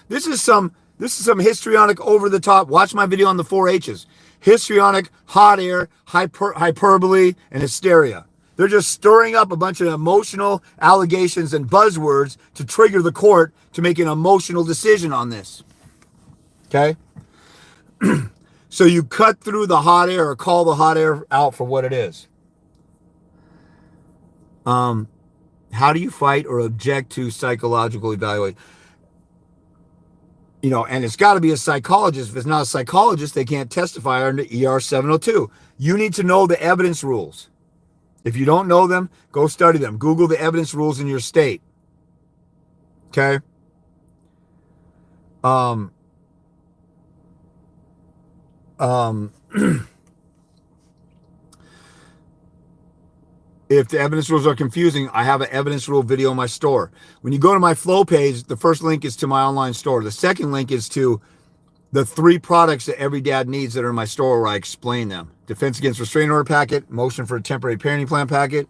This is some histrionic over the top. Watch my video on the 4 H's. Histrionic, hot air, hyperbole, and hysteria. They're just stirring up a bunch of emotional allegations and buzzwords to trigger the court to make an emotional decision on this. Okay? So you cut through the hot air or call the hot air out for what it is. How do you fight or object to psychological evaluation? You know, and it's got to be a psychologist. If it's not a psychologist, they can't testify under ER 702. You need to know the evidence rules. If you don't know them, go study them. Google the evidence rules in your state. Okay? If the evidence rules are confusing, I have an evidence rule video in my store. When you go to my flow page, the first link is to my online store. The second link is to the 3 products that every dad needs that are in my store where I explain them. Defense Against Restraining Order packet, Motion for a Temporary Parenting Plan packet,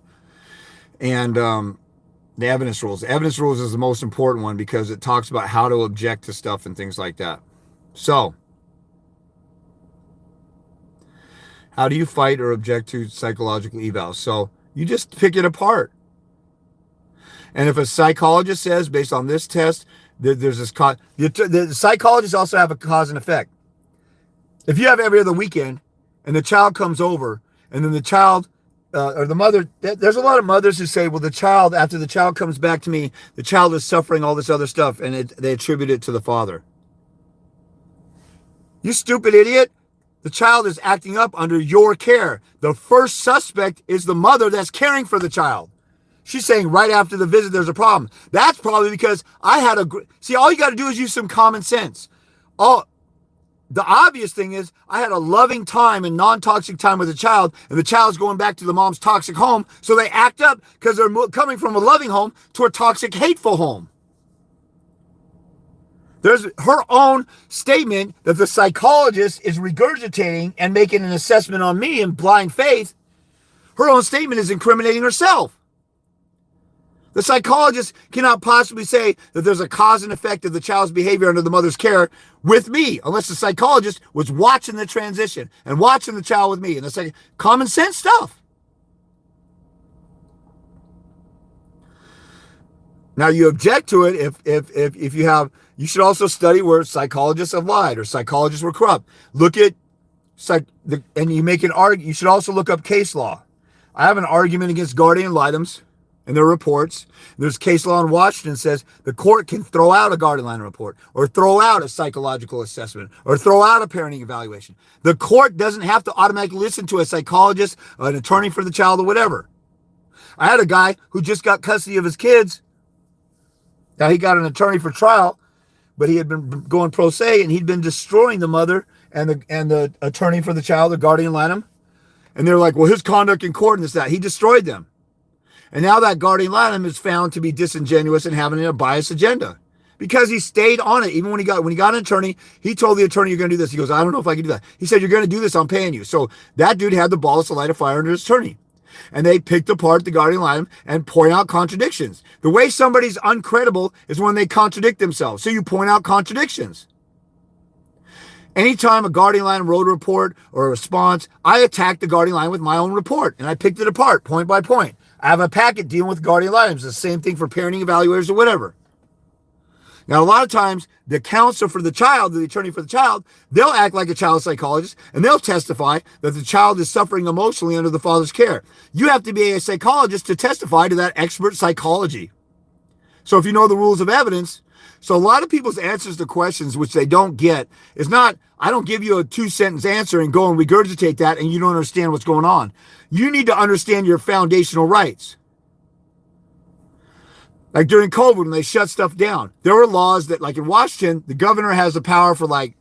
and the evidence rules. The evidence rules is the most important one because it talks about how to object to stuff and things like that. So, how do you fight or object to psychological evals? So, you just pick it apart. And if a psychologist says, based on this test, that there's this cause, the psychologists also have a cause and effect. If you have every other weekend and the child comes over and then the child or the mother, there's a lot of mothers who say, well, the child, after the child comes back to me, the child is suffering all this other stuff, and they attribute it to the father. You stupid idiot. The child is acting up under your care. The first suspect is the mother that's caring for the child. She's saying right after the visit, there's a problem. That's probably because I had see, all you got to do is use some common sense. The obvious thing is I had a loving time and non-toxic time with the child, and the child's going back to the mom's toxic home. So they act up because they're coming from a loving home to a toxic, hateful home. There's her own statement that the psychologist is regurgitating and making an assessment on me in blind faith. Her own statement is incriminating herself. The psychologist cannot possibly say that there's a cause and effect of the child's behavior under the mother's care with me, unless the psychologist was watching the transition and watching the child with me. And it's like common sense stuff. Now you object to it if you have. You should also study where psychologists have lied or psychologists were corrupt. Look at and you make an argument. You should also look up case law. I have an argument against guardian litems and their reports. There's case law in Washington that says the court can throw out a guardian litem report or throw out a psychological assessment or throw out a parenting evaluation. The court doesn't have to automatically listen to a psychologist, an attorney for the child, or whatever. I had a guy who just got custody of his kids. Now he got an attorney for trial, but he had been going pro se, and he'd been destroying the mother and the attorney for the child, the guardian litem. And they're like, well, his conduct in court and this, that. He destroyed them. And now that guardian litem is found to be disingenuous and having a biased agenda because he stayed on it. Even when he got an attorney, he told the attorney, you're going to do this. He goes, I don't know if I can do that. He said, you're going to do this. I'm paying you. So that dude had the balls to light a fire under his attorney. And they picked apart the guardian litem and point out contradictions. The way somebody's uncredible is when they contradict themselves. So you point out contradictions. Anytime a guardian litem wrote a report or a response, I attacked the guardian litem with my own report, and I picked it apart point by point. I have a packet dealing with guardian litems. The same thing for parenting evaluators or whatever. Now, a lot of times, the counselor for the child, the attorney for the child, they'll act like a child psychologist, and they'll testify that the child is suffering emotionally under the father's care. You have to be a psychologist to testify to that expert psychology. So if you know the rules of evidence, so a lot of people's answers to questions which they don't get is not, I don't give you a 2-sentence answer and go and regurgitate that and you don't understand what's going on. You need to understand your foundational rights. Like during COVID, when they shut stuff down, there were laws that, like in Washington, the governor has the power for like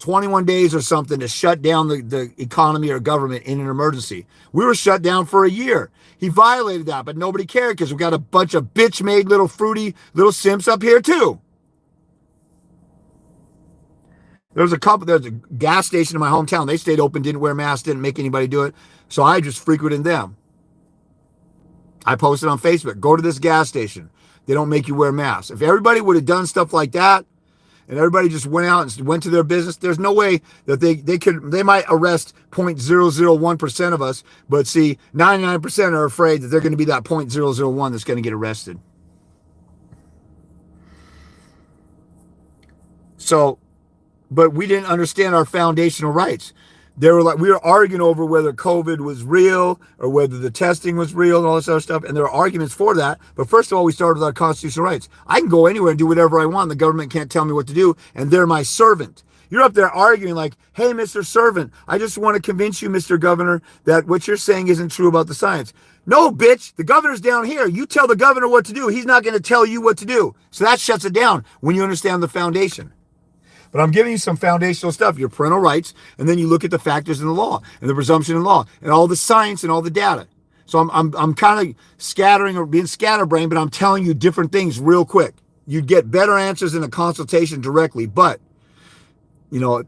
21 days or something to shut down the economy or government in an emergency. We were shut down for a year. He violated that, but nobody cared because we got a bunch of bitch-made little fruity little simps up here too. There's a gas station in my hometown. They stayed open, didn't wear masks, didn't make anybody do it. So I just frequented them. I posted on Facebook, go to this gas station. They don't make you wear masks. If everybody would have done stuff like that, and everybody just went out and went to their business, there's no way that they might arrest 0.001% of us, but see, 99% are afraid that they're going to be that 0.001 that's going to get arrested. So, but we didn't understand our foundational rights. We were arguing over whether COVID was real or whether the testing was real and all this other stuff. And there are arguments for that. But first of all, we started with our constitutional rights. I can go anywhere and do whatever I want. The government can't tell me what to do. And they're my servant. You're up there arguing like, hey, Mr. Servant, I just want to convince you, Mr. Governor, that what you're saying isn't true about the science. No, bitch, the governor's down here. You tell the governor what to do. He's not going to tell you what to do. So that shuts it down when you understand the foundation. But I'm giving you some foundational stuff, your parental rights, and then you look at the factors in the law and the presumption in law and all the science and all the data. So I'm kind of scattering or being scatterbrained, but I'm telling you different things real quick. You'd get better answers in a consultation directly, but you know,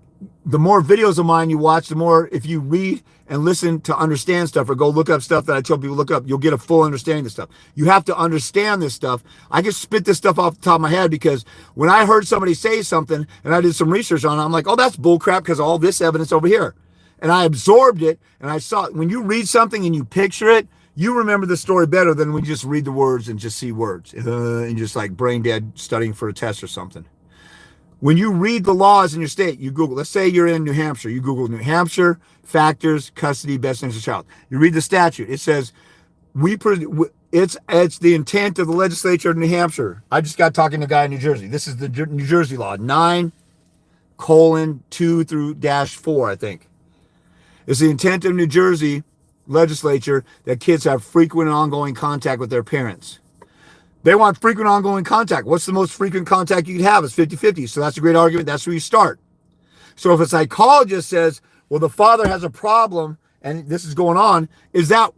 the more videos of mine you watch, the more if you read and listen to understand stuff or go look up stuff that I tell people look up, you'll get a full understanding of this stuff. You have to understand this stuff. I can spit this stuff off the top of my head because when I heard somebody say something and I did some research on it, I'm like, oh, that's bullcrap because of all this evidence over here. And I absorbed it and I saw it. When you read something and you picture it, you remember the story better than when you just read the words and just see words and just like brain dead studying for a test or something. When you read the laws in your state, you Google, let's say you're in New Hampshire, you Google New Hampshire, factors, custody, best interest of child. You read the statute. It says, it's the intent of the legislature of New Hampshire. I just got talking to a guy in New Jersey. This is the New Jersey law, 9:2-4, I think. It's the intent of New Jersey legislature that kids have frequent and ongoing contact with their parents. They want frequent ongoing contact. What's the most frequent contact you can have? It's 50-50. So that's a great argument. That's where you start. So if a psychologist says, well, the father has a problem and this is going on, is that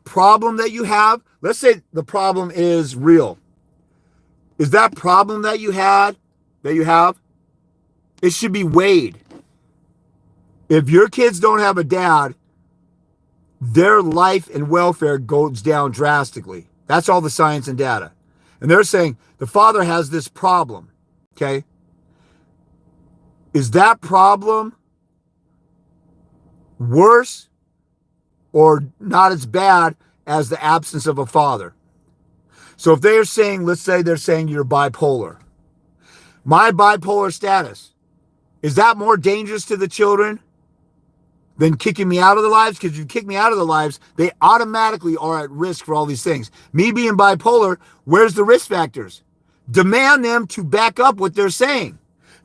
problem that you have? Let's say the problem is real. Is that problem that you have? It should be weighed. If your kids don't have a dad, their life and welfare goes down drastically. That's all the science and data. And they're saying the father has this problem, okay? Is that problem worse or not as bad as the absence of a father? So if they're saying, let's say they're saying you're bipolar. My bipolar status, is that more dangerous to the children than kicking me out of their lives? Because if you kick me out of their lives, they automatically are at risk for all these things. Me being bipolar, where's the risk factors? Demand them to back up what they're saying.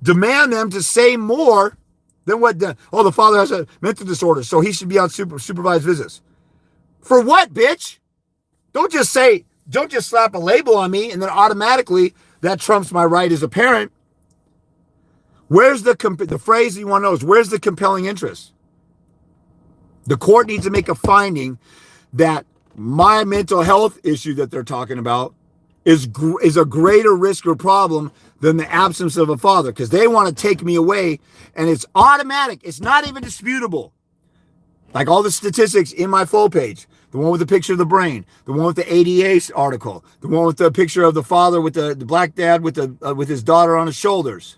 Demand them to say more than what the father has a mental disorder, so he should be on supervised visits. For what, bitch? Don't just slap a label on me and then automatically that trumps my right as a parent. Where's the phrase you want to know is, where's the compelling interest? The court needs to make a finding that my mental health issue that they're talking about is a greater risk or problem than the absence of a father, because they want to take me away, and it's automatic. It's not even disputable. Like all the statistics in my full page, the one with the picture of the brain, the one with the ADA article, the one with the picture of the father with the black dad with his daughter on his shoulders.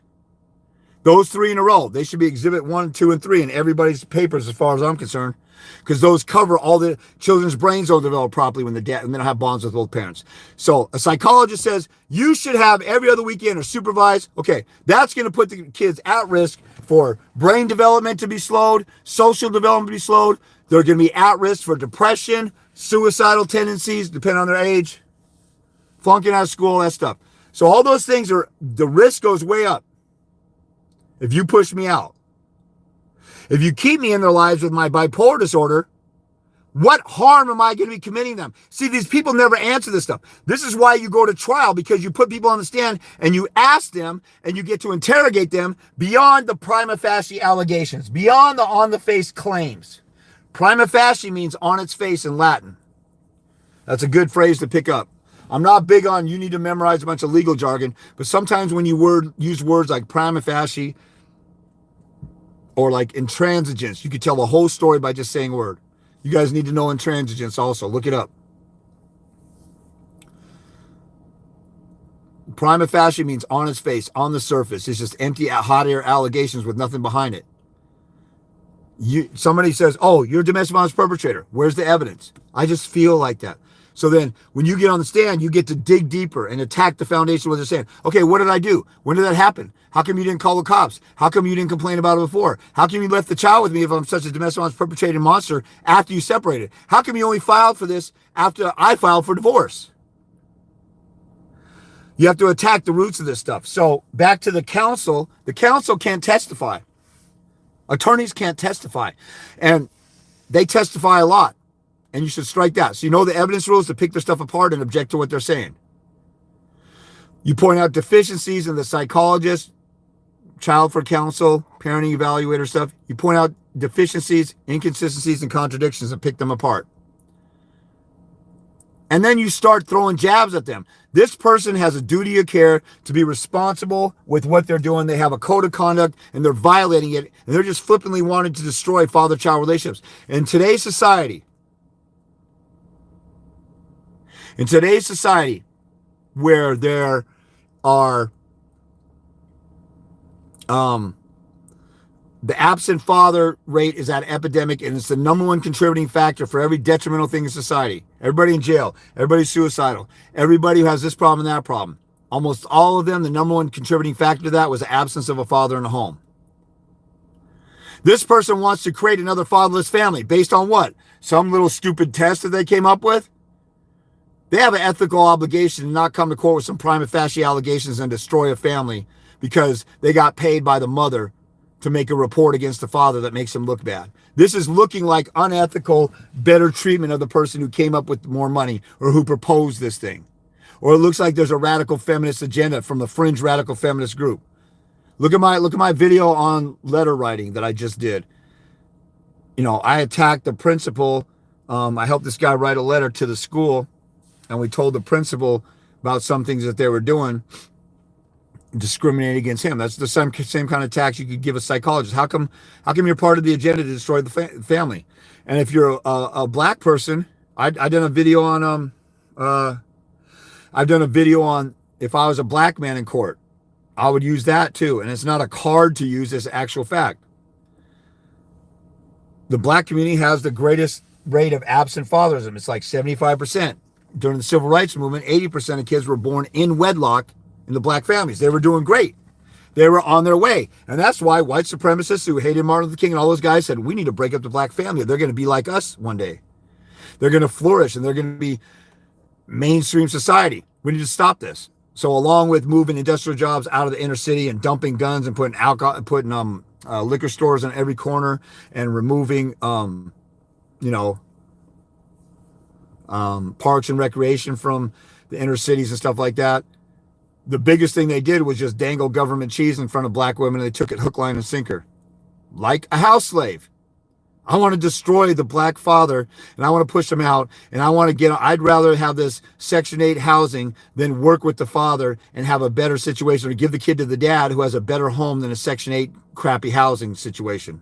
Those three in a row, they should be exhibit 1, 2, and 3 in everybody's papers as far as I'm concerned, because those cover all the children's brains don't develop properly when they don't have bonds with both parents. So a psychologist says you should have every other weekend or supervised. Okay, that's going to put the kids at risk for brain development to be slowed, social development to be slowed. They're going to be at risk for depression, suicidal tendencies, depending on their age, flunking out of school, that stuff. So all those things the risk goes way up if you push me out. If you keep me in their lives with my bipolar disorder, What harm am I going to be committing them? See, these people never answer this stuff. This is why you go to trial, because you put people on the stand and you ask them and you get to interrogate them beyond the prima facie allegations, beyond the on-the-face claims. Prima facie means on its face in Latin. That's a good phrase to pick up. I'm not big on you need to memorize a bunch of legal jargon, but sometimes when you use words like prima facie or like intransigence, you could tell the whole story by just saying a word. You guys need to know intransigence also. Look it up. Prima facie means on its face, on the surface. It's just empty, hot air allegations with nothing behind it. Somebody says, oh, you're a domestic violence perpetrator. Where's the evidence? I just feel like that. So then when you get on the stand, you get to dig deeper and attack the foundation of what they're saying. Okay, what did I do? When did that happen? How come you didn't call the cops? How come you didn't complain about it before? How come you left the child with me if I'm such a domestic violence perpetrating monster after you separated? How come you only filed for this after I filed for divorce? You have to attack the roots of this stuff. So back to the counsel can't testify. Attorneys can't testify. And they testify a lot. And you should strike that. So you know the evidence rules to pick their stuff apart and object to what they're saying. You point out deficiencies in the psychologist, child for counsel, parenting evaluator stuff. You point out deficiencies, inconsistencies, and contradictions and pick them apart. And then you start throwing jabs at them. This person has a duty of care to be responsible with what they're doing. They have a code of conduct and they're violating it. And they're just flippantly wanting to destroy father-child relationships. In today's society, where there are the absent father rate is at epidemic, and it's the number one contributing factor for every detrimental thing in society. Everybody in jail, everybody suicidal, everybody who has this problem and that problem. Almost all of them, the number one contributing factor to that was the absence of a father in the home. This person wants to create another fatherless family based on what? Some little stupid test that they came up with? They have an ethical obligation to not come to court with some prima facie allegations and destroy a family because they got paid by the mother to make a report against the father that makes him look bad. This is looking like unethical, better treatment of the person who came up with more money or who proposed this thing. Or it looks like there's a radical feminist agenda from the fringe radical feminist group. Look at my video on letter writing that I just did. You know, I attacked the principal. I helped this guy write a letter to the school. And we told the principal about some things that they were doing, discriminating against him. That's the same kind of tax you could give a psychologist. How come you're part of the agenda to destroy the family? And if you're a black person, I've done a video on if I was a black man in court, I would use that too. And it's not a card to use, it's actual fact. The black community has the greatest rate of absent fatherism. It's like 75%. During the civil rights movement, 80% of kids were born in wedlock in the black families. They were doing great. They were on their way. And that's why white supremacists who hated Martin Luther King and all those guys said, we need to break up the black family. They're going to be like us one day. They're going to flourish and they're going to be mainstream society. We need to stop this. So along with moving industrial jobs out of the inner city and dumping guns and putting alcohol, putting liquor stores on every corner and removing, parks and recreation from the inner cities and stuff like that. The biggest thing they did was just dangle government cheese in front of black women. And they took it hook, line, and sinker. Like a house slave. I want to destroy the black father and I want to push him out. And I'd rather have this Section 8 housing than work with the father and have a better situation or give the kid to the dad who has a better home than a Section 8 crappy housing situation.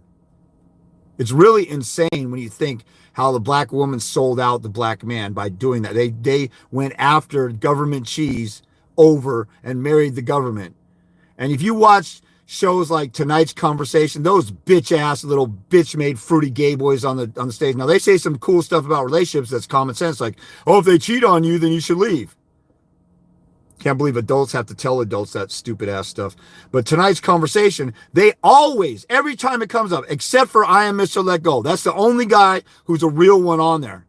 It's really insane when you think how the black woman sold out the black man by doing that. They went after government cheese over and married the government. And if you watch shows like Tonight's Conversation, those bitch-ass little bitch-made fruity gay boys on the stage. Now, they say some cool stuff about relationships that's common sense, like, oh, if they cheat on you, then you should leave. Can't believe adults have to tell adults that stupid ass stuff. But Tonight's Conversation, they always, every time it comes up, except for I Am Mr. Let Go. That's the only guy who's a real one on there.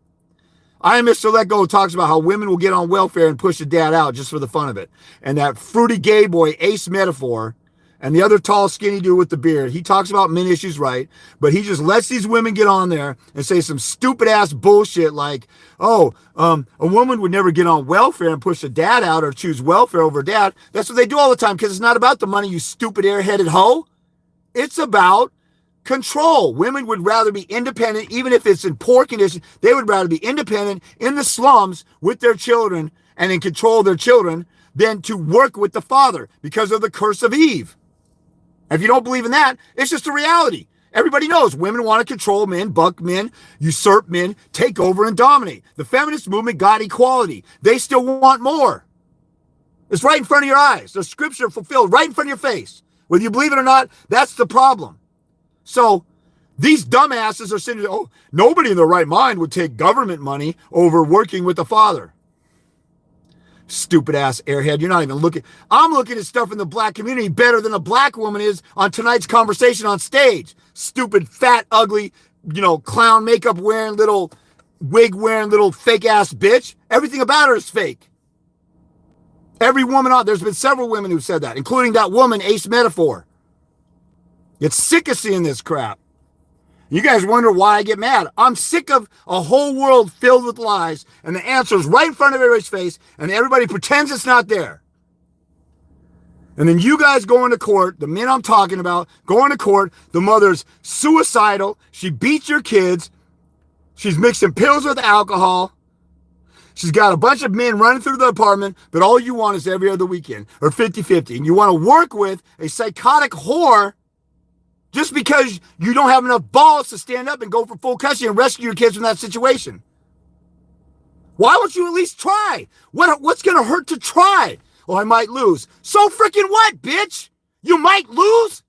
I Am Mr. Let Go talks about how women will get on welfare and push the dad out just for the fun of it. And that fruity gay boy, Ace Metaphor, and the other tall, skinny dude with the beard. He talks about men issues, right? But he just lets these women get on there and say some stupid ass bullshit like, oh, a woman would never get on welfare and push a dad out or choose welfare over dad. That's what they do all the time because it's not about the money, you stupid airheaded hoe. It's about control. Women would rather be independent, even if it's in poor condition. They would rather be independent in the slums with their children and in control of their children than to work with the father because of the curse of Eve. If you don't believe in that, it's just a reality. Everybody knows women want to control men, buck men, usurp men, take over and dominate. The feminist movement got equality. They still want more. It's right in front of your eyes. The scripture fulfilled right in front of your face. Whether you believe it or not, that's the problem. So these dumbasses are saying, oh, nobody in their right mind would take government money over working with the father. Stupid ass airhead. You're not even looking. I'm looking at stuff in the black community better than a black woman is on tonight's conversation on stage. Stupid, fat, ugly, clown makeup wearing little wig wearing little fake ass bitch. Everything about her is fake. Every woman there's been several women who said that, including that woman, Ace Metaphor. It's sick of seeing this crap. You guys wonder why I get mad. I'm sick of a whole world filled with lies, and the answer is right in front of everybody's face, and everybody pretends it's not there. And then you guys go into court, the men I'm talking about, go into court, the mother's suicidal, she beats your kids, she's mixing pills with alcohol, she's got a bunch of men running through the apartment, but all you want is every other weekend, or 50-50, and you want to work with a psychotic whore just because you don't have enough balls to stand up and go for full custody and rescue your kids from that situation. Why won't you at least try? What's going to hurt to try? Oh, I might lose. So freaking what, bitch? You might lose?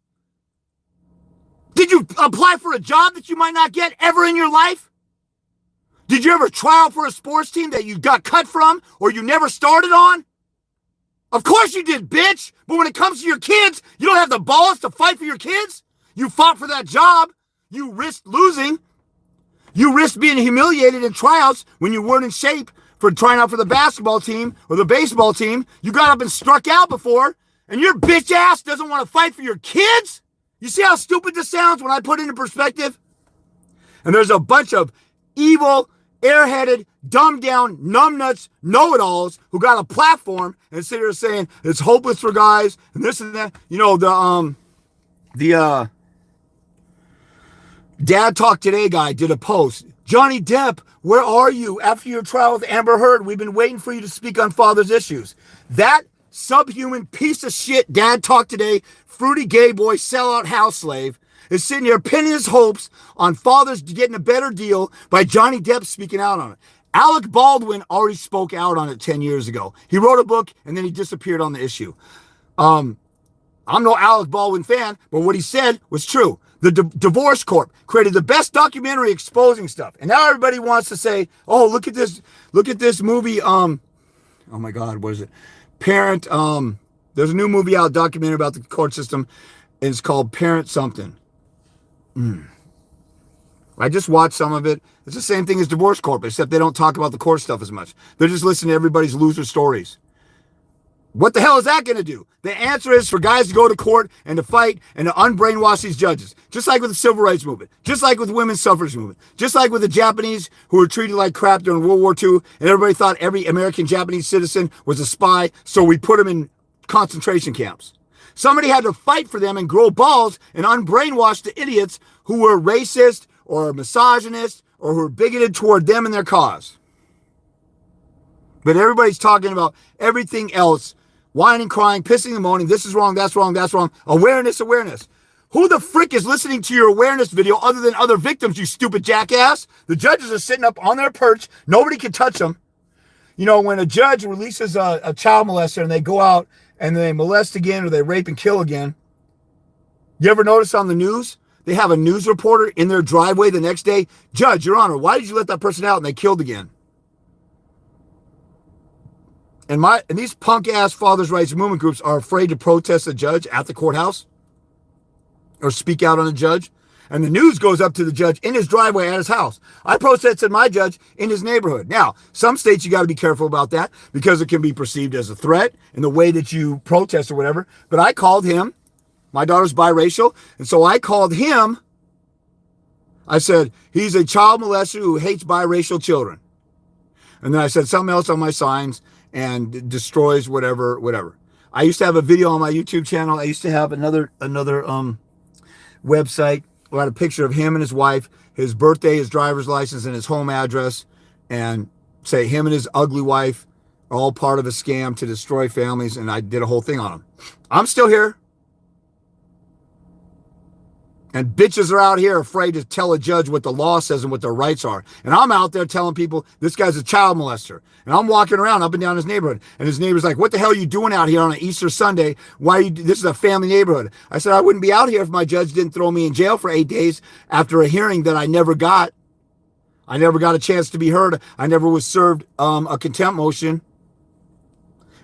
Did you apply for a job that you might not get ever in your life? Did you ever try out for a sports team that you got cut from or you never started on? Of course you did, bitch. But when it comes to your kids, you don't have the balls to fight for your kids? You fought for that job. You risked losing. You risked being humiliated in tryouts when you weren't in shape for trying out for the basketball team or the baseball team. You got up and struck out before, and your bitch ass doesn't want to fight for your kids? You see how stupid this sounds when I put it into perspective? And there's a bunch of evil, airheaded, dumbed down, numbnuts, know-it-alls who got a platform and sit here saying it's hopeless for guys and this and that. The Dad Talk Today guy did a post. Johnny Depp, where are you after your trial with Amber Heard? We've been waiting for you to speak on father's issues. That subhuman piece of shit, Dad Talk Today, fruity gay boy, sellout house slave, is sitting here pinning his hopes on fathers getting a better deal by Johnny Depp speaking out on it. Alec Baldwin already spoke out on it 10 years ago. He wrote a book and then he disappeared on the issue. I'm no Alec Baldwin fan, but what he said was true. The Divorce Corp created the best documentary exposing stuff. And now everybody wants to say, oh, look at this movie. Oh my God, what is it? Parent, there's a new movie out, documentary about the court system. And it's called Parent Something. I just watched some of it. It's the same thing as Divorce Corp, except they don't talk about the court stuff as much. They're just listening to everybody's loser stories. What the hell is that going to do? The answer is for guys to go to court and to fight and to unbrainwash these judges. Just like with the civil rights movement. Just like with the women's suffrage movement. Just like with the Japanese who were treated like crap during World War II and everybody thought every American Japanese citizen was a spy, so we put them in concentration camps. Somebody had to fight for them and grow balls and unbrainwash the idiots who were racist or misogynist or who were bigoted toward them and their cause. But everybody's talking about everything else. Whining, crying, pissing and moaning. This is wrong, that's wrong, that's wrong. Awareness. Who the frick is listening to your awareness video other than other victims, you stupid jackass? The judges are sitting up on their perch. Nobody can touch them. You know, when a judge releases a child molester and they go out and they molest again or they rape and kill again, you ever notice on the news, they have a news reporter in their driveway the next day? Judge, Your Honor, why did you let that person out and they killed again? And these punk ass fathers' rights movement groups are afraid to protest a judge at the courthouse or speak out on a judge. And the news goes up to the judge in his driveway at his house. I protested my judge in his neighborhood. Now, some states you got to be careful about that because it can be perceived as a threat in the way that you protest or whatever. But I called him My daughter's biracial. And so I called him. I said, he's a child molester who hates biracial children. And then I said something else on my signs and destroys whatever. I used to have a video on my YouTube channel. I used to have another website where I had a picture of him and his wife, his birthday, his driver's license, and his home address, and say him and his ugly wife are all part of a scam to destroy families, and I did a whole thing on him. I'm still here. And bitches are out here afraid to tell a judge what the law says and what their rights are. And I'm out there telling people this guy's a child molester. And I'm walking around up and down his neighborhood. And his neighbor's like, what the hell are you doing out here on an Easter Sunday? This is a family neighborhood. I said, I wouldn't be out here if my judge didn't throw me in jail for 8 days after a hearing that I never got. I never got a chance to be heard. I never was served a contempt motion.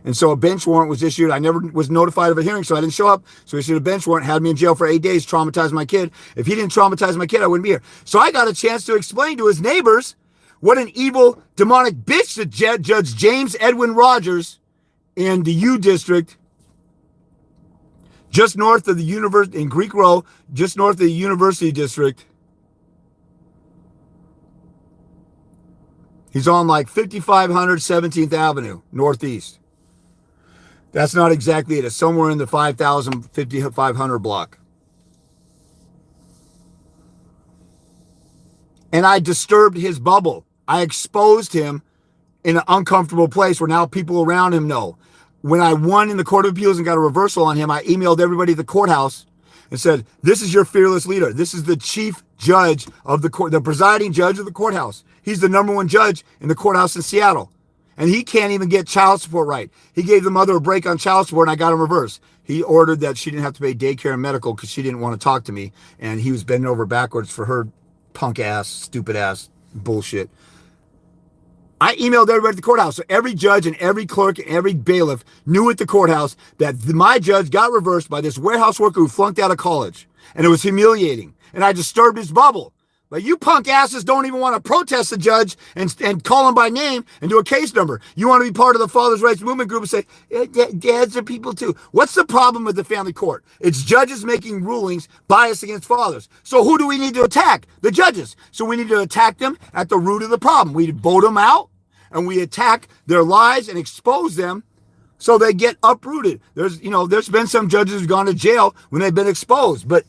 And so a bench warrant was issued. I never was notified of a hearing, so I didn't show up. So he issued a bench warrant, had me in jail for 8 days, traumatized my kid. If he didn't traumatize my kid, I wouldn't be here. So I got a chance to explain to his neighbors what an evil, demonic bitch that Judge James Edwin Rogers in the U District, just north of the university, in Greek Row, just north of the University District. He's on like 5500 17th Avenue, Northeast. That's not exactly it. It's somewhere in the 5,500 block. And I disturbed his bubble. I exposed him in an uncomfortable place where now people around him know. When I won in the Court of Appeals and got a reversal on him, I emailed everybody at the courthouse and said, this is your fearless leader. This is the chief judge of the court, the presiding judge of the courthouse. He's the #1 judge in the courthouse in Seattle. And he can't even get child support right. He gave the mother a break on child support, and I got him reversed. He ordered that she didn't have to pay daycare and medical because she didn't want to talk to me. And he was bending over backwards for her punk ass, stupid ass bullshit. I emailed everybody at the courthouse. So every judge and every clerk and every bailiff knew at the courthouse that my judge got reversed by this warehouse worker who flunked out of college. And it was humiliating. And I disturbed his bubble. But you punk asses don't even want to protest the judge and call him by name and do a case number. You want to be part of the Father's Rights Movement group and say, dads are people too. What's the problem with the family court? It's judges making rulings biased against fathers. So who do we need to attack? The judges. So we need to attack them at the root of the problem. We vote them out and we attack their lies and expose them so they get uprooted. There's been some judges who've gone to jail when they've been exposed, but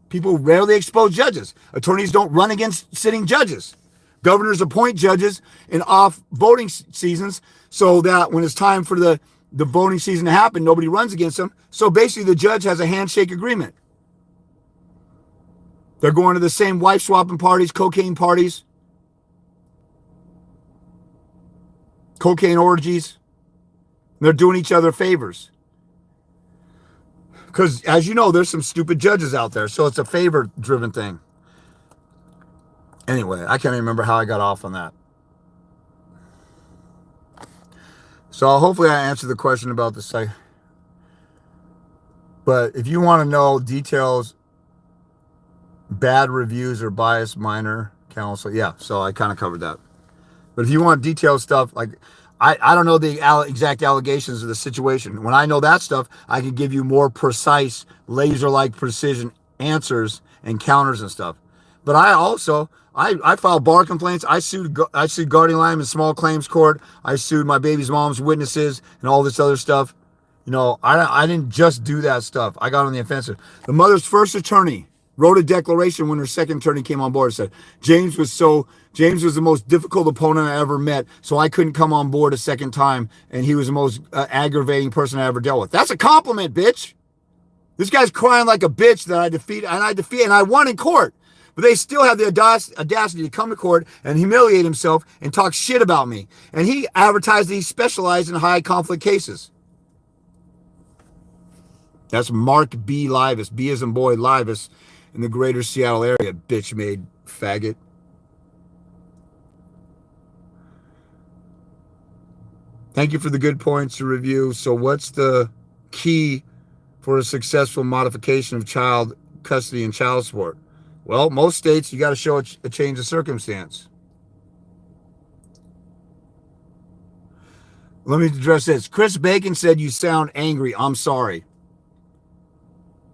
people rarely expose judges. Attorneys don't run against sitting judges. Governors appoint judges in off voting seasons so that when it's time for the voting season to happen, nobody runs against them. So basically the judge has a handshake agreement. They're going to the same wife swapping parties, cocaine parties, cocaine orgies. They're doing each other favors. Because, as you know, there's some stupid judges out there. So it's a favor-driven thing. Anyway, I can't even remember how I got off on that. So hopefully I answered the question about the site. But if you want to know details, bad reviews or biased minor counsel, yeah, so I kind of covered that. But if you want detailed stuff, like I don't know the exact allegations of the situation. When I know that stuff, I can give you more precise, laser-like precision answers and counters and stuff. But I filed bar complaints. I sued Guardian Lyme in small claims court. I sued my baby's mom's witnesses and all this other stuff. I didn't just do that stuff. I got on the offensive. The mother's first attorney wrote a declaration when her second attorney came on board. Said James was the most difficult opponent I ever met, so I couldn't come on board a second time, and he was the most aggravating person I ever dealt with. That's a compliment, bitch. This guy's crying like a bitch that I defeated, and I won in court. But they still have the audacity to come to court and humiliate himself and talk shit about me. And he advertised that he specialized in high conflict cases. That's Mark B. Livas, B as in boy, Livas, in the greater Seattle area, bitch-made faggot. Thank you for the good points to review. So what's the key for a successful modification of child custody and child support? Well, most states, you got to show a change of circumstance. Let me address this. Chris Bacon said, you sound angry. I'm sorry.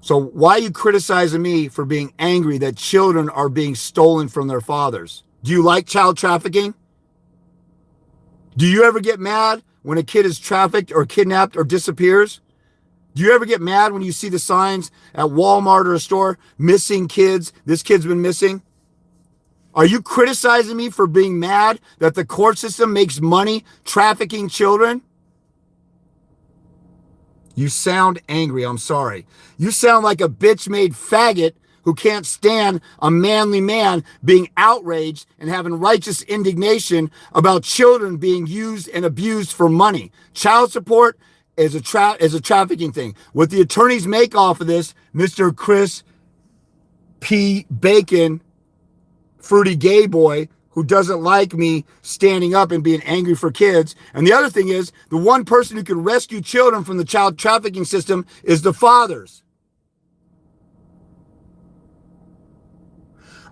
So why are you criticizing me for being angry that children are being stolen from their fathers? Do you like child trafficking? Do you ever get mad when a kid is trafficked or kidnapped or disappears? Do you ever get mad when you see the signs at Walmart or a store, missing kids, this kid's been missing? Are you criticizing me for being mad that the court system makes money trafficking children? You sound angry, I'm sorry. You sound like a bitch-made faggot who can't stand a manly man being outraged and having righteous indignation about children being used and abused for money. Child support is a trafficking thing. What the attorneys make off of this, Mr. Chris P. Bacon, fruity gay boy, who doesn't like me standing up and being angry for kids. And the other thing is, the one person who can rescue children from the child trafficking system is the fathers.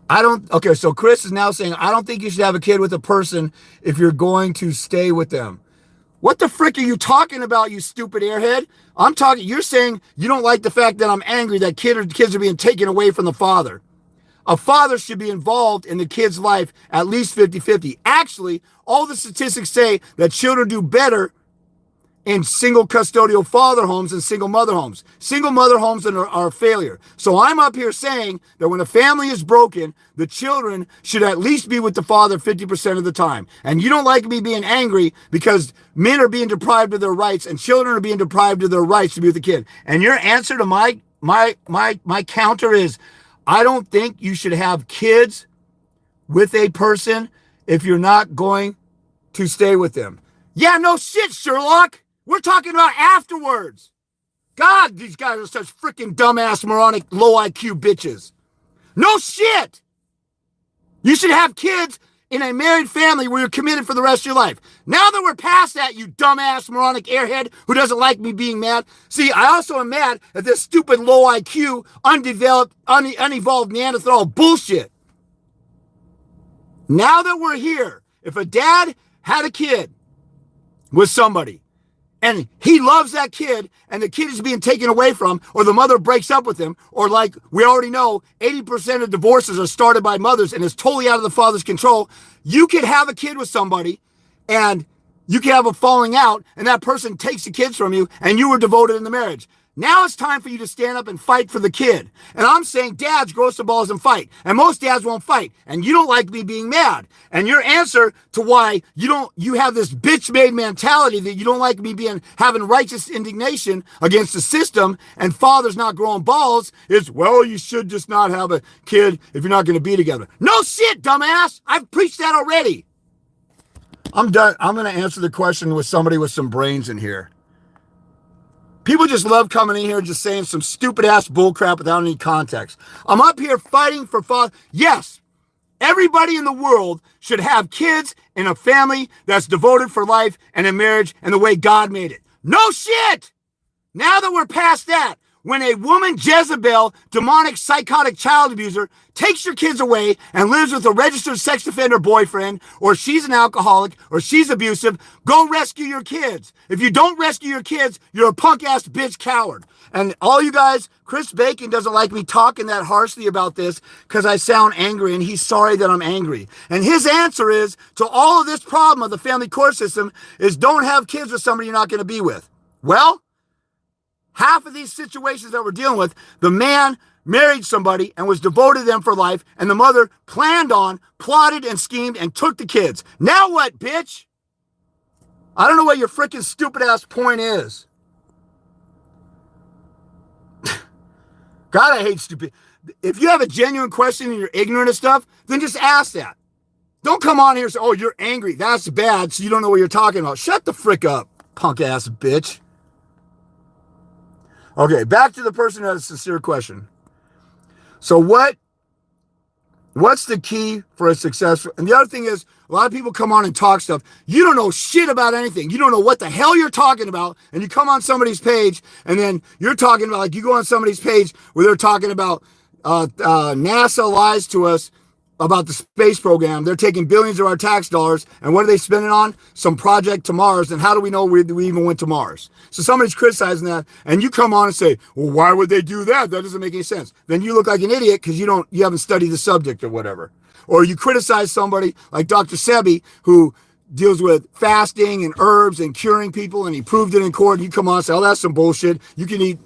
Okay, so Chris is now saying, I don't think you should have a kid with a person if you're going to stay with them. What the frick are you talking about, you stupid airhead? You're saying you don't like the fact that I'm angry that kids are being taken away from the father. A father should be involved in the kid's life at least 50-50. Actually, all the statistics say that children do better in single custodial father homes than single mother homes. Single mother homes are a failure. So I'm up here saying that when a family is broken, the children should at least be with the father 50% of the time. And you don't like me being angry because men are being deprived of their rights and children are being deprived of their rights to be with the kid. And your answer to my counter is, I don't think you should have kids with a person if you're not going to stay with them. Yeah, no shit, Sherlock. We're talking about afterwards. God, these guys are such freaking dumbass, moronic, low IQ bitches. No shit. You should have kids in a married family where you're committed for the rest of your life. Now that we're past that, you dumbass, moronic airhead who doesn't like me being mad. See, I also am mad at this stupid low IQ, undeveloped, unevolved Neanderthal bullshit. Now that we're here, if a dad had a kid with somebody and he loves that kid and the kid is being taken away from, or the mother breaks up with him, or like we already know, 80% of divorces are started by mothers and it's totally out of the father's control. You could have a kid with somebody and you can have a falling out and that person takes the kids from you and you were devoted in the marriage. Now it's time for you to stand up and fight for the kid. And I'm saying, dads, grow some balls and fight. And most dads won't fight. And you don't like me being mad. And your answer to why you have this bitch-made mentality that you don't like me having righteous indignation against the system and fathers not growing balls is, well, you should just not have a kid if you're not going to be together. No shit, dumbass. I've preached that already. I'm done. I'm going to answer the question with somebody with some brains in here. People just love coming in here and just saying some stupid ass bullcrap without any context. I'm up here fighting for father. Yes, everybody in the world should have kids in a family that's devoted for life and in marriage and the way God made it. No shit. Now that we're past that, when a woman, Jezebel, demonic, psychotic child abuser, takes your kids away and lives with a registered sex offender boyfriend, or she's an alcoholic, or she's abusive, go rescue your kids. If you don't rescue your kids, you're a punk-ass bitch coward. And all you guys, Chris Bacon doesn't like me talking that harshly about this because I sound angry, and he's sorry that I'm angry. And his answer is, to all of this problem of the family court system, is don't have kids with somebody you're not going to be with. Well, half of these situations that we're dealing with, the man married somebody and was devoted to them for life, and the mother plotted and schemed and took the kids. Now what, bitch? I don't know what your freaking stupid ass point is. God, I hate stupid. If you have a genuine question and you're ignorant of stuff, then just ask that. Don't come on here and say, oh, you're angry. That's bad, so you don't know what you're talking about. Shut the frick up, punk ass bitch. Okay, back to the person who had a sincere question. So what's the key for a successful? And the other thing is, a lot of people come on and talk stuff. You don't know shit about anything. You don't know what the hell you're talking about. And you come on somebody's page, and then you're talking about, like, you go on somebody's page where they're talking about NASA lies to us about the space program. They're taking billions of our tax dollars, and what are they spending on? Some project to Mars, and how do we know we even went to Mars? So somebody's criticizing that, and you come on and say, well, why would they do that? That doesn't make any sense. Then you look like an idiot because you haven't studied the subject or whatever. Or you criticize somebody like Dr. Sebi, who deals with fasting and herbs and curing people, and he proved it in court. You come on and say, oh, that's some bullshit. You can eat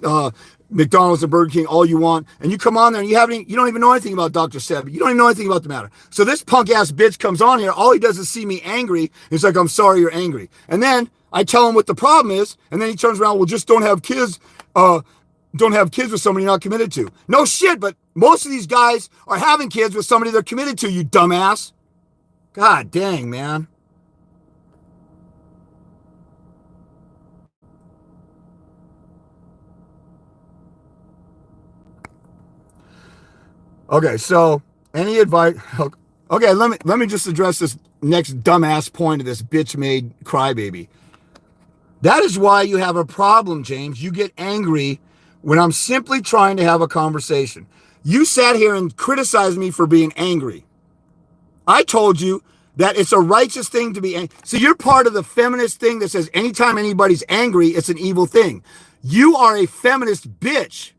McDonald's and Burger King all you want, and you come on there and you don't even know anything about Dr. Sebi. You don't even know anything about the matter. So this punk ass bitch comes on here. All he does is see me angry. He's like, I'm sorry you're angry. And then I tell him what the problem is, and then he turns around, well, just don't have kids. Don't have kids with somebody you're not committed to. No shit, but most of these guys are having kids with somebody they're committed to, you dumbass. God dang, man. Okay, so any advice? Okay, let me just address this next dumbass point of this bitch-made crybaby. That is why you have a problem, James. You get angry when I'm simply trying to have a conversation. You sat here and criticized me for being angry. I told you that it's a righteous thing to be angry. So you're part of the feminist thing that says anytime anybody's angry, it's an evil thing. You are a feminist bitch.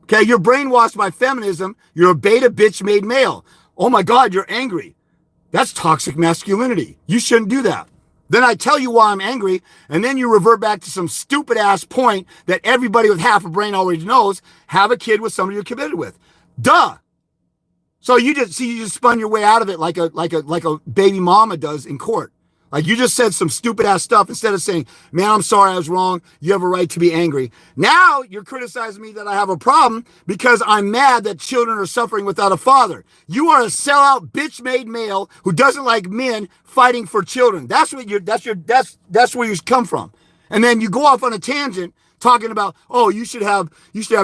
Okay, you're brainwashed by feminism. You're a beta bitch made male. Oh my God, you're angry. That's toxic masculinity. You shouldn't do that. Then I tell you why I'm angry, and then you revert back to some stupid ass point that everybody with half a brain already knows. Have a kid with somebody you're committed with. Duh. So you just spun your way out of it like a baby mama does in court. Like you just said some stupid ass stuff instead of saying, man, I'm sorry I was wrong. You have a right to be angry. Now you're criticizing me that I have a problem because I'm mad that children are suffering without a father. You are a sellout bitch made male who doesn't like men fighting for children. That's where you come from. And then you go off on a tangent talking about, oh, you should have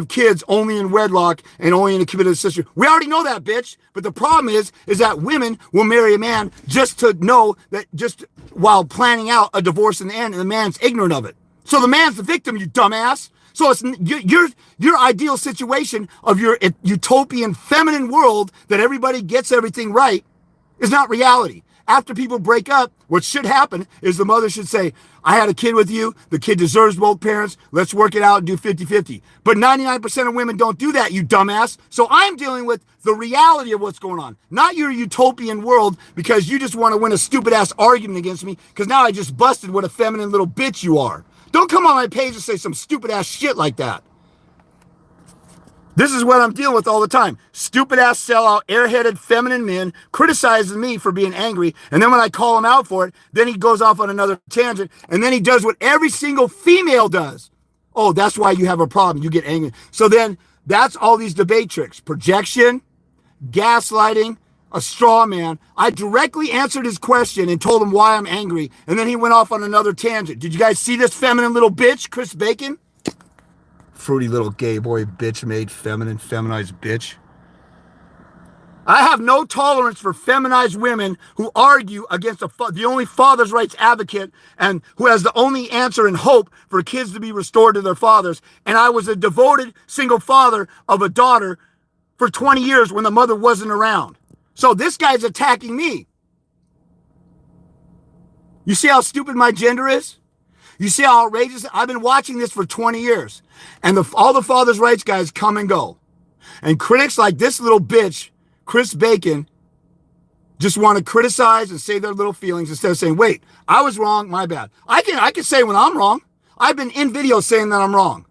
kids only in wedlock and only in a committed sister. We already know that, bitch. But the problem is that women will marry a man just to know that, just while planning out a divorce in the end, and the man's ignorant of it. So the man's the victim, you dumbass. So it's your ideal situation of your utopian feminine world that everybody gets everything right is not reality. After people break up, what should happen is the mother should say, I had a kid with you. The kid deserves both parents. Let's work it out and do 50-50. But 99% of women don't do that, you dumbass. So I'm dealing with the reality of what's going on, not your utopian world because you just want to win a stupid ass argument against me because now I just busted what a feminine little bitch you are. Don't come on my page and say some stupid ass shit like that. This is what I'm dealing with all the time. Stupid ass sellout, airheaded feminine men criticizing me for being angry. And then when I call him out for it, then he goes off on another tangent. And then he does what every single female does. Oh, that's why you have a problem. You get angry. So then that's all these debate tricks. Projection, gaslighting, a straw man. I directly answered his question and told him why I'm angry. And then he went off on another tangent. Did you guys see this feminine little bitch, Chris Bacon? Fruity little gay boy bitch made feminized bitch. I have no tolerance for feminized women who argue against the only father's rights advocate and who has the only answer and hope for kids to be restored to their fathers. And I was a devoted single father of a daughter for 20 years when the mother wasn't around. So this guy's attacking me. You see how stupid my gender is? You see how outrageous? I've been watching this for 20 years. And all the father's rights guys come and go. And critics like this little bitch, Chris Bacon, just want to criticize and say their little feelings instead of saying, wait, I was wrong, my bad. I can say when I'm wrong. I've been in video saying that I'm wrong.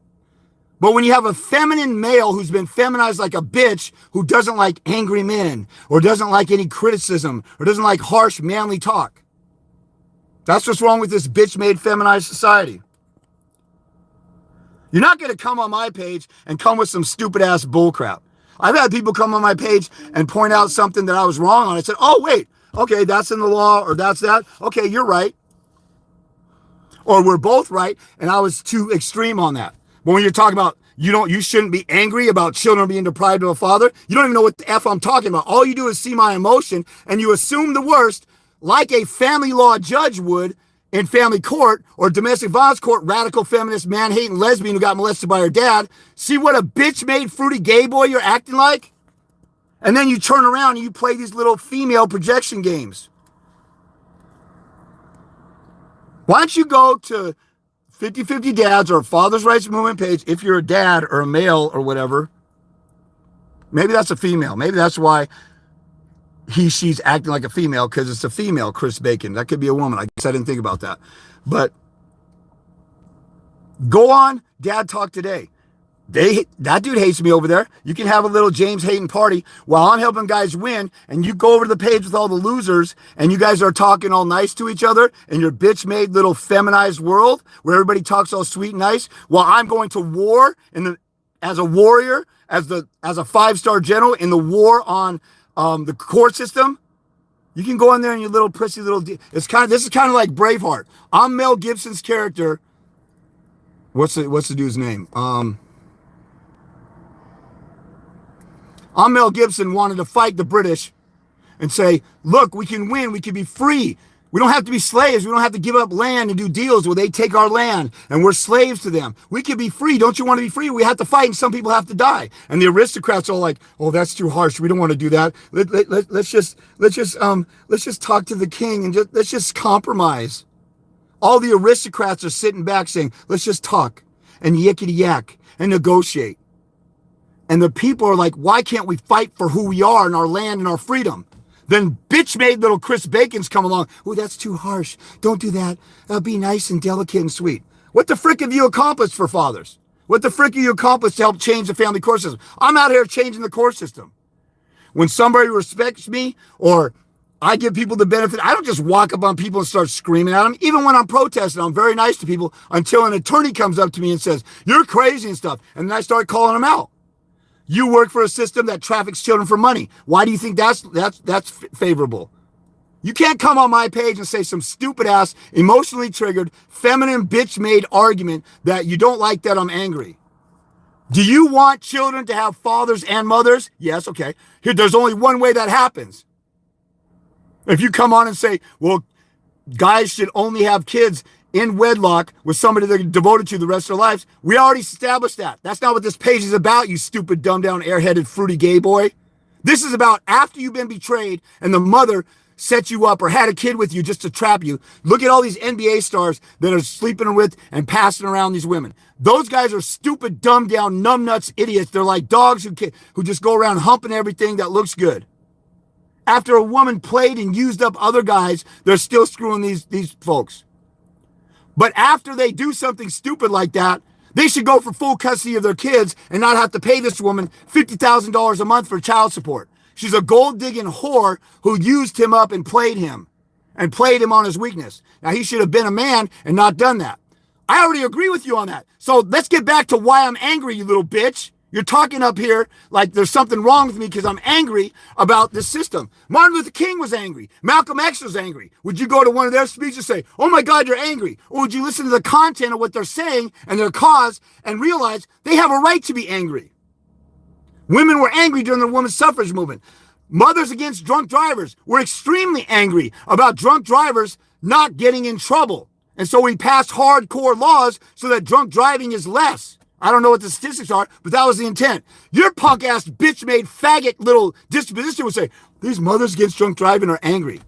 But when you have a feminine male who's been feminized like a bitch, who doesn't like angry men, or doesn't like any criticism, or doesn't like harsh, manly talk, that's what's wrong with this bitch-made feminized society. You're not going to come on my page and come with some stupid-ass bullcrap. I've had people come on my page and point out something that I was wrong on. I said, oh, wait, okay, that's in the law, or that's that. Okay, you're right. Or we're both right, and I was too extreme on that. But when you're talking about you shouldn't be angry about children being deprived of a father, you don't even know what the F I'm talking about. All you do is see my emotion, and you assume the worst, like a family law judge would in family court or domestic violence court, radical feminist, man-hating lesbian who got molested by her dad. See what a bitch-made fruity gay boy you're acting like? And then you turn around and you play these little female projection games. Why don't you go to 50/50 Dads or Father's Rights Movement page if you're a dad or a male or whatever. Maybe that's a female. Maybe that's why she's acting like a female, because it's a female Chris Bacon. That could be a woman. I guess I didn't think about that. But go on Dad Talk Today. That dude hates me over there. You can have a little James Hayden party while I'm helping guys win, and you go over to the page with all the losers, and you guys are talking all nice to each other in your bitch-made little feminized world where everybody talks all sweet and nice, while I'm going to war as a warrior, as a 5-star general in the war on the court system. You can go in there and you little prissy little. This is kind of like Braveheart. I'm Mel Gibson's character. What's the dude's name? I'm Mel Gibson, wanted to fight the British and say, look, we can win. We can be free. We don't have to be slaves. We don't have to give up land and do deals where they take our land and we're slaves to them. We can be free. Don't you want to be free? We have to fight, and some people have to die. And the aristocrats are all like, oh, that's too harsh. We don't want to do that. Let's just talk to the king and let's just compromise. All the aristocrats are sitting back saying, let's just talk and yickety yak and negotiate. And the people are like, why can't we fight for who we are and our land and our freedom? Then bitch-made little Chris Bacons come along. Oh, that's too harsh. Don't do that. Be nice and delicate and sweet. What the frick have you accomplished for fathers? What the frick have you accomplished to help change the family court system? I'm out here changing the court system. When somebody respects me or I give people the benefit, I don't just walk up on people and start screaming at them. Even when I'm protesting, I'm very nice to people until an attorney comes up to me and says, you're crazy and stuff. And then I start calling them out. You work for a system that traffics children for money. Why do you think that's favorable? You can't come on my page and say some stupid ass, emotionally triggered, feminine bitch-made argument that you don't like that I'm angry. Do you want children to have fathers and mothers? Yes, okay. There's only one way that happens. If you come on and say, well, guys should only have kids in wedlock with somebody they're devoted to the rest of their lives, we already established that. That's not what this page is about, you stupid, dumbed-down, airheaded, fruity gay boy. This is about after you've been betrayed and the mother set you up or had a kid with you just to trap you. Look at all these NBA stars that are sleeping with and passing around these women. Those guys are stupid, dumbed-down, numbnuts, idiots. They're like dogs who just go around humping everything that looks good. After a woman played and used up other guys, they're still screwing these folks. But after they do something stupid like that, they should go for full custody of their kids and not have to pay this woman $50,000 a month for child support. She's a gold-digging whore who used him up and played him on his weakness. Now, he should have been a man and not done that. I already agree with you on that. So let's get back to why I'm angry, you little bitch. You're talking up here like there's something wrong with me because I'm angry about this system. Martin Luther King was angry. Malcolm X was angry. Would you go to one of their speeches and say, oh my God, you're angry? Or would you listen to the content of what they're saying and their cause and realize they have a right to be angry? Women were angry during the women's suffrage movement. Mothers against drunk drivers were extremely angry about drunk drivers not getting in trouble. And so we passed hardcore laws so that drunk driving is less. I don't know what the statistics are, but that was the intent. Your punk-ass, bitch-made, faggot little disposition would say, these mothers against drunk driving are angry.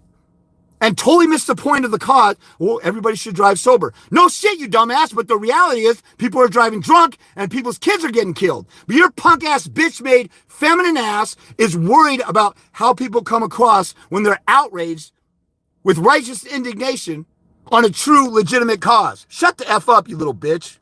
And totally missed the point of the cause. Well, everybody should drive sober. No shit, you dumbass, but the reality is people are driving drunk and people's kids are getting killed. But your punk-ass, bitch-made, feminine ass is worried about how people come across when they're outraged with righteous indignation on a true, legitimate cause. Shut the F up, you little bitch.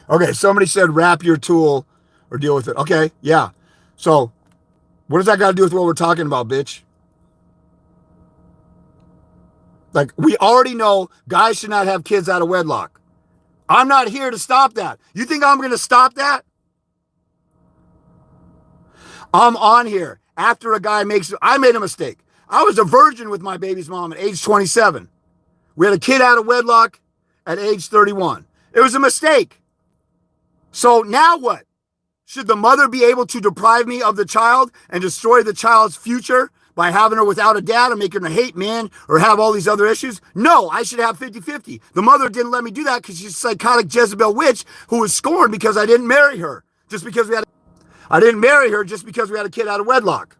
Okay, somebody said wrap your tool or deal with it. Okay, yeah. So, what does that got to do with what we're talking about, bitch? Like, we already know guys should not have kids out of wedlock. I'm not here to stop that. You think I'm going to stop that? I'm on here after a guy I made a mistake. I was a virgin with my baby's mom at age 27. We had a kid out of wedlock at age 31. It was a mistake. So now what? Should the mother be able to deprive me of the child and destroy the child's future by having her without a dad or making her hate men or have all these other issues? No, I should have 50-50. The mother didn't let me do that because she's a psychotic Jezebel witch who was scorned because I didn't marry her. I didn't marry her just because we had a kid out of wedlock.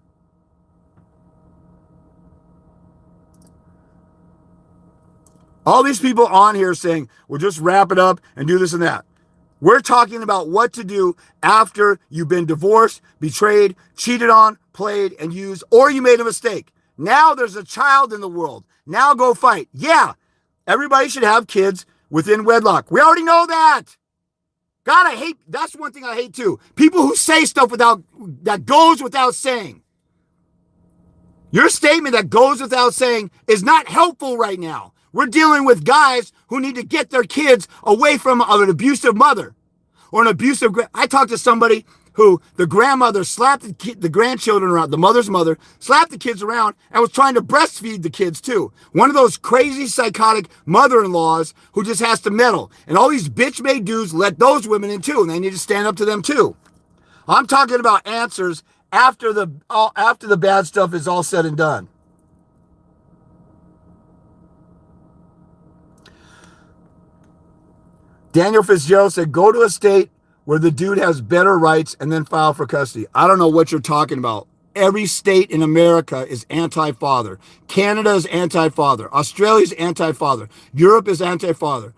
All these people on here saying, well, just wrap it up and do this and that. We're talking about what to do after you've been divorced, betrayed, cheated on, played, and used, or you made a mistake. Now there's a child in the world. Now go fight. Yeah, everybody should have kids within wedlock. We already know that. God, that's one thing I hate too. People who say stuff that goes without saying. Your statement that goes without saying is not helpful right now. We're dealing with guys who need to get their kids away from an abusive mother or an abusive. I talked to somebody who the grandmother slapped the grandchildren around, the mother's mother slapped the kids around and was trying to breastfeed the kids too. One of those crazy psychotic mother-in-laws who just has to meddle. And all these bitch-made dudes let those women in too, and they need to stand up to them too. I'm talking about answers after the bad stuff is all said and done. Daniel Fitzgerald said, go to a state where the dude has better rights and then file for custody. I don't know what you're talking about. Every state in America is anti-father. Canada is anti-father. Australia is anti-father. Europe is anti-father.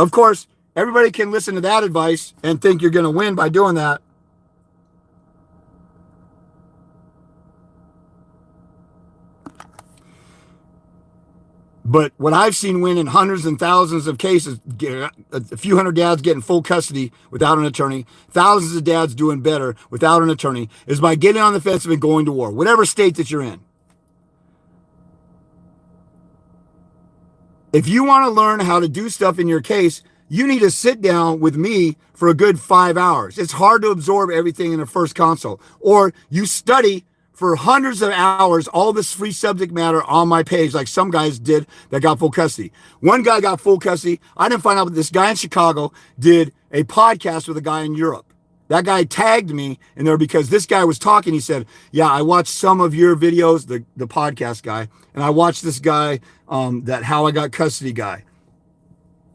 Of course, everybody can listen to that advice and think you're going to win by doing that. But what I've seen win in hundreds and thousands of cases, a few hundred dads getting full custody without an attorney, thousands of dads doing better without an attorney, is by getting on the offensive and going to war, whatever state that you're in. If you want to learn how to do stuff in your case, you need to sit down with me for a good 5 hours. It's hard to absorb everything in a first consult. Or you study for hundreds of hours, all this free subject matter on my page, like some guys did that got full custody. One guy got full custody. I didn't find out that this guy in Chicago did a podcast with a guy in Europe. That guy tagged me in there because this guy was talking. He said, yeah, I watched some of your videos, the podcast guy, and I watched this guy, that How I Got Custody guy.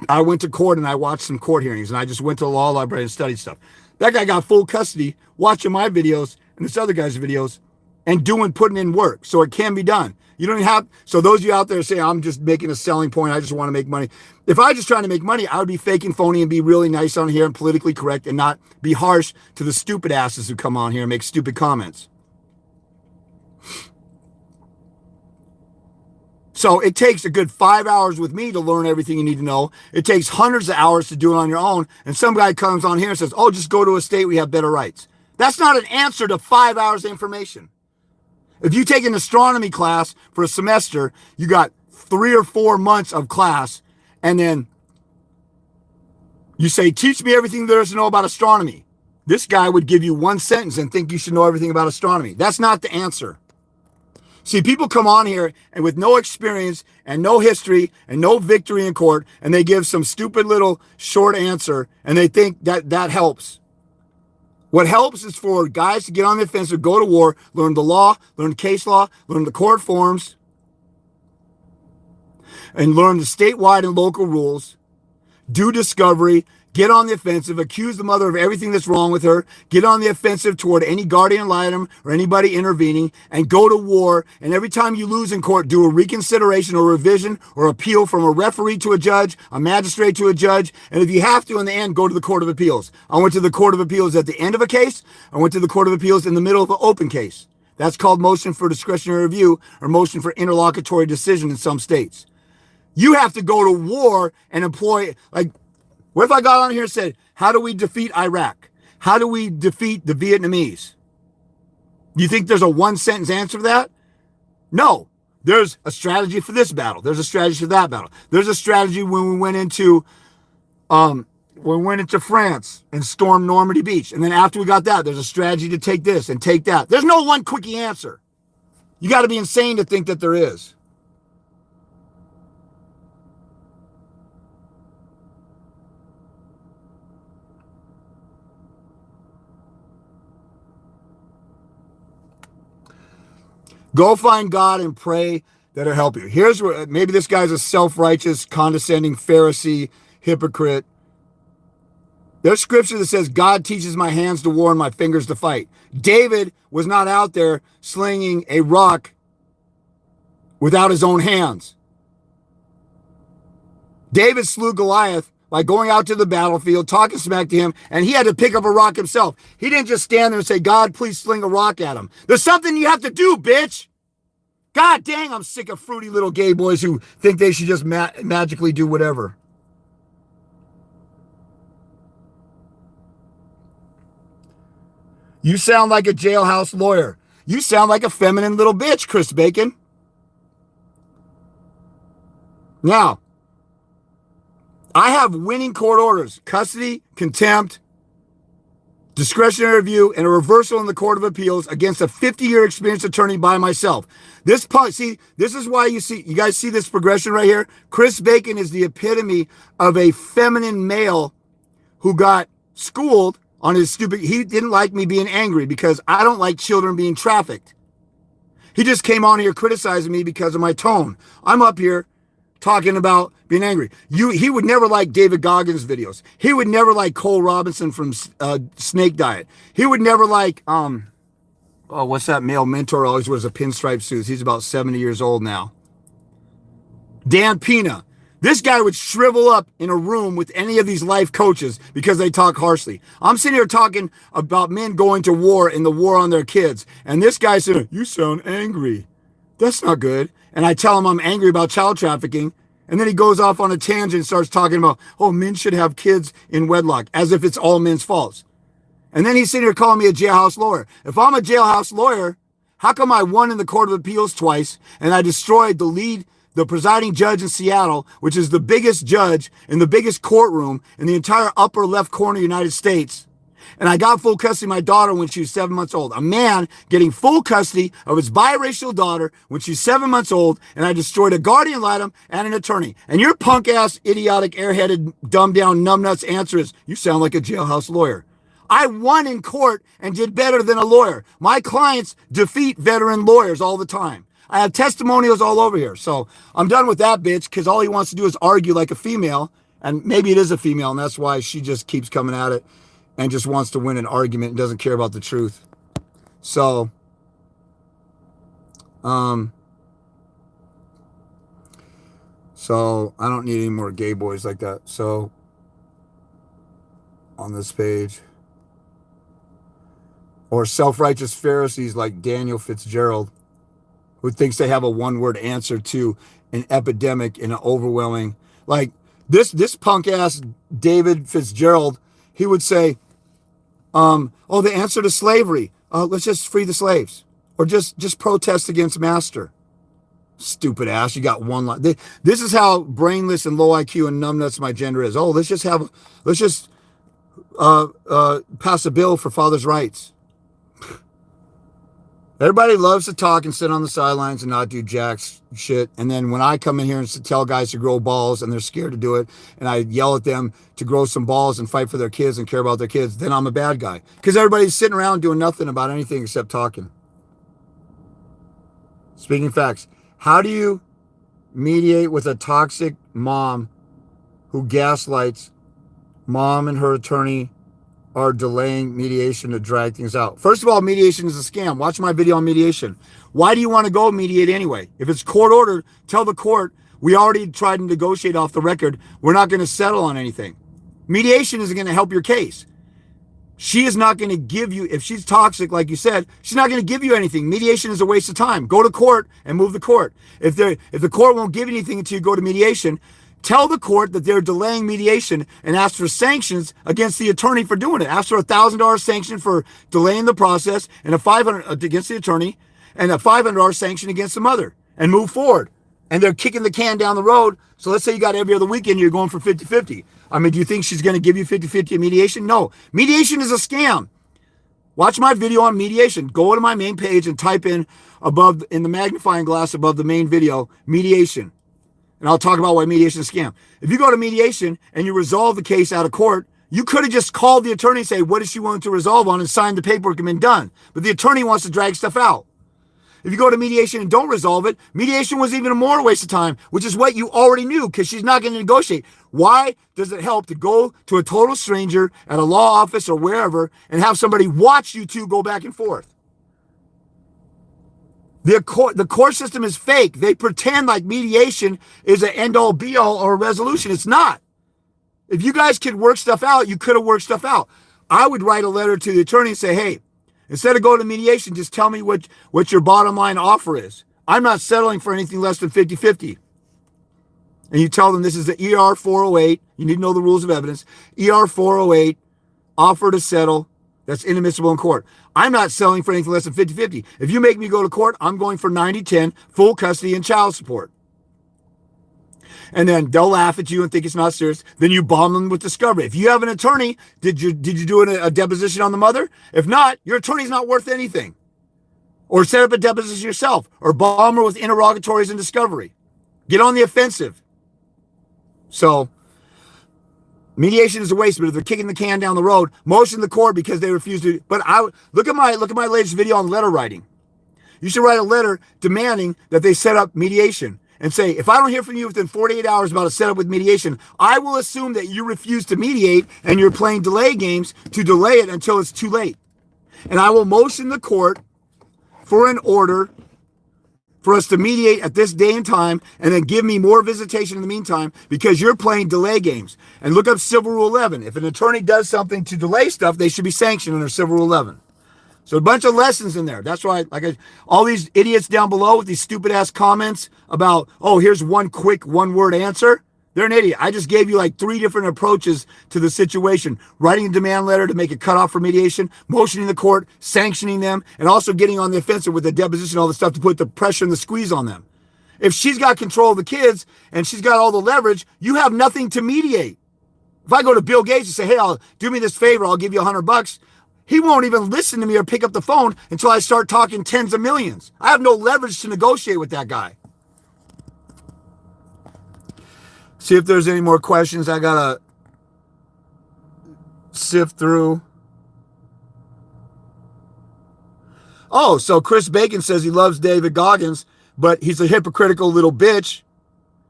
I went to court and I watched some court hearings, and I just went to the law library and studied stuff. That guy got full custody watching my videos and this other guy's videos and putting in work. So it can be done. You don't even have, so those of you out there saying, I'm just making a selling point, I just want to make money. If I was just trying to make money, I would be fake and phony and be really nice on here and politically correct and not be harsh to the stupid asses who come on here and make stupid comments. So it takes a good 5 hours with me to learn everything you need to know. It takes hundreds of hours to do it on your own. And some guy comes on here and says, oh, just go to a state where you have better rights. That's not an answer to 5 hours of information. If you take an astronomy class for a semester, you got 3 or 4 months of class, and then you say, teach me everything there is to know about astronomy. This guy would give you one sentence and think you should know everything about astronomy. That's not the answer. See, people come on here and with no experience and no history and no victory in court, and they give some stupid little short answer, and they think that helps. What helps is for guys to get on the offensive, go to war, learn the law, learn case law, learn the court forms, and learn the statewide and local rules, do discovery, get on the offensive, accuse the mother of everything that's wrong with her, get on the offensive toward any guardian ad litem or anybody intervening, and go to war. And every time you lose in court, do a reconsideration or revision or appeal from a referee to a judge, a magistrate to a judge. And if you have to, in the end, go to the Court of Appeals. I went to the Court of Appeals at the end of a case. I went to the Court of Appeals in the middle of an open case. That's called motion for discretionary review or motion for interlocutory decision in some states. You have to go to war and employ, like, what if I got on here and said, how do we defeat Iraq? How do we defeat the Vietnamese? Do you think there's a one sentence answer for that? No. There's a strategy for this battle. There's a strategy for that battle. There's a strategy when we went into France and stormed Normandy Beach. And then after we got that, there's a strategy to take this and take that. There's no one quickie answer. You got to be insane to think that there is. Go find God and pray that it'll help you. Here's where maybe this guy's a self-righteous, condescending Pharisee, hypocrite. There's scripture that says, God teaches my hands to war and my fingers to fight. David was not out there slinging a rock without his own hands. David slew Goliath by going out to the battlefield, talking smack to him, and he had to pick up a rock himself. He didn't just stand there and say, God, please sling a rock at him. There's something you have to do, bitch. God dang, I'm sick of fruity little gay boys who think they should just magically do whatever. You sound like a jailhouse lawyer. You sound like a feminine little bitch, Chris Bacon. Now, I have winning court orders: custody, contempt, discretionary review, and a reversal in the Court of Appeals against a 50-year experienced attorney by myself. This is why you guys see this progression right here. Chris Bacon is the epitome of a feminine male who got schooled on his stupid. He didn't like me being angry because I don't like children being trafficked. He just came on here criticizing me because of my tone. I'm up here talking about being angry. He would never like David Goggins' videos. He would never like Cole Robinson from Snake Diet. He would never like, what's that male mentor always wears a pinstripe suit? He's about 70 years old now. Dan Pena. This guy would shrivel up in a room with any of these life coaches because they talk harshly. I'm sitting here talking about men going to war and the war on their kids. And this guy said, you sound angry. That's not good. And I tell him I'm angry about child trafficking. And then he goes off on a tangent and starts talking about, men should have kids in wedlock, as if it's all men's faults. And then he's sitting here calling me a jailhouse lawyer. If I'm a jailhouse lawyer, how come I won in the Court of Appeals twice and I destroyed the presiding judge in Seattle, which is the biggest judge in the biggest courtroom in the entire upper left corner of the United States? And I got full custody of my daughter when she was 7 months old. A man getting full custody of his biracial daughter when she's 7 months old, and I destroyed a guardian ad litem and an attorney. And your punk-ass, idiotic, airheaded, dumbed-down, numbnuts answer is, you sound like a jailhouse lawyer. I won in court and did better than a lawyer. My clients defeat veteran lawyers all the time. I have testimonials all over here. So I'm done with that bitch because all he wants to do is argue like a female. And maybe it is a female, and that's why she just keeps coming at it and just wants to win an argument and doesn't care about the truth. So, so I don't need any more gay boys like that. So on this page, or self-righteous Pharisees like Daniel Fitzgerald, who thinks they have a one-word answer to an epidemic and an overwhelming, like this punk ass David Fitzgerald, he would say, the answer to slavery, let's just free the slaves, or just protest against master. Stupid ass, you got one line. This is how brainless and low IQ and numbnuts my gender is. Let's just pass a bill for fathers' rights. Everybody loves to talk and sit on the sidelines and not do jack shit. And then when I come in here and tell guys to grow balls and they're scared to do it, and I yell at them to grow some balls and fight for their kids and care about their kids, then I'm a bad guy. Because everybody's sitting around doing nothing about anything except talking. Speaking facts. How do you mediate with a toxic mom who gaslights? Mom and her attorney are delaying mediation to drag things out. First of all, mediation is a scam. Watch my video on mediation. Why do you want to go mediate anyway? If it's court ordered, tell the court, we already tried to negotiate off the record. We're not going to settle on anything. Mediation isn't going to help your case. She is not going to give you, if she's toxic, like you said, she's not going to give you anything. Mediation is a waste of time. Go to court and move the court. If the court won't give you anything until you go to mediation, tell the court that they're delaying mediation and ask for sanctions against the attorney for doing it. Ask for a $1,000 sanction for delaying the process, and a $500 against the attorney, and a $500 sanction against the mother, and move forward. And they're kicking the can down the road. So let's say you got every other weekend, you're going for 50-50. I mean, do you think she's going to give you 50-50 in mediation? No. Mediation is a scam. Watch my video on mediation. Go to my main page and type in the magnifying glass above the main video, mediation. And I'll talk about why mediation is a scam. If you go to mediation and you resolve the case out of court, you could have just called the attorney and say, what is she willing to resolve on, and signed the paperwork and been done. But the attorney wants to drag stuff out. If you go to mediation and don't resolve it, mediation was even a more waste of time, which is what you already knew because she's not going to negotiate. Why does it help to go to a total stranger at a law office or wherever and have somebody watch you two go back and forth? The court system is fake. They pretend like mediation is an end-all be-all or a resolution. It's not. If you guys could work stuff out, you could have worked stuff out. I would write a letter to the attorney and say, hey, instead of going to mediation, just tell me what your bottom line offer is. I'm not settling for anything less than 50-50. And you tell them this is the ER 408. You need to know the rules of evidence. ER 408, offer to settle. That's inadmissible in court. I'm not selling for anything less than 50-50. If you make me go to court, I'm going for 90-10, full custody and child support. And then they'll laugh at you and think it's not serious. Then you bomb them with discovery. If you have an attorney, did you do a deposition on the mother? If not, your attorney's not worth anything. Or set up a deposition yourself. Or bomb her with interrogatories and discovery. Get on the offensive. So, mediation is a waste, but if they're kicking the can down the road, motion the court because they refuse to. But look at my latest video on letter writing. You should write a letter demanding that they set up mediation. And say, if I don't hear from you within 48 hours about a setup with mediation, I will assume that you refuse to mediate and you're playing delay games to delay it until it's too late. And I will motion the court for an order for us to mediate at this day and time and then give me more visitation in the meantime because you're playing delay games. And look up Civil Rule 11. If an attorney does something to delay stuff, they should be sanctioned under Civil Rule 11. So a bunch of lessons in there. That's why, all these idiots down below with these stupid ass comments about, oh, here's one quick one-word answer. They're an idiot. I just gave you 3 different approaches to the situation. Writing a demand letter to make a cutoff for mediation, motioning the court, sanctioning them, and also getting on the offensive with the deposition, all the stuff to put the pressure and the squeeze on them. If she's got control of the kids and she's got all the leverage, you have nothing to mediate. If I go to Bill Gates and say, hey, do me this favor, I'll give you $100. He won't even listen to me or pick up the phone until I start talking tens of millions. I have no leverage to negotiate with that guy. See if there's any more questions. I gotta sift through. Oh, so Chris Bacon says he loves David Goggins, but he's a hypocritical little bitch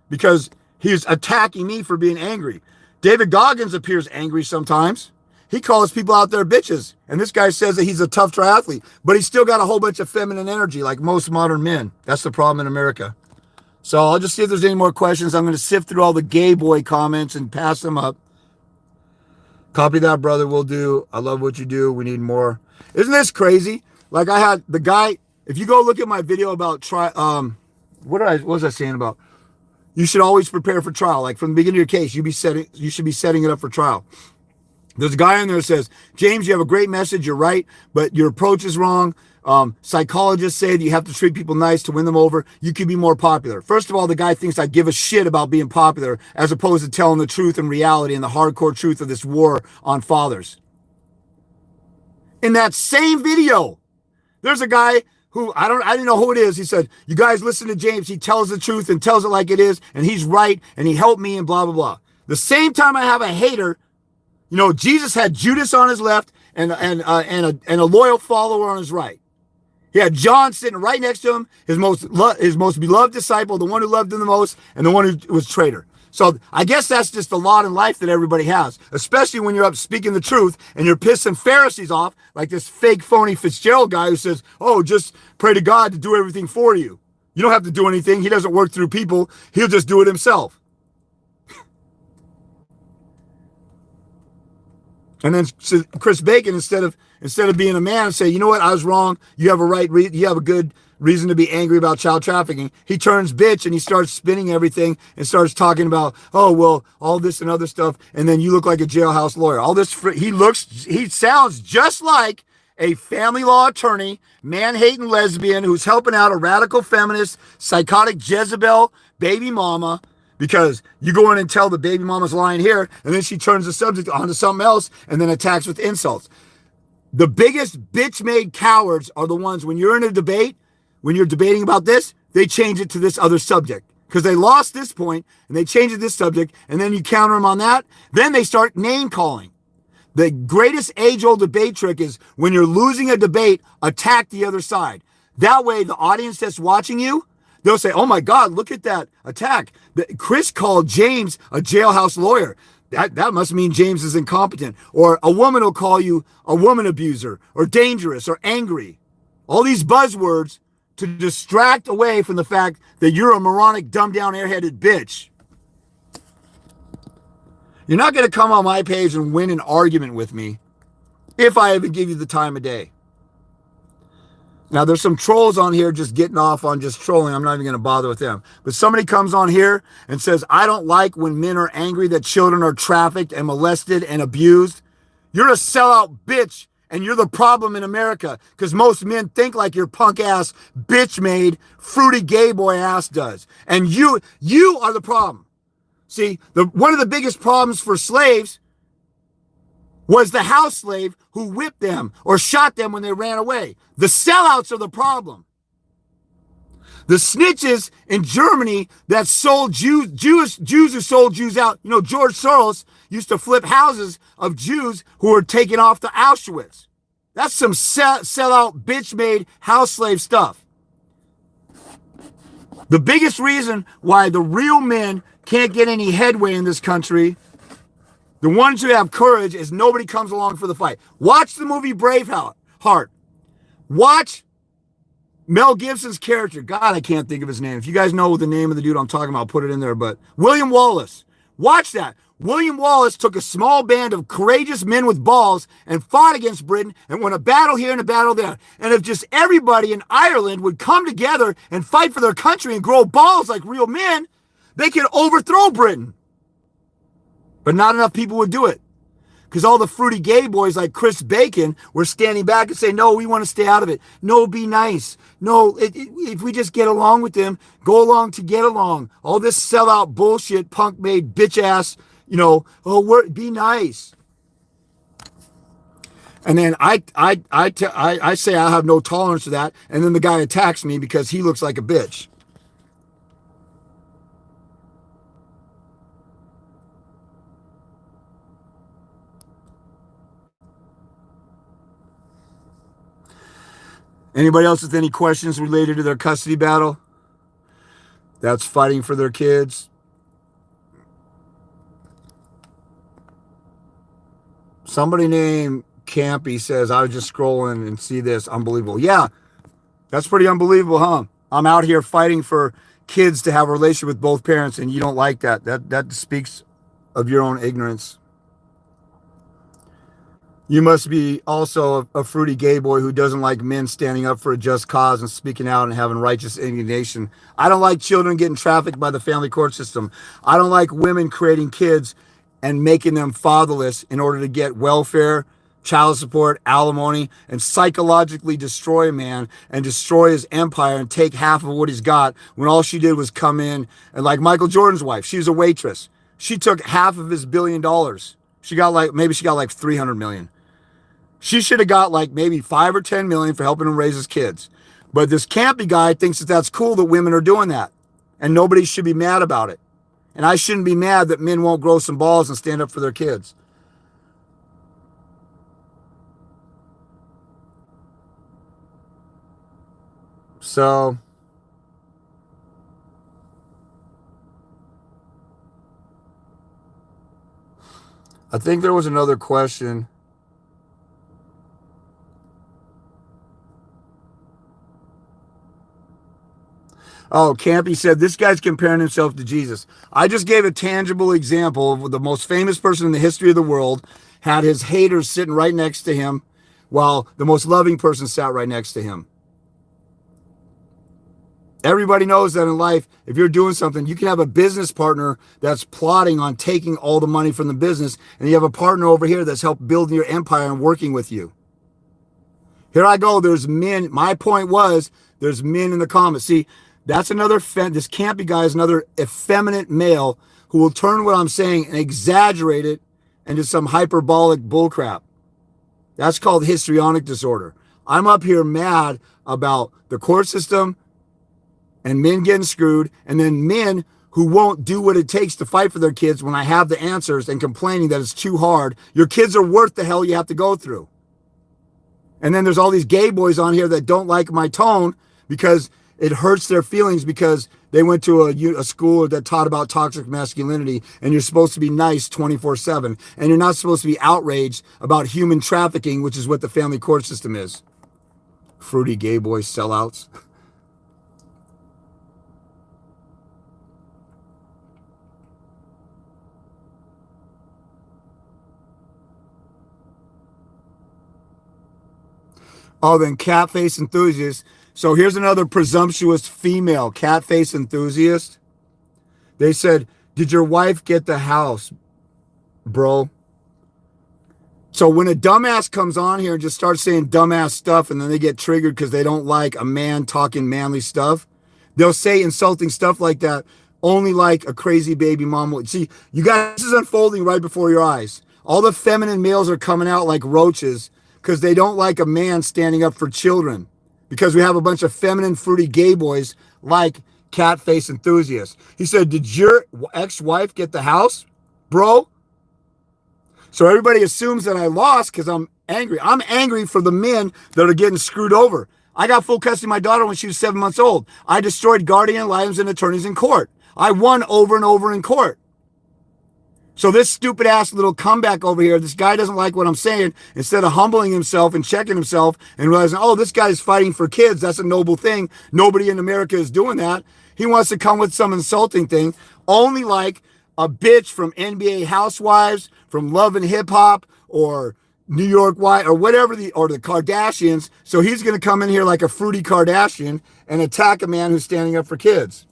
because he's attacking me for being angry. David Goggins appears angry sometimes. He calls people out there bitches. And this guy says that he's a tough triathlete, but he's still got a whole bunch of feminine energy like most modern men. That's the problem in America. So I'll just see if there's any more questions. I'm going to sift through all the gay boy comments and pass them up. Copy that, brother. Will do. I love what you do. We need more. Isn't this crazy? I had the guy, if you go look at my video about what was I saying about? You should always prepare for trial. From the beginning of your case, you should be setting it up for trial. There's a guy in there that says, James, you have a great message. You're right, but your approach is wrong. Psychologists say that you have to treat people nice to win them over. You could be more popular. First of all, the guy thinks I give a shit about being popular as opposed to telling the truth and reality and the hardcore truth of this war on fathers. In that same video, there's a guy who I didn't know who it is. He said, you guys listen to James. He tells the truth and tells it like it is. And he's right. And he helped me and blah, blah, blah. The same time I have a hater. Jesus had Judas on his left and a loyal follower on his right. He had John sitting right next to him, his most beloved disciple, the one who loved him the most, and the one who was traitor. So I guess that's just the lot in life that everybody has, especially when you're up speaking the truth and you're pissing Pharisees off like this fake phony Fitzgerald guy who says, oh, just pray to God to do everything for you. You don't have to do anything. He doesn't work through people. He'll just do it himself. And then Chris Bacon, instead of being a man and say, you know what, I was wrong. You have a good reason to be angry about child trafficking. He turns bitch and he starts spinning everything and starts talking about, oh, well, all this and other stuff. And then you look like a jailhouse lawyer. All this, he sounds just like a family law attorney, man-hating lesbian who's helping out a radical feminist, psychotic Jezebel baby mama. Because you go in and tell the baby mama's lying here, and then she turns the subject onto something else and then attacks with insults. The biggest bitch-made cowards are the ones when you're in a debate, when you're debating about this, they change it to this other subject. Because they lost this point, and they change it to this subject, and then you counter them on that, then they start name-calling. The greatest age-old debate trick is when you're losing a debate, attack the other side. That way, the audience that's watching you, they'll say, oh my God, look at that attack. Chris called James a jailhouse lawyer. That must mean James is incompetent. Or a woman will call you a woman abuser or dangerous or angry. All these buzzwords to distract away from the fact that you're a moronic, dumbed down, airheaded bitch. You're not going to come on my page and win an argument with me if I even give you the time of day. Now, there's some trolls on here just getting off on just trolling. I'm not even going to bother with them. But somebody comes on here and says, I don't like when men are angry that children are trafficked and molested and abused. You're a sellout bitch, and you're the problem in America because most men think like your punk ass, bitch-made, fruity gay boy ass does. And you are the problem. See, one of the biggest problems for slaves was the house slave who whipped them or shot them when they ran away. The sellouts are the problem. The snitches in Germany that sold Jews who sold Jews out. You know, George Soros used to flip houses of Jews who were taken off to Auschwitz. That's some sellout, bitch-made house slave stuff. The biggest reason why the real men can't get any headway in this country, the ones who have courage, is nobody comes along for the fight. Watch the movie Braveheart. Watch Mel Gibson's character. God, I can't think of his name. If you guys know the name of the dude I'm talking about, I'll put it in there. But William Wallace. Watch that. William Wallace took a small band of courageous men with balls and fought against Britain and won a battle here and a battle there. And if just everybody in Ireland would come together and fight for their country and grow balls like real men, they could overthrow Britain. But not enough people would do it. Because all the fruity gay boys like Chris Bacon were standing back and saying, no, we want to stay out of it. No, be nice. No, if we just get along with them, go along to get along. All this sellout bullshit, punk-made bitch ass, be nice. And then I say I have no tolerance for that. And then the guy attacks me because he looks like a bitch. Anybody else with any questions related to their custody battle? That's fighting for their kids. Somebody named Campy says, I was just scrolling and see this. Unbelievable. Yeah, that's pretty unbelievable, huh? I'm out here fighting for kids to have a relationship with both parents, and you don't like that. That speaks of your own ignorance. You must be also a fruity gay boy who doesn't like men standing up for a just cause and speaking out and having righteous indignation. I don't like children getting trafficked by the family court system. I don't like women creating kids and making them fatherless in order to get welfare, child support, alimony, and psychologically destroy a man and destroy his empire and take half of what he's got when all she did was come in. And like Michael Jordan's wife, she was a waitress. She took half of his $1 billion. She got like 300 million. She should have got like maybe 5 or 10 million for helping him raise his kids. But this campy guy thinks that that's cool that women are doing that. And nobody should be mad about it. And I shouldn't be mad that men won't grow some balls and stand up for their kids. So I think there was another question. Oh, Campy said, this guy's comparing himself to Jesus. I just gave a tangible example of the most famous person in the history of the world had his haters sitting right next to him while the most loving person sat right next to him. Everybody knows that in life, if you're doing something, you can have a business partner that's plotting on taking all the money from the business, and you have a partner over here that's helped building your empire and working with you. Here I go. There's men. My point was, there's men in the comments. See, that's another, this campy guy is another effeminate male who will turn what I'm saying and exaggerate it into some hyperbolic bullcrap. That's called histrionic disorder. I'm up here mad about the court system and men getting screwed, and then men who won't do what it takes to fight for their kids when I have the answers and complaining that it's too hard. Your kids are worth the hell you have to go through. And then there's all these gay boys on here that don't like my tone because it hurts their feelings because they went to a school that taught about toxic masculinity, and you're supposed to be nice 24/7, and you're not supposed to be outraged about human trafficking, which is what the family court system is. Fruity gay boys sellouts. Oh, then cat face enthusiast. So here's another presumptuous female cat face enthusiast. They said, "Did your wife get the house, bro?" So when a dumbass comes on here and just starts saying dumbass stuff, and then they get triggered because they don't like a man talking manly stuff, they'll say insulting stuff like that, only like a crazy baby mom would. See, you guys, this is unfolding right before your eyes. All the feminine males are coming out like roaches because they don't like a man standing up for children. Because we have a bunch of feminine, fruity gay boys like cat face enthusiasts. He said, "Did your ex-wife get the house, bro?" So everybody assumes that I lost because I'm angry. I'm angry for the men that are getting screwed over. I got full custody of my daughter when she was 7 months old. I destroyed guardian lions and attorneys in court. I won over and over in court. So this stupid ass little comeback over here, this guy doesn't like what I'm saying. Instead of humbling himself and checking himself and realizing, oh, this guy's fighting for kids. That's a noble thing. Nobody in America is doing that. He wants to come with some insulting thing, only like a bitch from NBA Housewives, from Love and Hip Hop, or New York White, or whatever, or the Kardashians. So he's going to come in here like a fruity Kardashian and attack a man who's standing up for kids.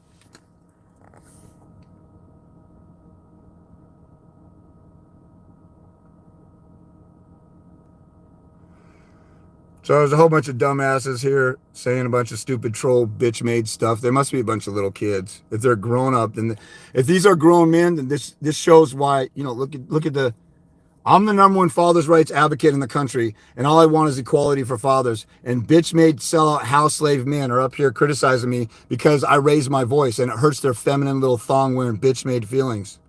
So there's a whole bunch of dumbasses here saying a bunch of stupid troll bitch made stuff. There must be a bunch of little kids. If they're grown up, then if these are grown men, then this shows why, look at the, I'm the #1 father's rights advocate in the country, and all I want is equality for fathers. And bitch made sellout house slave men are up here criticizing me because I raise my voice and it hurts their feminine little thong wearing bitch made feelings.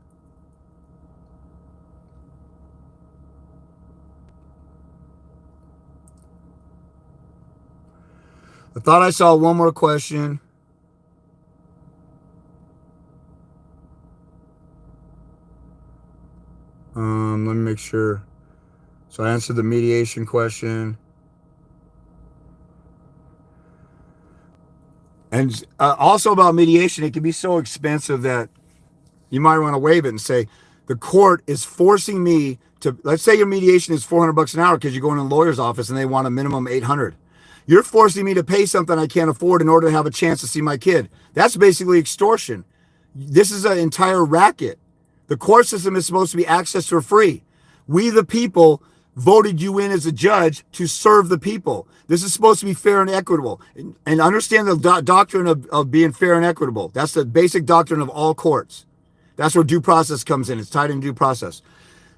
I thought I saw one more question. Let me make sure. So I answered the mediation question. And also about mediation, it can be so expensive that you might want to waive it and say, the court is forcing me to, let's say your mediation is $400 an hour because you go in a lawyer's office and they want a minimum 800. You're forcing me to pay something I can't afford in order to have a chance to see my kid. That's basically extortion. This is an entire racket. The court system is supposed to be accessed for free. We, the people, voted you in as a judge to serve the people. This is supposed to be fair and equitable. And understand the doctrine of being fair and equitable. That's the basic doctrine of all courts. That's where due process comes in. It's tied in due process.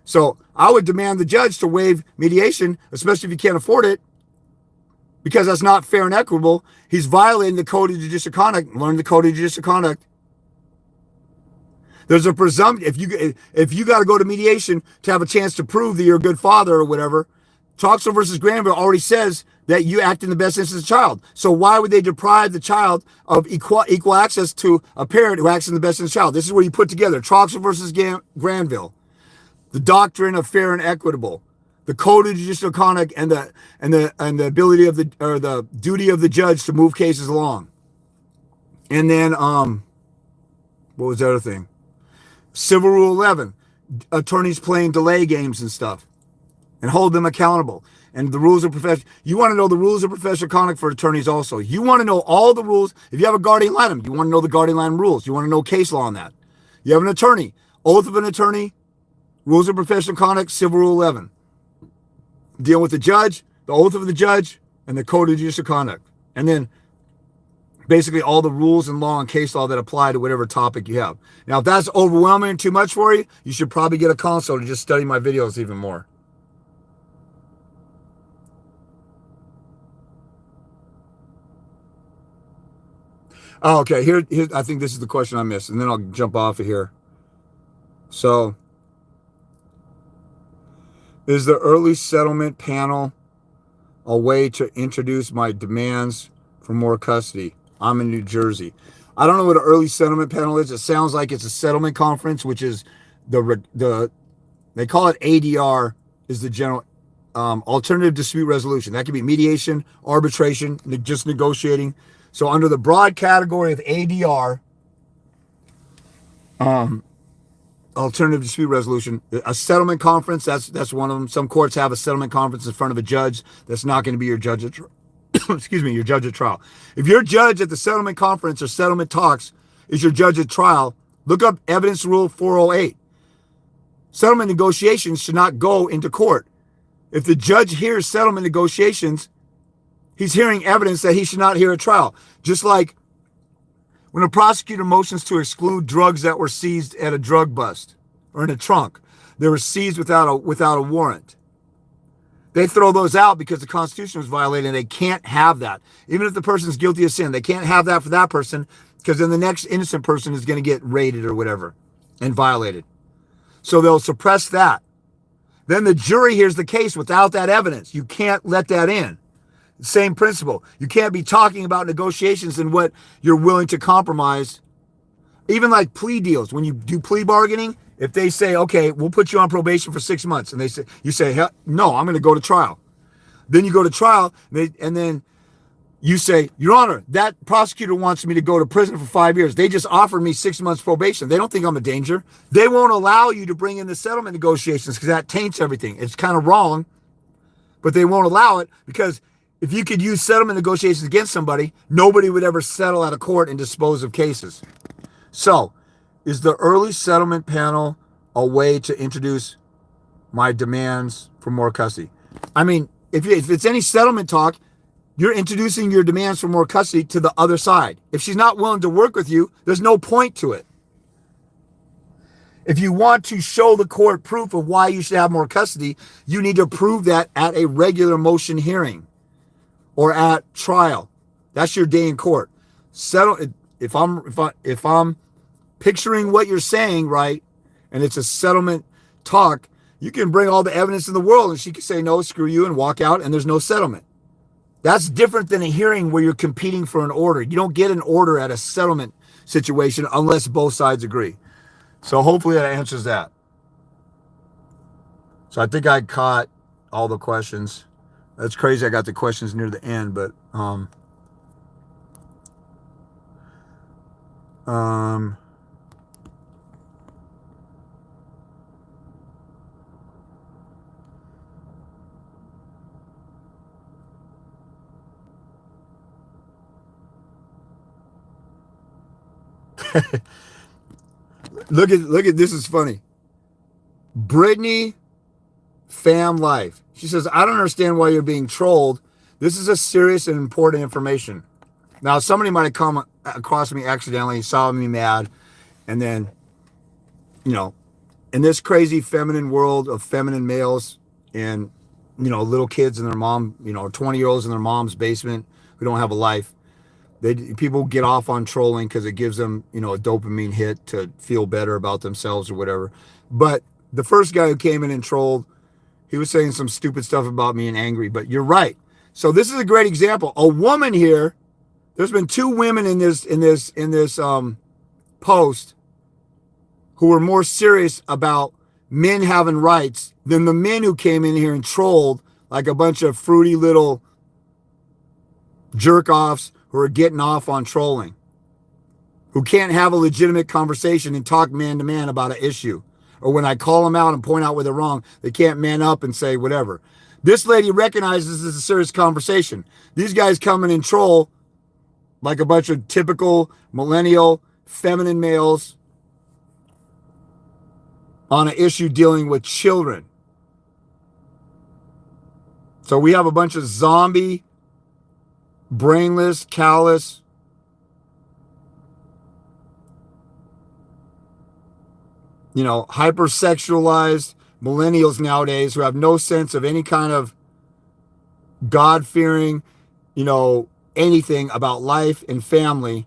So I would demand the judge to waive mediation, especially if you can't afford it, because that's not fair and equitable. He's violating the Code of Judicial Conduct. Learn the Code of Judicial Conduct. There's a presumption, if you got to go to mediation to have a chance to prove that you're a good father or whatever, Stockholm versus Granville already says that you act in the best interest of the child. So why would they deprive the child of equal access to a parent who acts in the best interest of the child? This is where you put together Stockholm versus Granville, the doctrine of fair and equitable, the Code of Judicial Conduct, and the ability of the duty of the judge to move cases along. And then what was the other thing? Civil Rule 11, attorneys playing delay games and stuff, and hold them accountable. And the rules of profession. You want to know the rules of professional conduct for attorneys also. You want to know all the rules. If you have a guardian litem, you want to know the guardian litem rules. You want to know case law on that. You have an attorney, oath of an attorney, rules of professional conduct, Civil Rule 11. Deal with the judge, the oath of the judge, and the Code of Judicial Conduct. And then basically all the rules and law and case law that apply to whatever topic you have. Now, if that's overwhelming and too much for you, you should probably get a console to just study my videos even more. Oh, okay, here, I think this is the question I missed, and then I'll jump off of here. So, is the early settlement panel a way to introduce my demands for more custody. I'm in New Jersey. I don't know what an early settlement panel is. It sounds like it's a settlement conference, which is they call it ADR, is the general alternative dispute resolution. That could be mediation, arbitration, just negotiating. So under the broad category of ADR, alternative dispute resolution, a settlement conference, that's one of them. Some courts have a settlement conference in front of a judge. That's not going to be your judge at excuse me, your judge at trial. If your judge at the settlement conference or settlement talks is your judge at trial, look up evidence rule 408. Settlement negotiations should not go into court. If the judge hears settlement negotiations, he's hearing evidence that he should not hear at trial. Just like when a prosecutor motions to exclude drugs that were seized at a drug bust or in a trunk, they were seized without a warrant. They throw those out because the Constitution was violated and they can't have that. Even if the person's guilty of sin, they can't have that for that person because then the next innocent person is going to get raided or whatever and violated. So they'll suppress that. Then the jury hears the case without that evidence. You can't let that in. Same principle. You can't be talking about negotiations and what you're willing to compromise. Even like plea deals, when you do plea bargaining, if they say, okay, we'll put you on probation for 6 months, and you say, no, I'm going to go to trial. Then you go to trial, and then you say, Your Honor, that prosecutor wants me to go to prison for 5 years. They just offered me 6 months probation. They don't think I'm a danger. They won't allow you to bring in the settlement negotiations because that taints everything. It's kind of wrong, but they won't allow it because if you could use settlement negotiations against somebody, nobody would ever settle out of court and dispose of cases. So, is the early settlement panel a way to introduce my demands for more custody? I mean, if it's any settlement talk, you're introducing your demands for more custody to the other side. If she's not willing to work with you, there's no point to it. If you want to show the court proof of why you should have more custody, you need to prove that at a regular motion hearing or at trial. That's your day in court. If I'm picturing what you're saying right, and it's a settlement talk, you can bring all the evidence in the world and she can say, no, screw you, and walk out and there's no settlement. That's different than a hearing where you're competing for an order. You don't get an order at a settlement situation unless both sides agree. So hopefully that answers that. So I think I caught all the questions. That's crazy. I got the questions near the end, but look at this is funny. Brittany Fam Life. She says, I don't understand why you're being trolled. This is a serious and important information. Now, somebody might have come across me accidentally, saw me mad, and then, in this crazy feminine world of feminine males and, little kids in their mom, 20-year-olds in their mom's basement who don't have a life, people get off on trolling because it gives them, a dopamine hit to feel better about themselves or whatever. But the first guy who came in and trolled, he was saying some stupid stuff about me and angry, but you're right. So this is a great example. A woman here, there's been two women in this post who were more serious about men having rights than the men who came in here and trolled like a bunch of fruity little jerk-offs who are getting off on trolling, who can't have a legitimate conversation and talk man to man about an issue. Or when I call them out and point out where they're wrong, they can't man up and say whatever. This lady recognizes this is a serious conversation. These guys come in and troll like a bunch of typical millennial feminine males on an issue dealing with children. So we have a bunch of zombie, brainless, callous, hypersexualized millennials nowadays who have no sense of any kind of God-fearing, anything about life and family.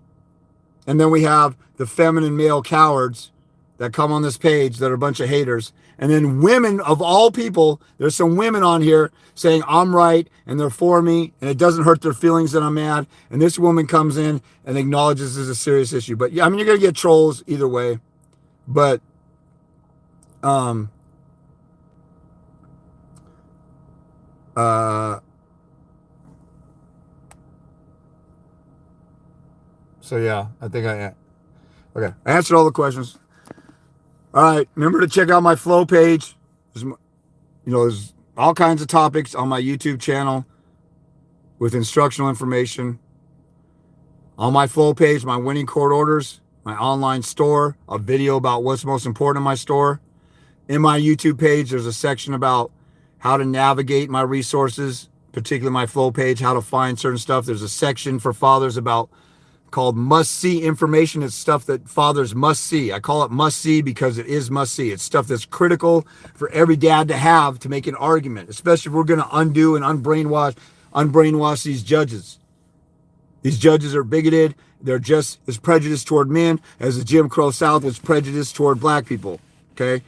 And then we have the feminine male cowards that come on this page that are a bunch of haters. And then women of all people, there's some women on here saying I'm right and they're for me and it doesn't hurt their feelings that I'm mad. And this woman comes in and acknowledges this is a serious issue. But yeah, I mean, you're going to get trolls either way. But, so yeah, I think okay. I answered all the questions. All right. Remember to check out my flow page. There's all kinds of topics on my YouTube channel with instructional information. On my flow page, my winning court orders, my online store, a video about what's most important in my store. In my YouTube page, there's a section about how to navigate my resources, particularly my flow page, how to find certain stuff. There's a section for fathers called must-see information. It's stuff that fathers must see. I call it must-see because it is must-see. It's stuff that's critical for every dad to have to make an argument, especially if we're going to undo and unbrainwash these judges. These judges are bigoted. They're just as prejudiced toward men as the Jim Crow South was prejudiced toward black people, okay?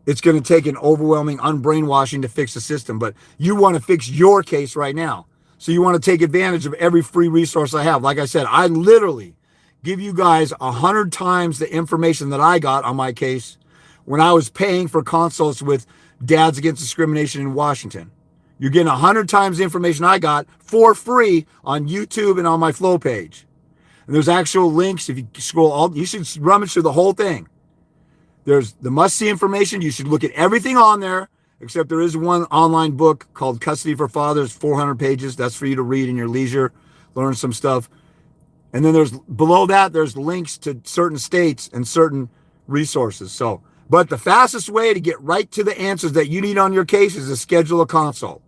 It's going to take an overwhelming unbrainwashing to fix the system, but you want to fix your case right now. So you want to take advantage of every free resource I have. Like I said, I literally give you guys 100 times the information that I got on my case when I was paying for consults with Dads Against Discrimination in Washington. You're getting 100 times the information I got for free on YouTube and on my flow page. And there's actual links. If you scroll you should rummage through the whole thing. There's the must-see information. You should look at everything on there. Except there is one online book called Custody for Fathers, 400 pages. That's for you to read in your leisure, learn some stuff. And then below that, there's links to certain states and certain resources. But the fastest way to get right to the answers that you need on your case is to schedule a consult.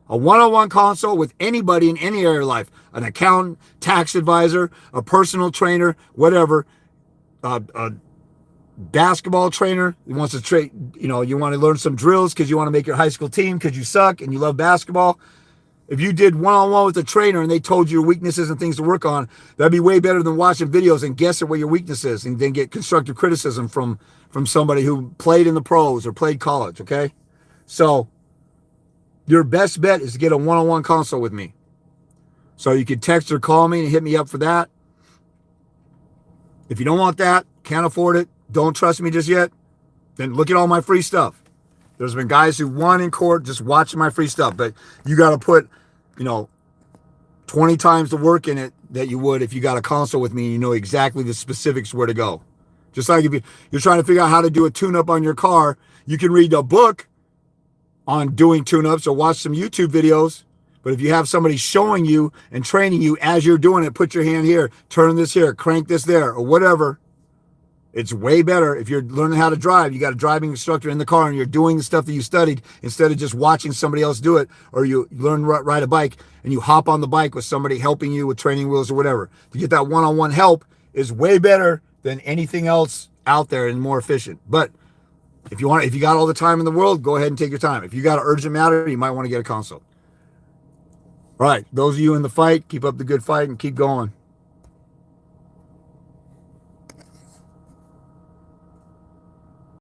A one-on-one consult with anybody in any area of life, an accountant, tax advisor, a personal trainer, whatever, a basketball trainer who wants to train, you want to learn some drills because you want to make your high school team because you suck and you love basketball. If you did one-on-one with a trainer and they told you your weaknesses and things to work on, that'd be way better than watching videos and guess at what your weakness is and then get constructive criticism from somebody who played in the pros or played college, okay? So your best bet is to get a one-on-one consult with me. So you can text or call me and hit me up for that. If you don't want that, can't afford it, don't trust me just yet, then look at all my free stuff. There's been guys who won in court just watching my free stuff, but you got to put, 20 times the work in it that you would if you got a consult with me and you know exactly the specifics where to go. Just like if you're trying to figure out how to do a tune-up on your car, you can read a book on doing tune-ups or watch some YouTube videos. But if you have somebody showing you and training you as you're doing it, put your hand here, turn this here, crank this there, or whatever. It's way better if you're learning how to drive. You got a driving instructor in the car and you're doing the stuff that you studied instead of just watching somebody else do it, or you learn to ride a bike and you hop on the bike with somebody helping you with training wheels or whatever. To get that one-on-one help is way better than anything else out there and more efficient. But if you got all the time in the world, go ahead and take your time. If you got an urgent matter, you might want to get a consult. All right, those of you in the fight, keep up the good fight and keep going.